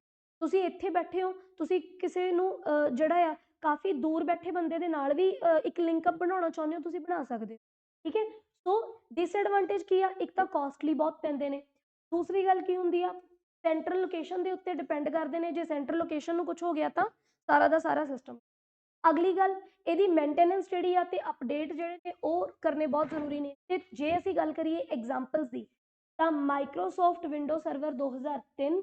ਤੁਸੀਂ ਇੱਥੇ ਬੈਠੇ ਹੋ, ਤੁਸੀਂ ਕਿਸੇ ਨੂੰ ਜਿਹੜਾ ਆ ਕਾਫੀ ਦੂਰ ਬੈਠੇ ਬੰਦੇ ਦੇ ਨਾਲ ਵੀ ਇੱਕ ਲਿੰਕ ਅਪ ਬਣਾਉਣਾ ਚਾਹੁੰਦੇ ਹੋ ਤੁਸੀਂ ਬਣਾ ਸਕਦੇ ਹੋ। ਠੀਕ ਹੈ। ਸੋ ਡਿਸਐਡਵਾਂਟੇਜ ਕੀ ਆ, ਇੱਕ ਤਾਂ ਕਾਸਟਲੀ ਬਹੁਤ ਪੈਂਦੇ ਨੇ। ਦੂਸਰੀ ਗੱਲ ਕੀ ਹੁੰਦੀ ਆ ਸੈਂਟਰਲ ਲੋਕੇਸ਼ਨ ਦੇ ਉੱਤੇ ਡਿਪੈਂਡ ਕਰਦੇ ਨੇ, ਜੇ ਸੈਂਟਰਲ ਲੋਕੇਸ਼ਨ ਨੂੰ ਕੁਝ ਹੋ ਗਿਆ ਤਾਂ ਸਾਰਾ ਦਾ ਸਾਰਾ ਸਿਸਟਮ। ਅਗਲੀ ਗੱਲ ਇਹਦੀ ਮੇਨਟੇਨੈਂਸ ਜਿਹੜੀ ਆ ਤੇ ਅਪਡੇਟ ਜਿਹੜੇ ਨੇ ਉਹ ਕਰਨੇ ਬਹੁਤ ਜ਼ਰੂਰੀ ਨੇ। ਤੇ ਜੇ ਅਸੀਂ ਗੱਲ ਕਰੀਏ ਐਗਜ਼ਾਮਪਲਸ ਦੀ ਤਾਂ Microsoft window server 2003,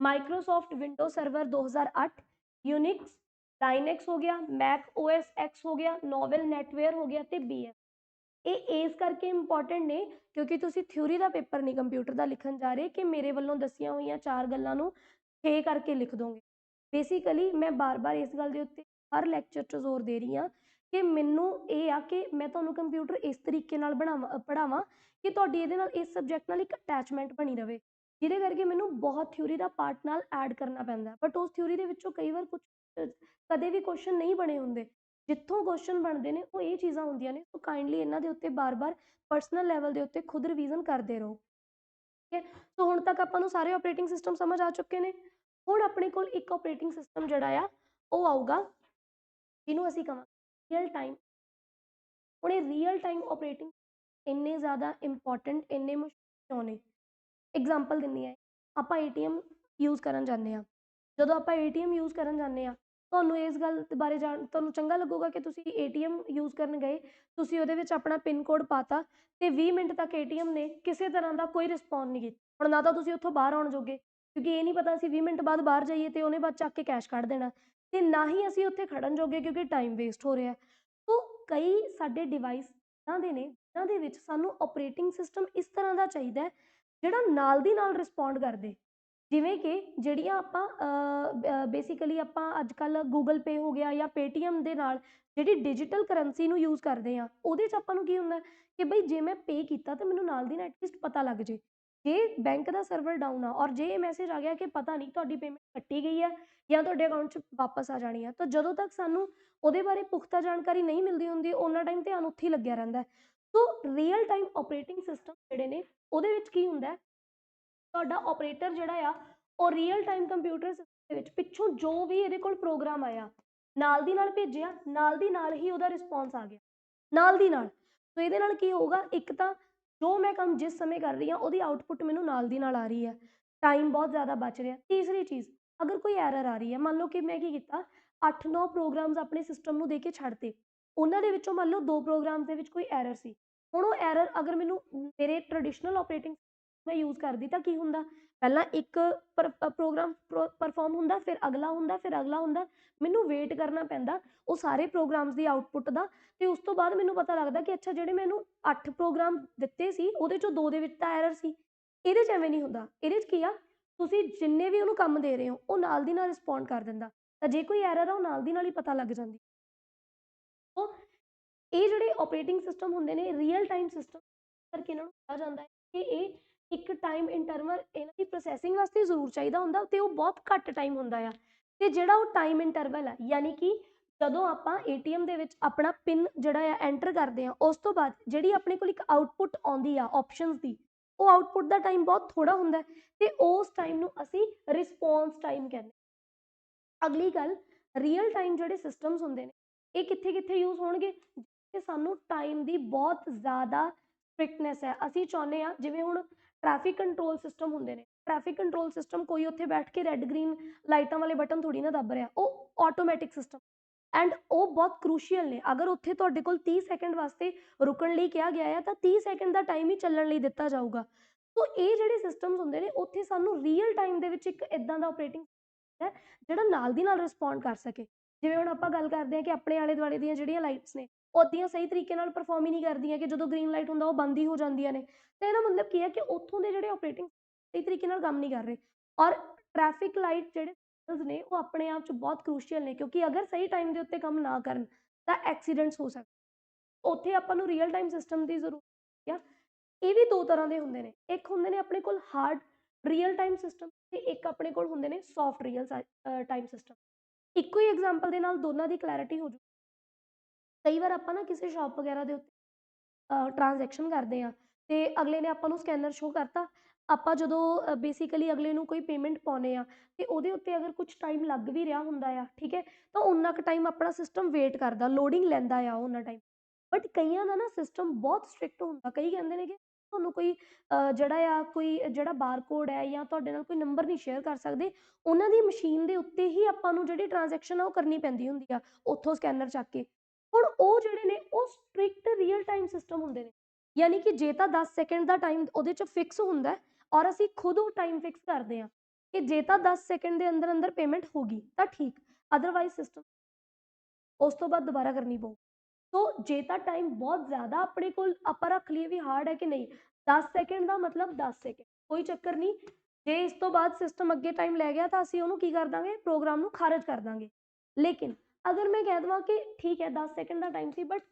Microsoft window server 2008, Unix, Linux ਹੋ ਗਿਆ, ਮੈਕ ਓਐਸ ਐਕਸ ਹੋ ਗਿਆ, ਨੋਵਲ ਨੈਟਵੇਅਰ ਹੋ ਗਿਆ ਤੇ ਬੀਐਸ। ਇਹ ਇਸ ਕਰਕੇ ਇੰਪੋਰਟੈਂਟ ਨੇ ਕਿਉਂਕਿ ਤੁਸੀਂ ਥਿਊਰੀ ਦਾ ਪੇਪਰ ਨਹੀਂ ਕੰਪਿਊਟਰ ਦਾ ਲਿਖਣ ਜਾ ਰਹੇ ਕਿ ਮੇਰੇ ਵੱਲੋਂ ਦੱਸੀਆਂ ਹੋਈਆਂ 4 ਗੱਲਾਂ ਨੂੰ 6 ਕਰਕੇ ਲਿਖ ਦੋਗੇ। ਬੇਸਿਕਲੀ ਮੈਂ ਬਾਰ-ਬਾਰ ਇਸ ਗੱਲ ਦੇ ਉੱਤੇ ਹਰ ਲੈਕਚਰ 'ਚ ਜ਼ੋਰ ਦੇ ਰਹੀ ਹਾਂ ਕਿ ਮੈਨੂੰ ਇਹ ਆ ਕਿ ਮੈਂ ਤੁਹਾਨੂੰ ਕੰਪਿਊਟਰ ਇਸ ਤਰੀਕੇ ਨਾਲ ਪੜ੍ਹਾਵਾਂ ਕਿ ਤੁਹਾਡੀ ਇਹਦੇ ਨਾਲ ਇਸ ਸਬਜੈਕਟ ਨਾਲ ਇੱਕ ਅਟੈਚਮੈਂਟ ਬਣੀ ਰਵੇ, ਜਿਹਦੇ ਕਰਕੇ ਮੈਨੂੰ ਬਹੁਤ ਥਿਊਰੀ ਦਾ ਪਾਰਟ ਨਾਲ ਐਡ ਕਰਨਾ ਪੈਂਦਾ। ਬਟ ਉਸ ਥਿਊਰੀ ਦੇ ਵਿੱਚੋਂ ਕਈ ਵਾਰ ਕੁਝ ਕਦੇ ਵੀ ਕੁਐਸਚਨ ਨਹੀਂ ਬਣੇ ਹੁੰਦੇ, ਜਿੱਥੋਂ ਕੁਐਸਚਨ ਬਣਦੇ ਨੇ ਉਹ ਇਹ ਚੀਜ਼ਾਂ ਹੁੰਦੀਆਂ ਨੇ। ਸੋ ਕਾਈਂਡਲੀ ਇਹਨਾਂ ਦੇ ਉੱਤੇ ਬਾਰ-ਬਾਰ ਪਰਸਨਲ ਲੈਵਲ ਦੇ ਉੱਤੇ ਖੁਦ ਰਿਵੀਜ਼ਨ ਕਰਦੇ ਰਹੋ। ਠੀਕ ਹੈ। ਸੋ ਹੁਣ ਤੱਕ ਆਪਾਂ ਨੂੰ ਸਾਰੇ ਆਪਰੇਟਿੰਗ ਸਿਸਟਮ ਸਮਝ ਆ ਚੁੱਕੇ ਨੇ। ਹੁਣ ਆਪਣੇ ਕੋਲ ਇੱਕ ਆਪਰੇਟਿੰਗ ਸਿਸਟਮ ਜਿਹੜਾ ਆ ਉਹ ਆਊਗਾ ਜਿਹਨੂੰ ਅਸੀਂ ਕਹਾਂਗੇ ਰੀਅਲ ਟਾਈਮ। ਹੁਣ ਇਹ ਰੀਅਲ ਟਾਈਮ ਆਪਰੇਟਿੰਗ ਇੰਨੇ ਜ਼ਿਆਦਾ ਇੰਪੋਰਟੈਂਟ ਇੰਨੇ ਮੁਸ਼ਕਿਲ ਕਿਉਂ ਨੇ? ਐਗਜ਼ਾਮਪਲ ਦਿੰਦੀ ਹਾਂ। ਆਪਾਂ ਏਟੀਐਮ ਯੂਜ਼ ਕਰਨ ਜਾਂਦੇ ਹਾਂ। ਜਦੋਂ ਆਪਾਂ ਏਟੀਐਮ ਯੂਜ਼ ਕਰਨ ਜਾਂਦੇ ਹਾਂ ਤੁਹਾਨੂੰ ਇਸ ਗੱਲ ਬਾਰੇ ਤੁਹਾਨੂੰ ਚੰਗਾ ਲੱਗੂਗਾ ਕਿ ਤੁਸੀਂ ਏਟੀਐਮ ਯੂਜ਼ ਕਰਨ ਗਏ, ਤੁਸੀਂ ਉਹਦੇ ਵਿੱਚ ਆਪਣਾ ਪਿਨ ਕੋਡ ਪਾਤਾ ਤੇ 20 ਮਿੰਟ ਤੱਕ ਏਟੀਐਮ ਨੇ ਕਿਸੇ ਤਰ੍ਹਾਂ ਦਾ ਕੋਈ ਰਿਸਪੌਂਸ ਨਹੀਂ ਕੀਤਾ। ਹੁਣ ਨਾ ਤਾਂ ਤੁਸੀਂ ਉੱਥੋਂ ਬਾਹਰ ਆਉਣ ਜੋਗੇ ਕਿਉਂਕਿ ਇਹ ਨਹੀਂ ਪਤਾ ਅਸੀਂ 20 ਮਿੰਟ ਬਾਅਦ ਬਾਹਰ ਜਾਈਏ ਤੇ ਉਹਨੇ ਬਾਅਦ ਚੱਕ ਕੇ ਕੈਸ਼ ਕੱਢ ਦੇਣਾ, ਤੇ ਨਾ ਹੀ ਅਸੀਂ ਉੱਥੇ ਖੜਨ ਜੋਗੇ ਕਿਉਂਕਿ ਟਾਈਮ ਵੇਸਟ ਹੋ ਰਿਹਾ। ਸੋ ਕਈ ਸਾਡੇ ਡਿਵਾਈਸ ਇੱਦਾਂ ਦੇ ਨੇ ਜਿਨ੍ਹਾਂ ਦੇ ਵਿੱਚ ਸਾਨੂੰ ਆਪਰੇਟਿੰਗ ਸਿਸਟਮ ਇਸ ਤਰ੍ਹਾਂ ਦਾ ਚਾਹੀਦਾ ਹੈ ਜਿਹੜਾ ਨਾਲ ਦੀ ਨਾਲ ਰਿਸਪੌਂਡ ਕਰਦੇ। ਜਿਵੇਂ ਕਿ ਜਿਹੜੀਆਂ ਆਪਾਂ ਬੇਸਿਕਲੀ ਆਪਾਂ ਅੱਜ ਕੱਲ੍ਹ ਗੂਗਲ ਪੇ ਹੋ ਗਿਆ ਜਾਂ ਪੇਟੀਐਮ ਦੇ ਨਾਲ ਜਿਹੜੀ ਡਿਜੀਟਲ ਕਰੰਸੀ ਨੂੰ ਯੂਜ਼ ਕਰਦੇ ਆ ਉਹਦੇ 'ਚ ਆਪਾਂ ਨੂੰ ਕੀ ਹੁੰਦਾ ਕਿ ਬਈ ਜੇ ਮੈਂ ਪੇ ਕੀਤਾ ਤਾਂ ਮੈਨੂੰ ਨਾਲ ਦੀ ਨਾਲ ਐਟਲੀਸਟ ਪਤਾ ਲੱਗ ਜੇ। ਜੇ ਬੈਂਕ ਦਾ ਸਰਵਰ ਡਾਊਨ ਆ ਔਰ ਜੇ ਇਹ ਮੈਸੇਜ ਆ ਗਿਆ ਕਿ ਪਤਾ ਨਹੀਂ ਤੁਹਾਡੀ ਪੇਮੈਂਟ ਕੱਟੀ ਗਈ ਹੈ ਜਾਂ ਤੁਹਾਡੇ ਅਕਾਊਂਟ 'ਚ ਵਾਪਸ ਆ ਜਾਣੀ ਆ, ਤਾਂ ਜਦੋਂ ਤੱਕ ਸਾਨੂੰ ਉਹਦੇ ਬਾਰੇ ਪੁਖਤਾ ਜਾਣਕਾਰੀ ਨਹੀਂ ਮਿਲਦੀ ਹੁੰਦੀ ਉਹਨਾਂ ਟਾਈਮ ਧਿਆਨ ਉੱਥੇ ਹੀ ਲੱਗਿਆ ਰਹਿੰਦਾ। ਸੋ ਰੀਅਲ ਟਾਈਮ ਆਪਰੇਟਿੰਗ ਸਿਸਟਮ ਜਿਹੜੇ ਨੇ ਉਹਦੇ ਵਿੱਚ ਕੀ ਹੁੰਦਾ ਤੁਹਾਡਾ ਆਪਰੇਟਰ ਜਿਹੜਾ ਆ ਉਹ ਰੀਅਲ ਟਾਈਮ ਕੰਪਿਊਟਰ ਸਿਸਟਮ ਦੇ ਵਿੱਚ ਪਿੱਛੋਂ ਜੋ ਵੀ ਇਹਦੇ ਕੋਲ ਪ੍ਰੋਗਰਾਮ ਆਇਆ ਨਾਲ ਦੀ ਨਾਲ ਭੇਜਿਆ, ਨਾਲ ਦੀ ਨਾਲ ਹੀ ਉਹਦਾ ਰਿਸਪੌਂਸ ਆ ਗਿਆ ਨਾਲ ਦੀ ਨਾਲ। ਸੋ ਇਹਦੇ ਨਾਲ ਕੀ ਹੋਊਗਾ, ਇੱਕ ਤਾਂ ਜੋ ਮੈਂ ਕੰਮ ਜਿਸ ਸਮੇਂ ਕਰ ਰਹੀ ਹਾਂ ਉਹਦੀ ਆਊਟਪੁੱਟ ਮੈਨੂੰ ਨਾਲ ਦੀ ਨਾਲ ਆ ਰਹੀ ਹੈ, ਟਾਈਮ ਬਹੁਤ ਜ਼ਿਆਦਾ ਬਚ ਰਿਹਾ। ਤੀਸਰੀ ਚੀਜ਼, ਅਗਰ ਕੋਈ ਐਰਰ ਆ ਰਹੀ ਹੈ, ਮੰਨ ਲਓ ਕਿ ਮੈਂ ਕੀ ਕੀਤਾ 8-9 ਪ੍ਰੋਗਰਾਮਸ ਆਪਣੇ ਸਿਸਟਮ ਨੂੰ ਦੇ ਕੇ ਛੱਡਤੇ, ਉਹਨਾਂ ਦੇ ਵਿੱਚੋਂ ਮੰਨ ਲਓ 2 ਪ੍ਰੋਗਰਾਮਸ ਦੇ ਵਿੱਚ ਕੋਈ ਐਰਰ ਸੀ। ਹੁਣ ਉਹ ਐਰਰ ਅਗਰ ਮੈਨੂੰ ਮੇਰੇ ਟ੍ਰੈਡੀਸ਼ਨਲ ਆਪਰੇਟਿੰਗ ਮੈਂ ਯੂਜ਼ ਕਰਦੀ ਤਾਂ ਕੀ ਹੁੰਦਾ, ਪਹਿਲਾਂ ਇੱਕ ਪ੍ਰੋਗਰਾਮ ਪਰਫਾਰਮ ਹੁੰਦਾ, ਫਿਰ ਅਗਲਾ ਹੁੰਦਾ, ਫਿਰ ਅਗਲਾ ਹੁੰਦਾ, ਮੈਨੂੰ ਵੇਟ ਕਰਨਾ ਪੈਂਦਾ ਉਹ ਸਾਰੇ ਪ੍ਰੋਗਰਾਮਸ ਦੀ ਆਊਟਪੁੱਟ ਦਾ। ਤੇ ਉਸ ਤੋਂ ਬਾਅਦ ਮੈਨੂੰ ਪਤਾ ਲੱਗਦਾ ਕਿ ਅੱਛਾ ਜਿਹੜੇ ਮੈਨੂੰ 8 ਪ੍ਰੋਗਰਾਮ ਦਿੱਤੇ ਸੀ ਉਹਦੇ ਚੋਂ 2 ਦੇ ਵਿੱਚ ਤਾਂ ਐਰਰ ਸੀ। ਇਹਦੇ 'ਚ ਐਵੇਂ ਨਹੀਂ ਹੁੰਦਾ, ਇਹਦੇ 'ਚ ਕੀ ਆ ਤੁਸੀਂ ਜਿੰਨੇ ਵੀ ਉਹਨੂੰ ਕੰਮ ਦੇ ਰਹੇ ਹੋ ਉਹ ਨਾਲ ਦੀ ਨਾਲ ਰਿਸਪੌਂਡ ਕਰ ਦਿੰਦਾ, ਤਾਂ ਜੇ ਕੋਈ ਐਰਰ ਆ ਉਹ ਨਾਲ ਦੀ ਨਾਲ ਹੀ ਪਤਾ ਲੱਗ ਜਾਂਦੀ। ਸੋ ਇਹ ਜਿਹੜੇ ਆਪਰੇਟਿੰਗ ਸਿਸਟਮ ਹੁੰਦੇ ਨੇ ਰੀਅਲ ਟਾਈਮ ਸਿਸਟਮ ਕਰਕੇ ਇਹਨਾਂ ਨੂੰ ਕਿਹਾ ਜਾਂਦਾ ਹੈ ਕਿ ਇਹ ਇੱਕ ਟਾਈਮ ਇੰਟਰਵਲ ਇਹਨਾਂ ਦੀ ਪ੍ਰੋਸੈਸਿੰਗ ਵਾਸਤੇ ਜ਼ਰੂਰ ਚਾਹੀਦਾ ਹੁੰਦਾ ਤੇ ਉਹ ਬਹੁਤ ਘੱਟ ਟਾਈਮ ਹੁੰਦਾ ਆ। ਤੇ ਜਿਹੜਾ ਉਹ ਟਾਈਮ ਇੰਟਰਵਲ ਹੈ ਯਾਨੀ ਕਿ ਜਦੋਂ ਆਪਾਂ ਏਟੀਐਮ ਦੇ ਵਿੱਚ ਆਪਣਾ ਪਿਨ ਜਿਹੜਾ ਆ ਐਂਟਰ ਕਰਦੇ ਆ ਉਸ ਤੋਂ ਬਾਅਦ ਜਿਹੜੀ ਆਪਣੇ ਕੋਲ ਇੱਕ ਆਊਟਪੁੱਟ ਆਉਂਦੀ ਆ ਆਪਸ਼ਨਸ ਦੀ, ਉਹ ਆਊਟਪੁੱਟ ਦਾ ਟਾਈਮ ਬਹੁਤ ਥੋੜਾ ਹੁੰਦਾ ਤੇ ਉਸ ਟਾਈਮ ਨੂੰ ਅਸੀਂ ਰਿਸਪੌਂਸ ਟਾਈਮ ਕਹਿੰਦੇ। ਅਗਲੀ ਗੱਲ, ਰੀਅਲ ਟਾਈਮ ਜਿਹੜੇ ਸਿਸਟਮਸ ਹੁੰਦੇ ਨੇ ਇਹ ਕਿੱਥੇ ਕਿੱਥੇ ਯੂਜ਼ ਹੋਣਗੇ, ਜਿੱਥੇ ਸਾਨੂੰ ਟਾਈਮ ਦੀ ਬਹੁਤ ਜ਼ਿਆਦਾ ਸਟ੍ਰਿਕਟਨੈਸ ਹੈ। ਅਸੀਂ ਚਾਹੁੰਦੇ ਹਾਂ ਜਿਵੇਂ ਹੁਣ ਟ੍ਰੈਫਿਕ ਕੰਟਰੋਲ ਸਿਸਟਮ ਹੁੰਦੇ ਨੇ, ਟ੍ਰੈਫਿਕ ਕੰਟਰੋਲ ਸਿਸਟਮ ਕੋਈ ਉੱਥੇ ਬੈਠ ਕੇ ਰੈੱਡ ਗ੍ਰੀਨ ਲਾਈਟਾਂ ਵਾਲੇ ਬਟਨ ਥੋੜੀ ਨਾ ਦੱਬ ਰਿਹਾ, ਉਹ ਆਟੋਮੈਟਿਕ ਸਿਸਟਮ ਐਂਡ ਉਹ ਬਹੁਤ ਕਰੂਸ਼ੀਅਲ ਨੇ। ਅਗਰ ਉੱਥੇ ਤੁਹਾਡੇ ਕੋਲ 30 ਸੈਕਿੰਡ ਵਾਸਤੇ ਰੁਕਣ ਲਈ ਕਿਹਾ ਗਿਆ ਹੈ ਤਾਂ 30 ਸੈਕਿੰਡ ਦਾ ਟਾਈਮ ਹੀ ਚੱਲਣ ਲਈ ਦਿੱਤਾ ਜਾਊਗਾ। ਸੋ ਇਹ ਜਿਹੜੇ ਸਿਸਟਮਸ ਹੁੰਦੇ ਨੇ ਉੱਥੇ ਸਾਨੂੰ ਰੀਅਲ ਟਾਈਮ ਦੇ ਵਿੱਚ ਇੱਕ ਇਦਾਂ ਦਾ ਆਪਰੇਟਿੰਗ ਹੈ ਜਿਹੜਾ ਨਾਲ ਦੀ ਨਾਲ ਰਿਸਪੌਂਡ ਕਰ ਸਕੇ। ਜਿਵੇਂ ਹੁਣ ਆਪਾਂ ਗੱਲ ਕਰਦੇ ਹਾਂ ਕਿ ਆਪਣੇ ਆਲੇ ਦੁਆਲੇ ਦੀਆਂ ਜਿਹੜੀਆਂ ਲਾਈਟਸ ਨੇ ਉਹ ਅੱਧੀਆਂ ਸਹੀ ਤਰੀਕੇ ਨਾਲ ਪਰਫੋਰਮ ਹੀ ਨਹੀਂ ਕਰਦੀਆਂ, ਕਿ ਜਦੋਂ ਗ੍ਰੀਨ ਲਾਈਟ ਹੁੰਦਾ ਉਹ ਬੰਦ ਹੀ ਹੋ ਜਾਂਦੀਆਂ ਨੇ। ਤਾਂ ਇਹਦਾ ਮਤਲਬ ਕੀ ਹੈ ਕਿ ਉੱਥੋਂ ਦੇ ਜਿਹੜੇ ਆਪਰੇਟਿੰਗ ਸਹੀ ਤਰੀਕੇ ਨਾਲ ਕੰਮ ਨਹੀਂ ਕਰ ਰਹੇ। ਔਰ ਟ੍ਰੈਫਿਕ ਲਾਈਟ ਜਿਹੜੇ ਨੇ ਉਹ ਆਪਣੇ ਆਪ 'ਚ ਬਹੁਤ ਕਰੂਸ਼ੀਅਲ ਨੇ, ਕਿਉਂਕਿ ਅਗਰ ਸਹੀ ਟਾਈਮ ਦੇ ਉੱਤੇ ਕੰਮ ਨਾ ਕਰਨ ਤਾਂ ਐਕਸੀਡੈਂਟਸ ਹੋ ਸਕਦੇ। ਉੱਥੇ ਆਪਾਂ ਨੂੰ ਰੀਅਲ ਟਾਈਮ ਸਿਸਟਮ ਦੀ ਜ਼ਰੂਰਤ ਆ। ਇਹ ਵੀ ਦੋ ਤਰ੍ਹਾਂ ਦੇ ਹੁੰਦੇ ਨੇ, ਇੱਕ ਹੁੰਦੇ ਨੇ ਆਪਣੇ ਕੋਲ ਹਾਰਡ ਰੀਅਲ ਟਾਈਮ ਸਿਸਟਮ ਤੇ ਇੱਕ ਆਪਣੇ ਕੋਲ ਹੁੰਦੇ ਨੇ ਸੌਫਟ ਰੀਅਲ ਟਾਈਮ ਸਿਸਟਮ। ਇੱਕੋ ਹੀ ਐਗਜ਼ਾਮਪਲ ਦੇ ਨਾਲ ਦੋਨਾਂ ਦੀ ਕਲੈਰਿਟੀ ਹੋ ਜੂ। ਕਈ ਵਾਰ ਆਪਾਂ ਨਾ ਕਿਸੇ ਸ਼ਾਪ ਵਗੈਰਾ ਦੇ ਉੱਤੇ ਟ੍ਰਾਂਜੈਕਸ਼ਨ ਕਰਦੇ ਆ ਤੇ ਅਗਲੇ ਨੇ ਆਪਾਂ ਨੂੰ ਸਕੈਨਰ ਸ਼ੋ ਕਰਤਾ। ਆਪਾਂ ਜਦੋਂ ਬੇਸਿਕਲੀ ਅਗਲੇ ਨੂੰ ਕੋਈ ਪੇਮੈਂਟ ਪਾਉਂਦੇ ਆ ਤੇ ਉਹਦੇ ਉੱਤੇ ਅਗਰ ਕੁਝ ਟਾਈਮ ਲੱਗ ਵੀ ਰਿਹਾ ਹੁੰਦਾ ਆ, ਠੀਕ ਹੈ, ਤਾਂ ਉਨਾ ਕੁ ਟਾਈਮ ਆਪਣਾ ਸਿਸਟਮ ਵੇਟ ਕਰਦਾ, ਲੋਡਿੰਗ ਲੈਂਦਾ ਆ ਉਹਨਾਂ ਟਾਈਮ। ਬਟ ਕਈਆਂ ਦਾ ਨਾ ਸਿਸਟਮ ਬਹੁਤ ਸਟ੍ਰਿਕਟ ਹੁੰਦਾ, ਕਈ ਕਹਿੰਦੇ ਨੇ ਕਿ ਤੁਹਾਨੂੰ ਕੋਈ ਜਿਹੜਾ ਬਾਰਕੋਡ ਹੈ ਜਾਂ ਤੁਹਾਡੇ ਨਾਲ ਕੋਈ ਨੰਬਰ ਨਹੀਂ ਸ਼ੇਅਰ ਕਰ ਸਕਦੇ, ਉਹਨਾਂ ਦੀ ਮਸ਼ੀਨ ਦੇ ਉੱਤੇ ਹੀ ਆਪਾਂ ਨੂੰ ਜਿਹੜੀ ਟ੍ਰਾਂਜੈਕਸ਼ਨ ਆ ਉਹ ਕਰਨੀ ਪੈਂਦੀ ਹੁੰਦੀ ਆ, ਉੱਥੋਂ ਸਕੈਨਰ ਚੱਕ ਕੇ। ਹੁਣ ਉਹ ਜਿਹੜੇ ਨੇ ਉਹ ਸਟ੍ਰਿਕਟ ਰੀਅਲ ਟਾਈਮ ਸਿਸਟਮ ਹੁੰਦੇ ਨੇ, ਯਾਨੀ ਕਿ ਜੇ ਤਾਂ 10 ਸੈਕਿੰਡ ਦਾ ਟਾਈਮ ਉਹਦੇ 'ਚ ਫਿਕਸ ਹੁੰਦਾ ਹੈ ਔਰ ਅਸੀਂ ਖੁਦ ਉਹ ਟਾਈਮ ਫਿਕਸ ਕਰਦੇ ਹਾਂ ਕਿ ਜੇ ਤਾਂ 10 ਸੈਕਿੰਡ ਦੇ ਅੰਦਰ ਅੰਦਰ ਪੇਮੈਂਟ ਹੋਗੀ ਤਾਂ ਠੀਕ, ਅਦਰਵਾਈਜ਼ ਸਿਸਟਮ ਉਸ ਤੋਂ ਬਾਅਦ ਦੁਬਾਰਾ ਕਰਨੀ ਪਊ। ਸੋ ਜੇ ਤਾਂ ਟਾਈਮ ਬਹੁਤ ਜ਼ਿਆਦਾ ਆਪਣੇ ਕੋਲ ਆਪਾਂ ਰੱਖ ਲਈਏ ਵੀ ਹਾਰਡ ਹੈ ਕਿ ਨਹੀਂ, 10 ਸੈਕਿੰਡ ਦਾ ਮਤਲਬ 10 ਸੈਕਿੰਡ, ਕੋਈ ਚੱਕਰ ਨਹੀਂ। ਜੇ ਇਸ ਤੋਂ ਬਾਅਦ ਸਿਸਟਮ ਅੱਗੇ ਟਾਈਮ ਲੈ ਗਿਆ ਤਾਂ ਅਸੀਂ ਉਹਨੂੰ ਕੀ ਕਰ ਦਾਂਗੇ, ਪ੍ਰੋਗਰਾਮ ਨੂੰ ਖਾਰਜ ਕਰ ਦਾਂਗੇ। ਲੇਕਿਨ ਅਗਰ ਮੈਂ ਕਹਿ ਦੇਵਾਂ ਕਿ ਠੀਕ ਹੈ 10 second the time C but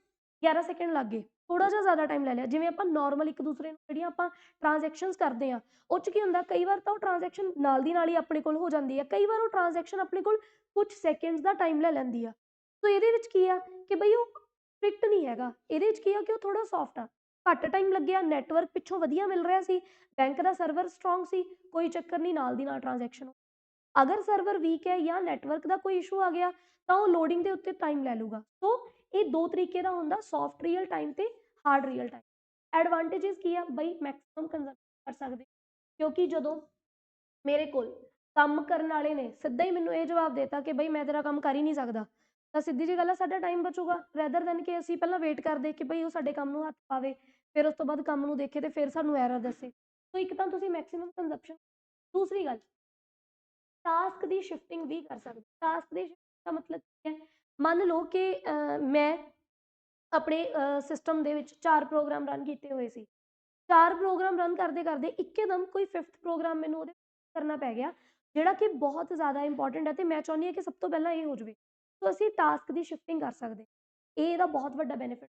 11 second ਲੱਗ ਗਏ, ਥੋੜਾ ਜਿਹਾ ਜ਼ਿਆਦਾ ਟਾਈਮ ਲੈ ਲਿਆ, ਜਿਵੇਂ ਆਪਾਂ ਨਾਰਮਲ ਇੱਕ ਦੂਸਰੇ ਨੂੰ ਜਿਹੜੀਆਂ ਆਪਾਂ ਟ੍ਰਾਂਜੈਕਸ਼ਨਸ ਕਰਦੇ ਆ ਉਹ 'ਚ ਕੀ ਹੁੰਦਾ, ਕਈ ਵਾਰ ਤਾਂ ਉਹ ਟ੍ਰਾਂਜੈਕਸ਼ਨ ਨਾਲ ਦੀ ਨਾਲ ਹੀ ਆਪਣੇ ਕੋਲ ਹੋ ਜਾਂਦੀ ਹੈ, ਕਈ ਵਾਰ ਉਹ ਟ੍ਰਾਂਜੈਕਸ਼ਨ ਆਪਣੇ ਕੋਲ ਕੁਝ ਸੈਕਿੰਡਸ ਦਾ ਟਾਈਮ ਲੈ ਲੈਂਦੀ ਆ। ਸੋ ਇਹਦੇ ਵਿੱਚ ਕੀ ਆ ਕਿ ਬਈ ਉਹ ਸਟ੍ਰਿਕਟ ਨਹੀਂ ਹੈਗਾ, ਇਹਦੇ ਵਿੱਚ ਕੀ ਆ ਕਿ ਉਹ ਥੋੜਾ ਸੌਫਟ ਆ। ਘੱਟ ਟਾਈਮ ਲੱਗਿਆ, ਨੈਟਵਰਕ ਪਿੱਛੋਂ ਵਧੀਆ ਮਿਲ ਰਿਹਾ ਸੀ, ਬੈਂਕ ਦਾ ਸਰਵਰ ਸਟਰੋਂਗ ਸੀ, ਕੋਈ ਚੱਕਰ ਨਹੀਂ, ਨਾਲ ਦੀ ਨਾਲ ਟ੍ਰਾਂਜੈਕਸ਼ਨ। ਅਗਰ ਸਰਵਰ ਵੀਕ ਹੈ ਜਾਂ ਨੈਟਵਰਕ ਦਾ ਕੋਈ ਇਸ਼ੂ ਆ ਗਿਆ ਤਾਂ ਉਹ ਲੋਡਿੰਗ ਦੇ ਉੱਤੇ ਟਾਈਮ ਲੈ ਲੂਗਾ। ਸੋ ਇਹ ਦੋ ਤਰੀਕੇ ਦਾ ਹੁੰਦਾ, ਸੌਫਟ ਰੀਅਲ ਟਾਈਮ ਤੇ ਹਾਰਡ ਰੀਅਲ ਟਾਈਮ। ਐਡਵਾਂਟੇजेस ਕੀ ਆ ਬਈ, ਮੈਕਸਿਮਮ ਕੰਜ਼ੰਪਸ਼ਨ ਕਰ ਸਕਦੇ, ਕਿਉਂਕਿ ਜਦੋਂ ਮੇਰੇ ਕੋਲ ਕੰਮ ਕਰਨ ਵਾਲੇ ਨੇ ਸਿੱਧਾ ਹੀ ਮੈਨੂੰ ਇਹ ਜਵਾਬ ਦੇਤਾ ਕਿ ਬਈ ਮੈਂ ਤੇਰਾ ਕੰਮ ਕਰ ਹੀ ਨਹੀਂ ਸਕਦਾ, ਤਾਂ ਸਿੱਧੀ ਜੀ ਗੱਲ ਆ, ਸਾਡਾ ਟਾਈਮ ਬਚੂਗਾ ਰੈਦਰ ਦੈਨ ਕਿ ਅਸੀਂ ਪਹਿਲਾਂ ਵੇਟ ਕਰਦੇ ਕਿ ਬਈ ਉਹ ਸਾਡੇ ਕੰਮ ਨੂੰ ਹੱਥ ਪਾਵੇ, ਫਿਰ ਉਸ ਤੋਂ ਬਾਅਦ ਕੰਮ ਨੂੰ ਦੇਖੇ ਤੇ ਫਿਰ ਸਾਨੂੰ ਐਰਰ ਦੱਸੇ। ਸੋ ਇੱਕ ਤਾਂ ਤੁਸੀਂ ਮੈਕਸਿਮਮ ਕੰਜ਼ੰਪਸ਼ਨ, ਦੂਸਰੀ ਗੱਲ ਟਾਸਕ ਦੀ ਸ਼ਿਫਟਿੰਗ ਵੀ ਕਰ ਸਕਦੇ। ਟਾਸਕ ਦੀ ਸ਼ਿਫਟਿੰਗ ਦਾ ਮਤਲਬ ਕੀ ਹੈ, ਮੰਨ ਲਓ ਕਿ ਮੈਂ ਆਪਣੇ ਸਿਸਟਮ ਦੇ ਵਿੱਚ 4 ਪ੍ਰੋਗਰਾਮ ਰਨ ਕੀਤੇ ਹੋਏ ਸੀ। 4 ਪ੍ਰੋਗਰਾਮ ਰਨ ਕਰਦੇ-ਕਰਦੇ ਇੱਕਦਮ ਕੋਈ 5th ਪ੍ਰੋਗਰਾਮ ਮੈਨੂੰ ਉਹਦੇ ਕਰਨਾ ਪੈ ਗਿਆ, ਜਿਹੜਾ ਕਿ ਬਹੁਤ ਜ਼ਿਆਦਾ ਇੰਪੋਰਟੈਂਟ ਹੈ ਤੇ ਮੈਂ ਚਾਹੁੰਦੀ ਹਾਂ ਕਿ ਸਭ ਤੋਂ ਪਹਿਲਾਂ ਇਹ ਹੋ ਜਾਵੇ। ਸੋ ਅਸੀਂ ਟਾਸਕ ਦੀ ਸ਼ਿਫਟਿੰਗ ਕਰ ਸਕਦੇ। ਇਹ ਇਹਦਾ ਬਹੁਤ ਵੱਡਾ ਬੈਨੀਫਿਟ।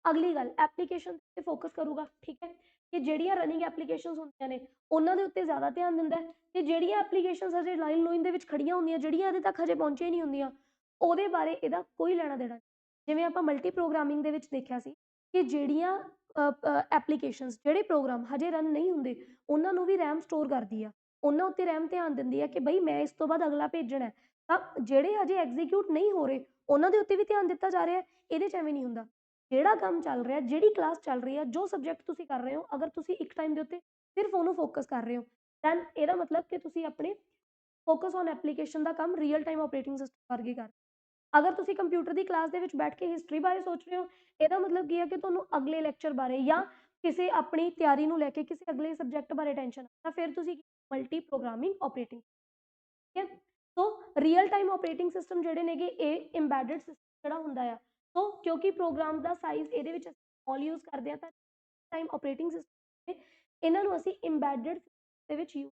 ਅਗਲੀ ਗੱਲ, ਐਪਲੀਕੇਸ਼ਨ ਤੇ ਫੋਕਸ ਕਰੂਗਾ, ਠੀਕ ਹੈ, ਕਿ ਜਿਹੜੀਆਂ ਰਨਿੰਗ ਐਪਲੀਕੇਸ਼ਨਸ ਹੁੰਦੀਆਂ ਨੇ ਉਹਨਾਂ ਦੇ ਉੱਤੇ ਜ਼ਿਆਦਾ ਧਿਆਨ ਦਿੰਦਾ ਹੈ ਤੇ ਜਿਹੜੀਆਂ ਐਪਲੀਕੇਸ਼ਨਸ ਹਜੇ ਲਾਈਨ ਲੂਇਨ ਦੇ ਵਿੱਚ ਖੜੀਆਂ ਹੁੰਦੀਆਂ, ਜਿਹੜੀਆਂ ਇਹਦੇ ਤੱਕ ਹਜੇ ਪਹੁੰਚੀਆਂ ਹੀ ਨਹੀਂ ਹੁੰਦੀਆਂ, ਉਹਦੇ ਬਾਰੇ ਇਹਦਾ ਕੋਈ ਲੈਣਾ ਦੇਣਾ ਨਹੀਂ। ਜਿਵੇਂ ਆਪਾਂ ਮਲਟੀ ਪ੍ਰੋਗਰਾਮਿੰਗ ਦੇ ਵਿੱਚ ਦੇਖਿਆ ਸੀ ਕਿ ਜਿਹੜੀਆਂ ਐਪਲੀਕੇਸ਼ਨਸ, ਜਿਹੜੇ ਪ੍ਰੋਗਰਾਮ ਹਜੇ ਰਨ ਨਹੀਂ ਹੁੰਦੇ, ਉਹਨਾਂ ਨੂੰ ਵੀ ਰੈਮ ਸਟੋਰ ਕਰਦੀ ਆ, ਉਹਨਾਂ ਉੱਤੇ ਰੈਮ ਧਿਆਨ ਦਿੰਦੀ ਆ ਕਿ ਬਈ ਮੈਂ ਇਸ ਤੋਂ ਬਾਅਦ ਅਗਲਾ ਭੇਜਣਾ ਹੈ। ਤਾਂ ਜਿਹੜੇ ਹਜੇ ਐਗਜ਼ੀਕਿਊਟ ਨਹੀਂ ਹੋ ਰਹੇ ਉਹਨਾਂ ਦੇ ਉੱਤੇ ਵੀ ਧਿਆਨ ਦਿੱਤਾ ਜਾ ਰਿਹਾ। ਇਹਦੇ 'ਚ ਐਵੇਂ ਨਹੀਂ ਹੁੰਦਾ, ਜਿਹੜਾ ਕੰਮ ਚੱਲ ਰਿਹਾ, ਜਿਹੜੀ ਕਲਾਸ ਚੱਲ ਰਹੀ ਹੈ, ਜੋ ਸਬਜੈਕਟ ਤੁਸੀਂ ਕਰ ਰਹੇ ਹੋ, ਅਗਰ ਤੁਸੀਂ ਇੱਕ ਟਾਈਮ ਦੇ ਉੱਤੇ ਸਿਰਫ ਉਹਨੂੰ ਫੋਕਸ ਕਰ ਰਹੇ ਹੋ ਦੈਨ ਇਹਦਾ ਮਤਲਬ ਕਿ ਤੁਸੀਂ ਆਪਣੇ ਫੋਕਸ ਔਨ ਐਪਲੀਕੇਸ਼ਨ ਦਾ ਕੰਮ ਰੀਅਲ ਟਾਈਮ ਆਪਰੇਟਿੰਗ ਸਿਸਟਮ ਵਰਗੇ ਕਰ। ਅਗਰ ਤੁਸੀਂ ਕੰਪਿਊਟਰ ਦੀ ਕਲਾਸ ਦੇ ਵਿੱਚ ਬੈਠ ਕੇ ਹਿਸਟਰੀ ਬਾਰੇ ਸੋਚ ਰਹੇ ਹੋ, ਇਹਦਾ ਮਤਲਬ ਕੀ ਹੈ ਕਿ ਤੁਹਾਨੂੰ ਅਗਲੇ ਲੈਕਚਰ ਬਾਰੇ ਜਾਂ ਕਿਸੇ ਆਪਣੀ ਤਿਆਰੀ ਨੂੰ ਲੈ ਕੇ ਕਿਸੇ ਅਗਲੇ ਸਬਜੈਕਟ ਬਾਰੇ ਟੈਨਸ਼ਨ, ਤਾਂ ਫਿਰ ਤੁਸੀਂ ਮਲਟੀ ਪ੍ਰੋਗਰਾਮਿੰਗ ਆਪਰੇਟਿੰਗ, ਠੀਕ ਹੈ। ਸੋ ਰੀਅਲ ਟਾਈਮ ਆਪਰੇਟਿੰਗ ਸਿਸਟਮ ਜਿਹੜੇ ਨੇਗੇ ਇਹ ਇੰਬੈਡਡ ਸਿਸਟਮ ਜਿਹੜਾ ਹੁੰਦਾ ਆ, ਸੋ ਕਿਉਂਕਿ ਪ੍ਰੋਗਰਾਮ ਦਾ ਸਾਈਜ਼ ਇਹਦੇ ਵਿੱਚ ਸਮਾਲ ਯੂਜ਼ ਕਰਦੇ ਆ ਤਾਂ ਟਾਈਮ ਆਪਰੇਟਿੰਗ ਸਿਸਟਮ ਇਹਨਾਂ ਨੂੰ ਅਸੀਂ ਇੰਬੈਡਡ ਦੇ ਵਿੱਚ ਯੂਜ਼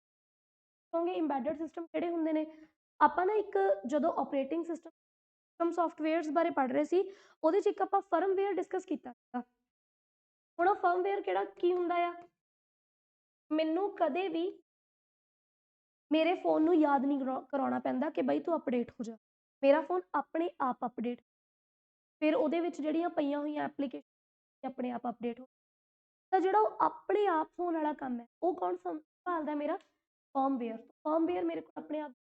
ਕਰਾਂਗੇ। ਇੰਬੈਡਡ ਸਿਸਟਮ ਕਿਹੜੇ ਹੁੰਦੇ ਨੇ, ਆਪਾਂ ਨਾ ਇੱਕ ਜਦੋਂ ਆਪਰੇਟਿੰਗ ਸਿਸਟਮ ਸੌਫਟਵੇਅਰਸ ਬਾਰੇ ਪੜ੍ਹ ਰਹੇ ਸੀ, ਉਹਦੇ 'ਚ ਇੱਕ ਆਪਾਂ ਫਰਮਵੇਅਰ ਡਿਸਕਸ ਕੀਤਾ ਸੀਗਾ। ਹੁਣ ਉਹ ਫਰਮਵੇਅਰ ਕਿਹੜਾ ਕੀ ਹੁੰਦਾ ਆ, ਮੈਨੂੰ ਕਦੇ ਵੀ ਮੇਰੇ ਫ਼ੋਨ ਨੂੰ ਯਾਦ ਨਹੀਂ ਕਰਾਉਣਾ ਪੈਂਦਾ ਕਿ ਬਈ ਤੂੰ ਅਪਡੇਟ ਹੋ ਜਾ, ਮੇਰਾ ਫ਼ੋਨ ਆਪਣੇ ਆਪ ਅਪਡੇਟ, ਫਿਰ ਉਹਦੇ ਵਿੱਚ ਜਿਹੜੀਆਂ ਪਈਆਂ ਹੋਈਆਂ ਐਪਲੀਕੇਸ਼ਨ ਆਪਣੇ ਆਪ ਅਪਡੇਟ ਹੋ। ਤਾਂ ਜਿਹੜਾ ਉਹ ਆਪਣੇ ਆਪ ਹੋਣ ਵਾਲਾ ਕੰਮ ਹੈ ਉਹ ਕੌਣ ਸੰਭਾਲਦਾ ਮੇਰਾ? ਫਰਮਵੇਅਰ। ਫਰਮਵੇਅਰ ਮੇਰੇ ਕੋਲ ਆਪਣੇ ਆਪ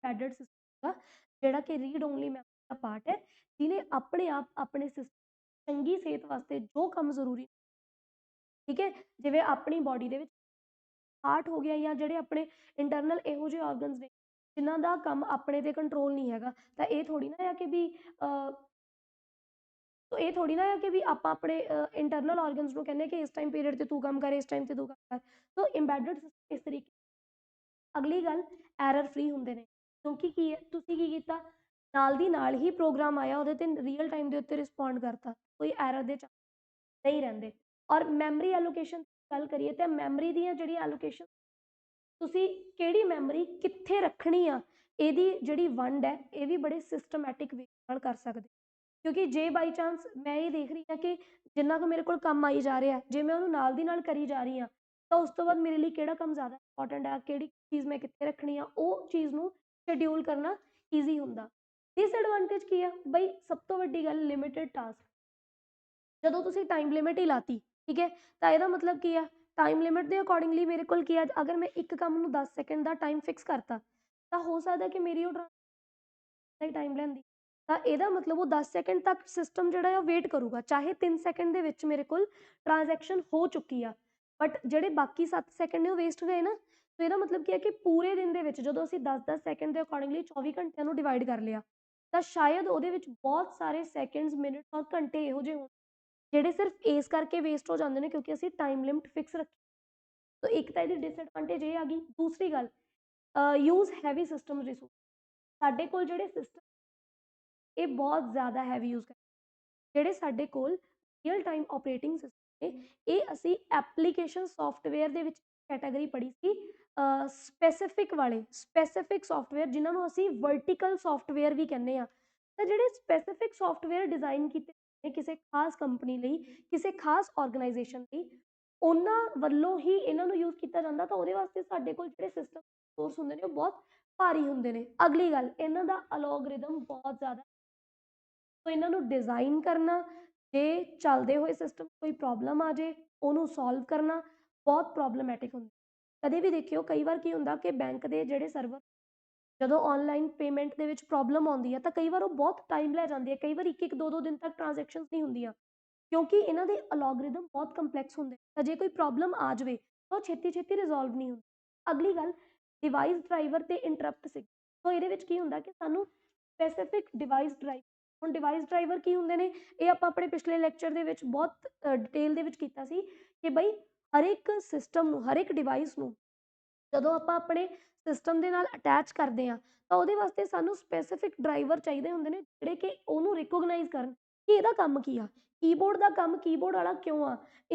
ਐਡਡ ਸਿਸਟਮ ਦਾ ਜਿਹੜਾ ਕਿ ਰੀਡ ਓਨਲੀ ਮੈਮਰੀ ਦਾ ਪਾਰਟ ਹੈ, ਜਿਹਨੇ ਆਪਣੇ ਆਪ ਆਪਣੇ ਸਿਸਟਮ ਚੰਗੀ ਸਿਹਤ ਵਾਸਤੇ ਜੋ ਕੰਮ ਜ਼ਰੂਰੀ, ਠੀਕ ਹੈ, ਜਿਵੇਂ ਆਪਣੀ ਬੋਡੀ ਦੇ ਵਿੱਚ ਹਾਰਟ ਹੋ ਗਿਆ ਜਾਂ ਜਿਹੜੇ ਆਪਣੇ ਇੰਟਰਨਲ ਇਹੋ ਜਿਹੇ ਆਰਗਨਸ ਨੇ ਜਿਨ੍ਹਾਂ ਦਾ ਕੰਮ ਆਪਣੇ ਤੇ ਕੰਟਰੋਲ ਨਹੀਂ ਹੈਗਾ, ਤਾਂ ਇਹ ਥੋੜੀ ਨਾ ਆ ਕਿ ਵੀ ਇਹ ਥੋੜੀ ਨਾ ਆ ਕਿ ਵੀ ਆਪਾਂ ਆਪਣੇ ਇੰਟਰਨਲ ਆਰਗਨਸ ਨੂੰ ਕਹਿੰਦੇ ਕਿ ਇਸ ਟਾਈਮ ਪੀਰੀਅਡ ਤੇ ਤੂੰ ਕੰਮ ਕਰ, ਇਸ ਟਾਈਮ ਤੇ ਤੂੰ ਕੰਮ ਕਰ। ਸੋ ਇੰਬੈਡਡ ਸਿਸਟਮ ਇਸ ਤਰੀਕੇ। ਅਗਲੀ ਗੱਲ, ਐਰਰ ਫ੍ਰੀ ਹੁੰਦੇ ਨੇ, ਕਿਉਂਕਿ ਕੀ ਹੈ, ਤੁਸੀਂ ਕੀ ਕੀਤਾ, ਨਾਲ ਦੀ ਨਾਲ ਹੀ ਪ੍ਰੋਗਰਾਮ ਆਇਆ ਉਹਦੇ ਤੇ ਰੀਅਲ ਟਾਈਮ ਦੇ ਉੱਤੇ ਰਿਸਪੌਂਡ ਕਰਤਾ, ਕੋਈ ਐਰਰ ਦੇ ਚਾਂਸ ਨਹੀਂ ਰਹਿੰਦੇ। ਔਰ ਮੈਮਰੀ ਐਲੋਕੇਸ਼ਨ ਦੀ ਗੱਲ ਕਰੀਏ ਤਾਂ ਮੈਮਰੀ ਦੀਆਂ ਜਿਹੜੀਆਂ ਐਲੋਕੇਸ਼ਨ, ਤੁਸੀਂ ਕਿਹੜੀ ਮੈਮਰੀ ਕਿੱਥੇ ਰੱਖਣੀ ਆ, ਇਹਦੀ ਜਿਹੜੀ ਵੰਡ ਹੈ ਇਹ ਵੀ ਬੜੇ ਸਿਸਟਮੈਟਿਕ ਵੇ ਨਾਲ ਕਰ ਸਕਦੇ। ਕਿਉਂਕਿ ਜੇ ਬਾਈ ਚਾਂਸ ਮੈਂ ਇਹ ਦੇਖ ਰਹੀ ਹਾਂ ਕਿ ਜਿੰਨਾ ਕੁ ਮੇਰੇ ਕੋਲ ਕੰਮ ਆਈ ਜਾ ਰਿਹਾ, ਜੇ ਮੈਂ ਉਹਨੂੰ ਨਾਲ ਦੀ ਨਾਲ ਕਰੀ ਜਾ ਰਹੀ ਹਾਂ, ਤਾਂ ਉਸ ਤੋਂ ਬਾਅਦ ਮੇਰੇ ਲਈ ਕਿਹੜਾ ਕੰਮ ਜ਼ਿਆਦਾ ਇੰਪੋਰਟੈਂਟ ਹੈ, ਕਿਹੜੀ ਚੀਜ਼ ਮੈਂ ਕਿੱਥੇ ਰੱਖਣੀ ਆ, ਉਹ ਚੀਜ਼ ਨੂੰ ਸ਼ਡਿਊਲ ਕਰਨਾ ਈਜ਼ੀ ਹੁੰਦਾ। ਡਿਸਐਡਵਾਂਟੇਜ ਕੀ ਆ ਬਈ? ਸਭ ਤੋਂ ਵੱਡੀ ਗੱਲ, ਲਿਮਿਟਿਡ ਟਾਸਕ। ਜਦੋਂ ਤੁਸੀਂ ਟਾਈਮ ਲਿਮਿਟ ਹੀ ਲਾਤੀ, ਠੀਕ ਹੈ, ਤਾਂ ਇਹਦਾ ਮਤਲਬ ਕੀ ਆ? ਟਾਈਮ ਲਿਮਿਟ ਦੇ ਅਕੋਰਡਿੰਗਲੀ ਮੇਰੇ ਕੋਲ ਕੀ ਆ, ਅਗਰ ਮੈਂ ਇੱਕ ਕੰਮ ਨੂੰ 10 ਸੈਕਿੰਡ ਦਾ ਟਾਈਮ ਫਿਕਸ ਕਰਤਾ, ਤਾਂ ਹੋ ਸਕਦਾ ਕਿ ਮੇਰੀ ਉਹ ਟਾਈਮ ਲੈਂਦੀ, ਤਾਂ ਇਹਦਾ ਮਤਲਬ ਉਹ 10 ਸੈਕਿੰਡ ਤੱਕ ਸਿਸਟਮ ਜਿਹੜਾ ਹੈ ਉਹ ਵੇਟ ਕਰੂਗਾ, ਚਾਹੇ 3 ਸੈਕਿੰਡ ਦੇ ਵਿੱਚ ਮੇਰੇ ਕੋਲ ਟ੍ਰਾਂਜੈਕਸ਼ਨ ਹੋ ਚੁੱਕੀ ਆ, ਬਟ ਜਿਹੜੇ ਬਾਕੀ 7 ਸੈਕਿੰਡ ਨੇ ਉਹ ਵੇਸਟ ਗਏ ਨਾ। ਤਾਂ ਇਹਦਾ ਮਤਲਬ ਕੀ ਹੈ ਕਿ ਪੂਰੇ ਦਿਨ ਦੇ ਵਿੱਚ ਜਦੋਂ ਅਸੀਂ 10-10 ਸੈਕਿੰਡ ਦੇ ਅਕੋਰਡਿੰਗਲੀ 24 ਘੰਟਿਆਂ ਨੂੰ ਡਿਵਾਈਡ ਕਰ ਲਿਆ, ਤਾਂ ਸ਼ਾਇਦ ਉਹਦੇ ਵਿੱਚ ਬਹੁਤ ਸਾਰੇ ਸੈਕਿੰਡਸ, ਮਿੰਟ ਔਰ ਘੰਟੇ ਇਹੋ ਜਿਹੇ ਹੋਣ ਜਿਹੜੇ ਸਿਰਫ ਇਸ ਕਰਕੇ ਵੇਸਟ ਹੋ ਜਾਂਦੇ ਨੇ ਕਿਉਂਕਿ ਅਸੀਂ ਟਾਈਮ ਲਿਮਿਟ ਫਿਕਸ ਰੱਖੀ। ਤਾਂ ਇੱਕ ਤਾਂ ਇਹਦੀ ਡਿਸਐਡਵਾਂਟੇਜ ਇਹ ਆ ਗਈ। ਦੂਸਰੀ ਗੱਲ, ਯੂਜ਼ ਹੈਵੀ ਸਿਸਟਮ ਰਿਸੋਰਸ। ਸਾਡੇ ਕੋਲ ਜਿਹੜੇ ਸਿਸਟਮ ਇਹ ਬਹੁਤ ਜ਼ਿਆਦਾ ਹੈਵੀ ਯੂਜ਼ ਕਰਦੇ, ਜਿਹੜੇ ਸਾਡੇ ਕੋਲ ਰੀਅਲ ਟਾਈਮ ਆਪਰੇਟਿੰਗ ਸਿਸਟਮ ਨੇ, ਇਹ ਅਸੀਂ ਐਪਲੀਕੇਸ਼ਨ ਸੌਫਟਵੇਅਰ ਦੇ ਵਿੱਚ ਕੈਟਾਗਰੀ ਪੜ੍ਹੀ ਸੀ, ਸਪੈਸੀਫਿਕ ਸੌਫਟਵੇਅਰ ਜਿਨ੍ਹਾਂ ਨੂੰ ਅਸੀਂ ਵਰਟੀਕਲ ਸੌਫਟਵੇਅਰ ਵੀ ਕਹਿੰਦੇ ਆ। ਤਾਂ ਜਿਹੜੇ ਸਪੈਸੀਫਿਕ ਸੌਫਟਵੇਅਰ ਡਿਜ਼ਾਈਨ ਕੀਤੇ ਨੇ ਕਿਸੇ ਖਾਸ ਕੰਪਨੀ ਲਈ, ਕਿਸੇ ਖਾਸ ਆਰਗੇਨਾਈਜੇਸ਼ਨ ਲਈ, ਉਹਨਾਂ ਵੱਲੋਂ ਹੀ ਇਹਨਾਂ ਨੂੰ ਯੂਜ਼ ਕੀਤਾ ਜਾਂਦਾ, ਤਾਂ ਉਹਦੇ ਵਾਸਤੇ ਸਾਡੇ ਕੋਲ ਜਿਹੜੇ ਸਿਸਟਮ ਸੋਰਸ ਹੁੰਦੇ ਨੇ ਉਹ ਬਹੁਤ ਭਾਰੀ ਹੁੰਦੇ ਨੇ। ਅਗਲੀ ਗੱਲ, ਇਹਨਾਂ ਦਾ ਅਲੋਗਰਿਦਮ ਬਹੁਤ ਜ਼ਿਆਦਾ, ਸੋ ਇਹਨਾਂ ਨੂੰ ਡਿਜ਼ਾਈਨ ਕਰਨਾ, ਜੇ ਚੱਲਦੇ ਹੋਏ ਸਿਸਟਮ ਕੋਈ ਪ੍ਰੋਬਲਮ ਆ ਜੇ ਉਹਨੂੰ ਸੋਲਵ ਕਰਨਾ ਬਹੁਤ ਪ੍ਰੋਬਲਮੈਟਿਕ ਹੁੰਦਾ। ਕਦੇ ਵੀ ਦੇਖਿਓ, ਕਈ ਵਾਰ ਕੀ ਹੁੰਦਾ ਕਿ ਬੈਂਕ ਦੇ ਜਿਹੜੇ ਸਰਵਰ, ਜਦੋਂ ਆਨਲਾਈਨ ਪੇਮੈਂਟ ਦੇ ਵਿੱਚ ਪ੍ਰੋਬਲਮ ਆਉਂਦੀ ਹੈ ਤਾਂ ਕਈ ਵਾਰ ਉਹ ਬਹੁਤ ਟਾਈਮ ਲੈ ਜਾਂਦੀ ਹੈ, ਕਈ ਵਾਰ 1-1 2-2 ਦਿਨ ਤੱਕ ਟ੍ਰਾਂਜੈਕਸ਼ਨਸ ਨਹੀਂ ਹੁੰਦੀਆਂ, ਕਿਉਂਕਿ ਇਹਨਾਂ ਦੇ ਅਲੋਗਰਿਦਮ ਬਹੁਤ ਕੰਪਲੈਕਸ ਹੁੰਦੇ। ਤਾਂ ਜੇ ਕੋਈ ਪ੍ਰੋਬਲਮ ਆ ਜਾਵੇ ਤਾਂ ਉਹ ਛੇਤੀ ਰਿਜ਼ੋਲਵ ਨਹੀਂ ਹੁੰਦੀ। ਅਗਲੀ ਗੱਲ, ਡਿਵਾਈਸ ਡਰਾਈਵਰ ਤੇ ਇੰਟਰਪਟ ਸੀ। ਸੋ ਇਹਦੇ ਵਿੱਚ ਕੀ ਹੁੰਦਾ ਕਿ ਸਾਨੂੰ ਸਪੈਸੀਫਿਕ ਡਿਵਾਈਸ ਡਰਾਈਵਰ, ਹੁਣ ਡਿਵਾਈਸ ਡਰਾਈਵਰ ਕੀ ਹੁੰਦੇ ਨੇ, ਇਹ ਆਪਾਂ ਆਪਣੇ ਪਿਛਲੇ ਲੈਕਚਰ ਦੇ ਵਿੱਚ ਬਹੁਤ ਡਿਟੇਲ ਦੇ ਵਿੱਚ ਕੀਤਾ ਸੀ ਕਿ ਬਈ ਹਰ ਇੱਕ ਸਿਸਟਮ ਨੂੰ, ਹਰ ਇੱਕ ਡਿਵਾਈਸ ਨੂੰ ਜਦੋਂ ਆਪਾਂ ਆਪਣੇ ਸਿਸਟਮ ਦੇ ਨਾਲ ਅਟੈਚ ਕਰਦੇ ਹਾਂ, ਤਾਂ ਉਹਦੇ ਵਾਸਤੇ ਸਾਨੂੰ ਸਪੈਸੀਫਿਕ ਡਰਾਈਵਰ ਚਾਹੀਦੇ ਹੁੰਦੇ ਨੇ ਜਿਹੜੇ ਕਿ ਉਹਨੂੰ ਰਿਕੋਗਨਾਈਜ਼ ਕਰਨ ਕਿ ਇਹਦਾ ਕੰਮ ਕੀ ਆ, ਕੀਬੋਰਡ ਦਾ ਕੰਮ ਕੀਬੋਰਡ ਵਾਲਾ ਕਿਉਂ ਆ।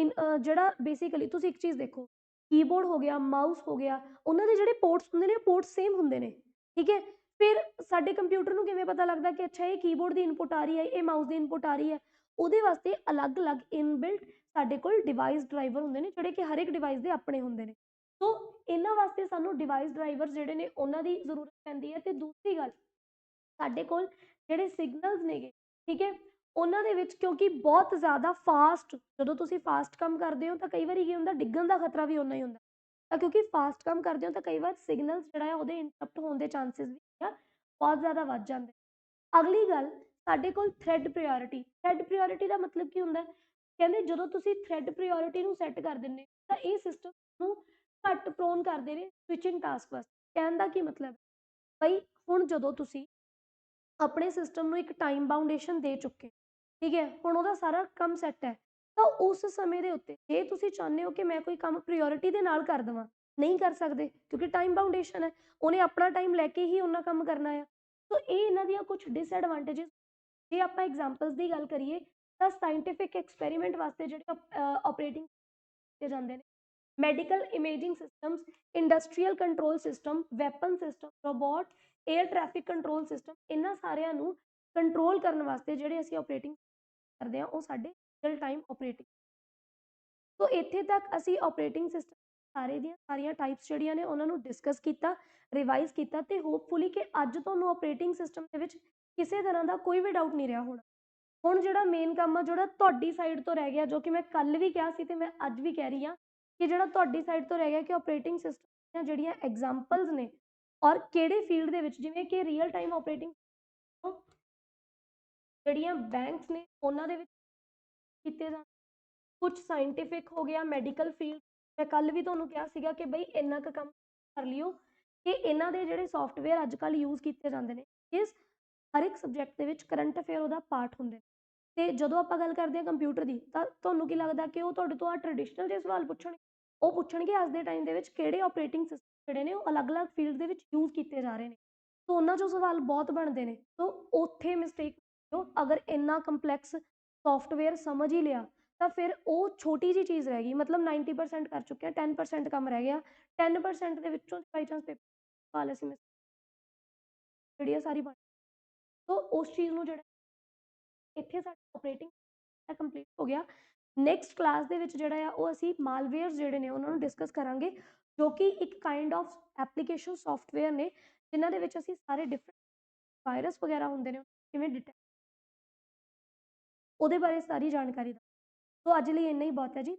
ਜਿਹੜਾ ਬੇਸਿਕਲੀ ਤੁਸੀਂ ਇੱਕ ਚੀਜ਼ ਦੇਖੋ, ਕੀਬੋਰਡ ਹੋ ਗਿਆ, ਮਾਊਸ ਹੋ ਗਿਆ, ਉਹਨਾਂ ਦੇ ਜਿਹੜੇ ਪੋਰਟਸ ਹੁੰਦੇ ਨੇ, ਪੋਰਟਸ ਸੇਮ ਹੁੰਦੇ ਨੇ, ਠੀਕ ਹੈ। ਫਿਰ ਸਾਡੇ ਕੰਪਿਊਟਰ ਨੂੰ ਕਿਵੇਂ ਪਤਾ ਲੱਗਦਾ ਕਿ ਅੱਛਾ ਇਹ ਕੀਬੋਰਡ ਦੀ ਇਨਪੁਟ ਆ ਰਹੀ ਹੈ, ਇਹ ਮਾਊਸ ਦੀ ਇਨਪੁਟ ਆ ਰਹੀ ਹੈ? ਉਹਦੇ ਵਾਸਤੇ ਅਲੱਗ-ਅਲੱਗ ਇਨਬਿਲਟ ਸਾਡੇ ਕੋਲ ਡਿਵਾਈਸ ਡਰਾਈਵਰ ਹੁੰਦੇ ਨੇ ਜਿਹੜੇ ਕਿ ਹਰ ਇੱਕ ਡਿਵਾਈਸ ਦੇ ਆਪਣੇ ਹੁੰਦੇ ਨੇ। ਸੋ ਇਹਨਾਂ ਵਾਸਤੇ ਸਾਨੂੰ ਡਿਵਾਈਸ ਡਰਾਈਵਰ ਜਿਹੜੇ ਨੇ ਉਹਨਾਂ ਦੀ ਜ਼ਰੂਰਤ ਪੈਂਦੀ ਹੈ। ਤੇ ਦੂਸਰੀ ਗੱਲ, ਸਾਡੇ ਕੋਲ ਜਿਹੜੇ ਸਿਗਨਲਸ ਨੇਗੇ, ਠੀਕ ਹੈ, ਉਹਨਾਂ ਦੇ ਵਿੱਚ ਕਿਉਂਕਿ ਬਹੁਤ ਜ਼ਿਆਦਾ ਫਾਸਟ, ਜਦੋਂ ਤੁਸੀਂ ਫਾਸਟ ਕੰਮ ਕਰਦੇ ਹੋ ਤਾਂ ਕਈ ਵਾਰੀ ਕੀ ਹੁੰਦਾ, ਡਿੱਗਣ ਦਾ ਖਤਰਾ ਵੀ ਓਨਾ ਹੀ ਹੁੰਦਾ। ਤਾਂ ਕਿਉਂਕਿ ਫਾਸਟ ਕੰਮ ਕਰਦੇ ਹੋ ਤਾਂ ਕਈ ਵਾਰ ਸਿਗਨਲਸ ਜਿਹੜਾ ਹੈ ਉਹਦੇ ਇੰਟਰਪਟ ਹੋਣ ਦੇ ਚਾਂਸਿਸ ਵੀ ਬਹੁਤ ਜ਼ਿਆਦਾ ਵੱਧ ਜਾਂਦੇ। ਅਗਲੀ ਗੱਲ, ਸਾਡੇ ਕੋਲ ਥ੍ਰੈਡ ਪ੍ਰਾਇੋਰਟੀ। ਥ੍ਰੈਡ ਪ੍ਰਾਇੋਰਟੀ ਦਾ ਮਤਲਬ ਕੀ ਹੁੰਦਾ? ਕਹਿੰਦੇ ਜਦੋਂ ਤੁਸੀਂ ਥ੍ਰੈਡ ਪ੍ਰਾਇੋਰਟੀ ਨੂੰ ਸੈੱਟ ਕਰ ਦਿੰਦੇ ਤਾਂ ਇਹ ਸਿਸਟਮ ਨੂੰ ਘੱਟ ਪ੍ਰੋਨ ਕਰਦੇ ਨੇ ਸਵਿਚਿੰਗ ਟਾਸਕ ਵਾਸਤੇ। ਕਹਿਣ ਦਾ ਕੀ ਮਤਲਬ? ਬਈ ਹੁਣ ਜਦੋਂ ਤੁਸੀਂ ਆਪਣੇ ਸਿਸਟਮ ਨੂੰ ਇੱਕ ਟਾਈਮ ਬਾਉਂਡੇਸ਼ਨ ਦੇ ਚੁੱਕੇ, ਠੀਕ ਹੈ, ਹੁਣ ਉਹਦਾ ਸਾਰਾ ਕੰਮ ਸੈੱਟ ਹੈ, ਤਾਂ ਉਸ ਸਮੇਂ ਦੇ ਉੱਤੇ ਜੇ ਤੁਸੀਂ ਚਾਹੁੰਦੇ ਹੋ ਕਿ ਮੈਂ ਕੋਈ ਕੰਮ ਪ੍ਰਾਇੋਰਟੀ ਦੇ ਨਾਲ ਕਰ ਦੇਵਾਂ, ਨਹੀਂ ਕਰ ਸਕਦੇ ਕਿਉਂਕਿ ਟਾਈਮ ਬਾਉਂਡੇਸ਼ਨ ਹੈ, ਉਹਨੇ ਆਪਣਾ ਟਾਈਮ ਲੈ ਕੇ ਹੀ ਉਹਨਾਂ ਕੰਮ ਕਰਨਾ ਆ। ਸੋ ਇਹ ਇਹਨਾਂ ਦੀਆਂ ਕੁਝ ਡਿਸਐਡਵਾਂਟੇजेस। ਜੇ ਆਪਾਂ ਐਗਜ਼ਾਮਪਲਸ ਦੀ ਗੱਲ ਕਰੀਏ ਤਾਂ ਸਾਇੰਟੀਫਿਕ ਐਕਸਪੈਰੀਮੈਂਟ ਵਾਸਤੇ ਜਿਹੜੇ ਆਪਰੇਟਿੰਗ ਕੀਤੇ ਜਾਂਦੇ ਨੇ, medical imaging systems, industrial control system, weapon system, robot, air traffic control system, ਇਹਨਾਂ ਸਾਰਿਆਂ ਨੂੰ ਕੰਟਰੋਲ ਕਰਨ ਵਾਸਤੇ ਜਿਹੜੇ ਅਸੀਂ ਆਪਰੇਟਿੰਗ ਕਰਦੇ ਹਾਂ ਉਹ ਸਾਡੇ ਰੀਅਲ ਟਾਈਮ ਆਪਰੇਟਿੰਗ। ਸੋ ਇੱਥੇ ਤੱਕ ਅਸੀਂ ਆਪਰੇਟਿੰਗ ਸਿਸਟਮ ਸਾਰੇ ਦੀਆਂ ਸਾਰੀਆਂ ਟਾਈਪਸ ਜਿਹੜੀਆਂ ਨੇ ਉਹਨਾਂ ਨੂੰ ਡਿਸਕਸ ਕੀਤਾ, ਰਿਵਾਈਜ਼ ਕੀਤਾ, ਤੇ ਹੋਪਫੁਲੀ ਕਿ ਅੱਜ ਤੁਹਾਨੂੰ ਆਪਰੇਟਿੰਗ ਸਿਸਟਮ ਦੇ ਵਿੱਚ ਕਿਸੇ ਤਰ੍ਹਾਂ ਦਾ ਕੋਈ ਵੀ ਡਾਊਟ ਨਹੀਂ ਰਿਹਾ ਹੋਣਾ। ਹੁਣ ਜਿਹੜਾ ਮੇਨ ਕੰਮ ਆ ਜਿਹੜਾ ਤੁਹਾਡੀ ਸਾਈਡ ਤੋਂ ਰਹਿ ਗਿਆ, ਜੋ ਕਿ ਮੈਂ ਕੱਲ ਵੀ ਕਿਹਾ ਸੀ ਤੇ ਮੈਂ ਅੱਜ ਵੀ ਕਹਿ ਰਹੀ ਹਾਂ ਕਿ ਜਿਹੜਾ ਤੁਹਾਡੀ ਸਾਈਡ ਤੋਂ ਰਹਿ ਗਿਆ ਕਿ ਆਪਰੇਟਿੰਗ ਸਿਸਟਮ ਦੀਆਂ ਜਿਹੜੀਆਂ ਐਗਜ਼ਾਮਪਲਸ ਨੇ ਔਰ ਕਿਹੜੇ ਫੀਲਡ ਦੇ ਵਿੱਚ, ਜਿਵੇਂ ਕਿ ਰੀਅਲ ਟਾਈਮ ਆਪਰੇਟਿੰਗ ਜਿਹੜੀਆਂ ਬੈਂਕਸ ਨੇ ਉਹਨਾਂ ਦੇ ਵਿੱਚ ਕੀਤੇ ਜਾਂਦੇ, ਕੁਝ ਸਾਇੰਟਿਫਿਕ ਹੋ ਗਿਆ, ਮੈਡੀਕਲ ਫੀਲਡ। ਮੈਂ ਕੱਲ ਵੀ ਤੁਹਾਨੂੰ ਕਿਹਾ ਸੀਗਾ ਕਿ ਬਈ ਇੰਨਾ ਕੁ ਕੰਮ ਕਰ ਲਿਓ ਕਿ ਇਹਨਾਂ ਦੇ ਜਿਹੜੇ ਸੌਫਟਵੇਅਰ ਅੱਜ ਕੱਲ੍ਹ ਯੂਜ਼ ਕੀਤੇ ਜਾਂਦੇ ਨੇ, ਇਸ ਹਰ ਇੱਕ ਸਬਜੈਕਟ ਦੇ ਵਿੱਚ ਕਰੰਟ ਅਫੇਅਰ ਉਹਦਾ ਪਾਰਟ ਹੁੰਦੇ ਨੇ। ਤੇ ਜਦੋਂ ਆਪਾਂ ਗੱਲ ਕਰਦੇ ਹਾਂ ਕੰਪਿਊਟਰ ਦੀ, ਤਾਂ ਤੁਹਾਨੂੰ ਕੀ ਲੱਗਦਾ ਕਿ ਉਹ ਤੁਹਾਡੇ ਤੋਂ ਆ ਟ੍ਰੈਡੀਸ਼ਨਲ ਜਿਹੇ ਸਵਾਲ ਪੁੱਛਣਗੇ? ਉਹ ਪੁੱਛਣਗੇ ਅੱਜ ਦੇ ਟਾਈਮ ਦੇ ਵਿੱਚ ਕਿਹੜੇ ਆਪਰੇਟਿੰਗ ਸਿਸਟਮ ਜਿਹੜੇ ਨੇ ਉਹ ਅਲੱਗ-ਅਲੱਗ ਫੀਲਡ ਦੇ ਵਿੱਚ ਯੂਜ਼ ਕੀਤੇ ਜਾ ਰਹੇ ਨੇ। ਤਾਂ ਉਹਨਾਂ 'ਚੋਂ ਸਵਾਲ ਬਹੁਤ ਬਣਦੇ ਨੇ। ਤਾਂ ਉੱਥੇ ਮਿਸਟੇਕ ਅਗਰ ਇੰਨਾ ਕੰਪਲੈਕਸ ਸੌਫਟਵੇਅਰ ਸਮਝ ਹੀ ਲਿਆ ਤਾਂ ਫਿਰ ਉਹ ਛੋਟੀ ਜਿਹੀ ਚੀਜ਼ ਰਹਿ ਗਈ, ਮਤਲਬ 90% ਕਰ ਚੁੱਕੇ ਆ, 10% ਕੰਮ ਰਹਿ ਗਿਆ। 10% ਦੇ ਵਿੱਚੋਂ ਬਾਈ ਚਾਂਸ ਪੇਪਰ ਸਵਾਲ ਅਸੀਂ ਜਿਹੜੀ ਆ ਸਾਰੀ ਬਣ, ਤਾਂ ਉਸ ਚੀਜ਼ ਨੂੰ ਜਿਹੜਾ ਇੱਥੇ ਸਾਡਾ ਆਪਰੇਟਿੰਗ ਕੰਪਲੀਟ ਹੋ ਗਿਆ। ਨੈਕਸਟ ਕਲਾਸ ਦੇ ਵਿੱਚ ਜਿਹੜਾ ਆ ਉਹ ਅਸੀਂ ਮਾਲਵੇਅਰਸ ਜਿਹੜੇ ਨੇ ਉਹਨਾਂ ਨੂੰ ਡਿਸਕਸ ਕਰਾਂਗੇ, ਜੋ ਕਿ ਇੱਕ ਕਾਈਂਡ ਆਫ ਐਪਲੀਕੇਸ਼ਨ ਸੌਫਟਵੇਅਰ ਨੇ ਜਿਨ੍ਹਾਂ ਦੇ ਵਿੱਚ ਅਸੀਂ ਸਾਰੇ ਡਿਫਰੈਂਟ ਵਾਇਰਸ ਵਗੈਰਾ ਹੁੰਦੇ ਨੇ ਕਿਵੇਂ ਡਿਟੈਕਟ, ਉਹਦੇ ਬਾਰੇ ਸਾਰੀ ਜਾਣਕਾਰੀ ਦਾ। ਸੋ ਅੱਜ ਲਈ ਇੰਨਾ ਹੀ ਬਹੁਤ ਹੈ ਜੀ।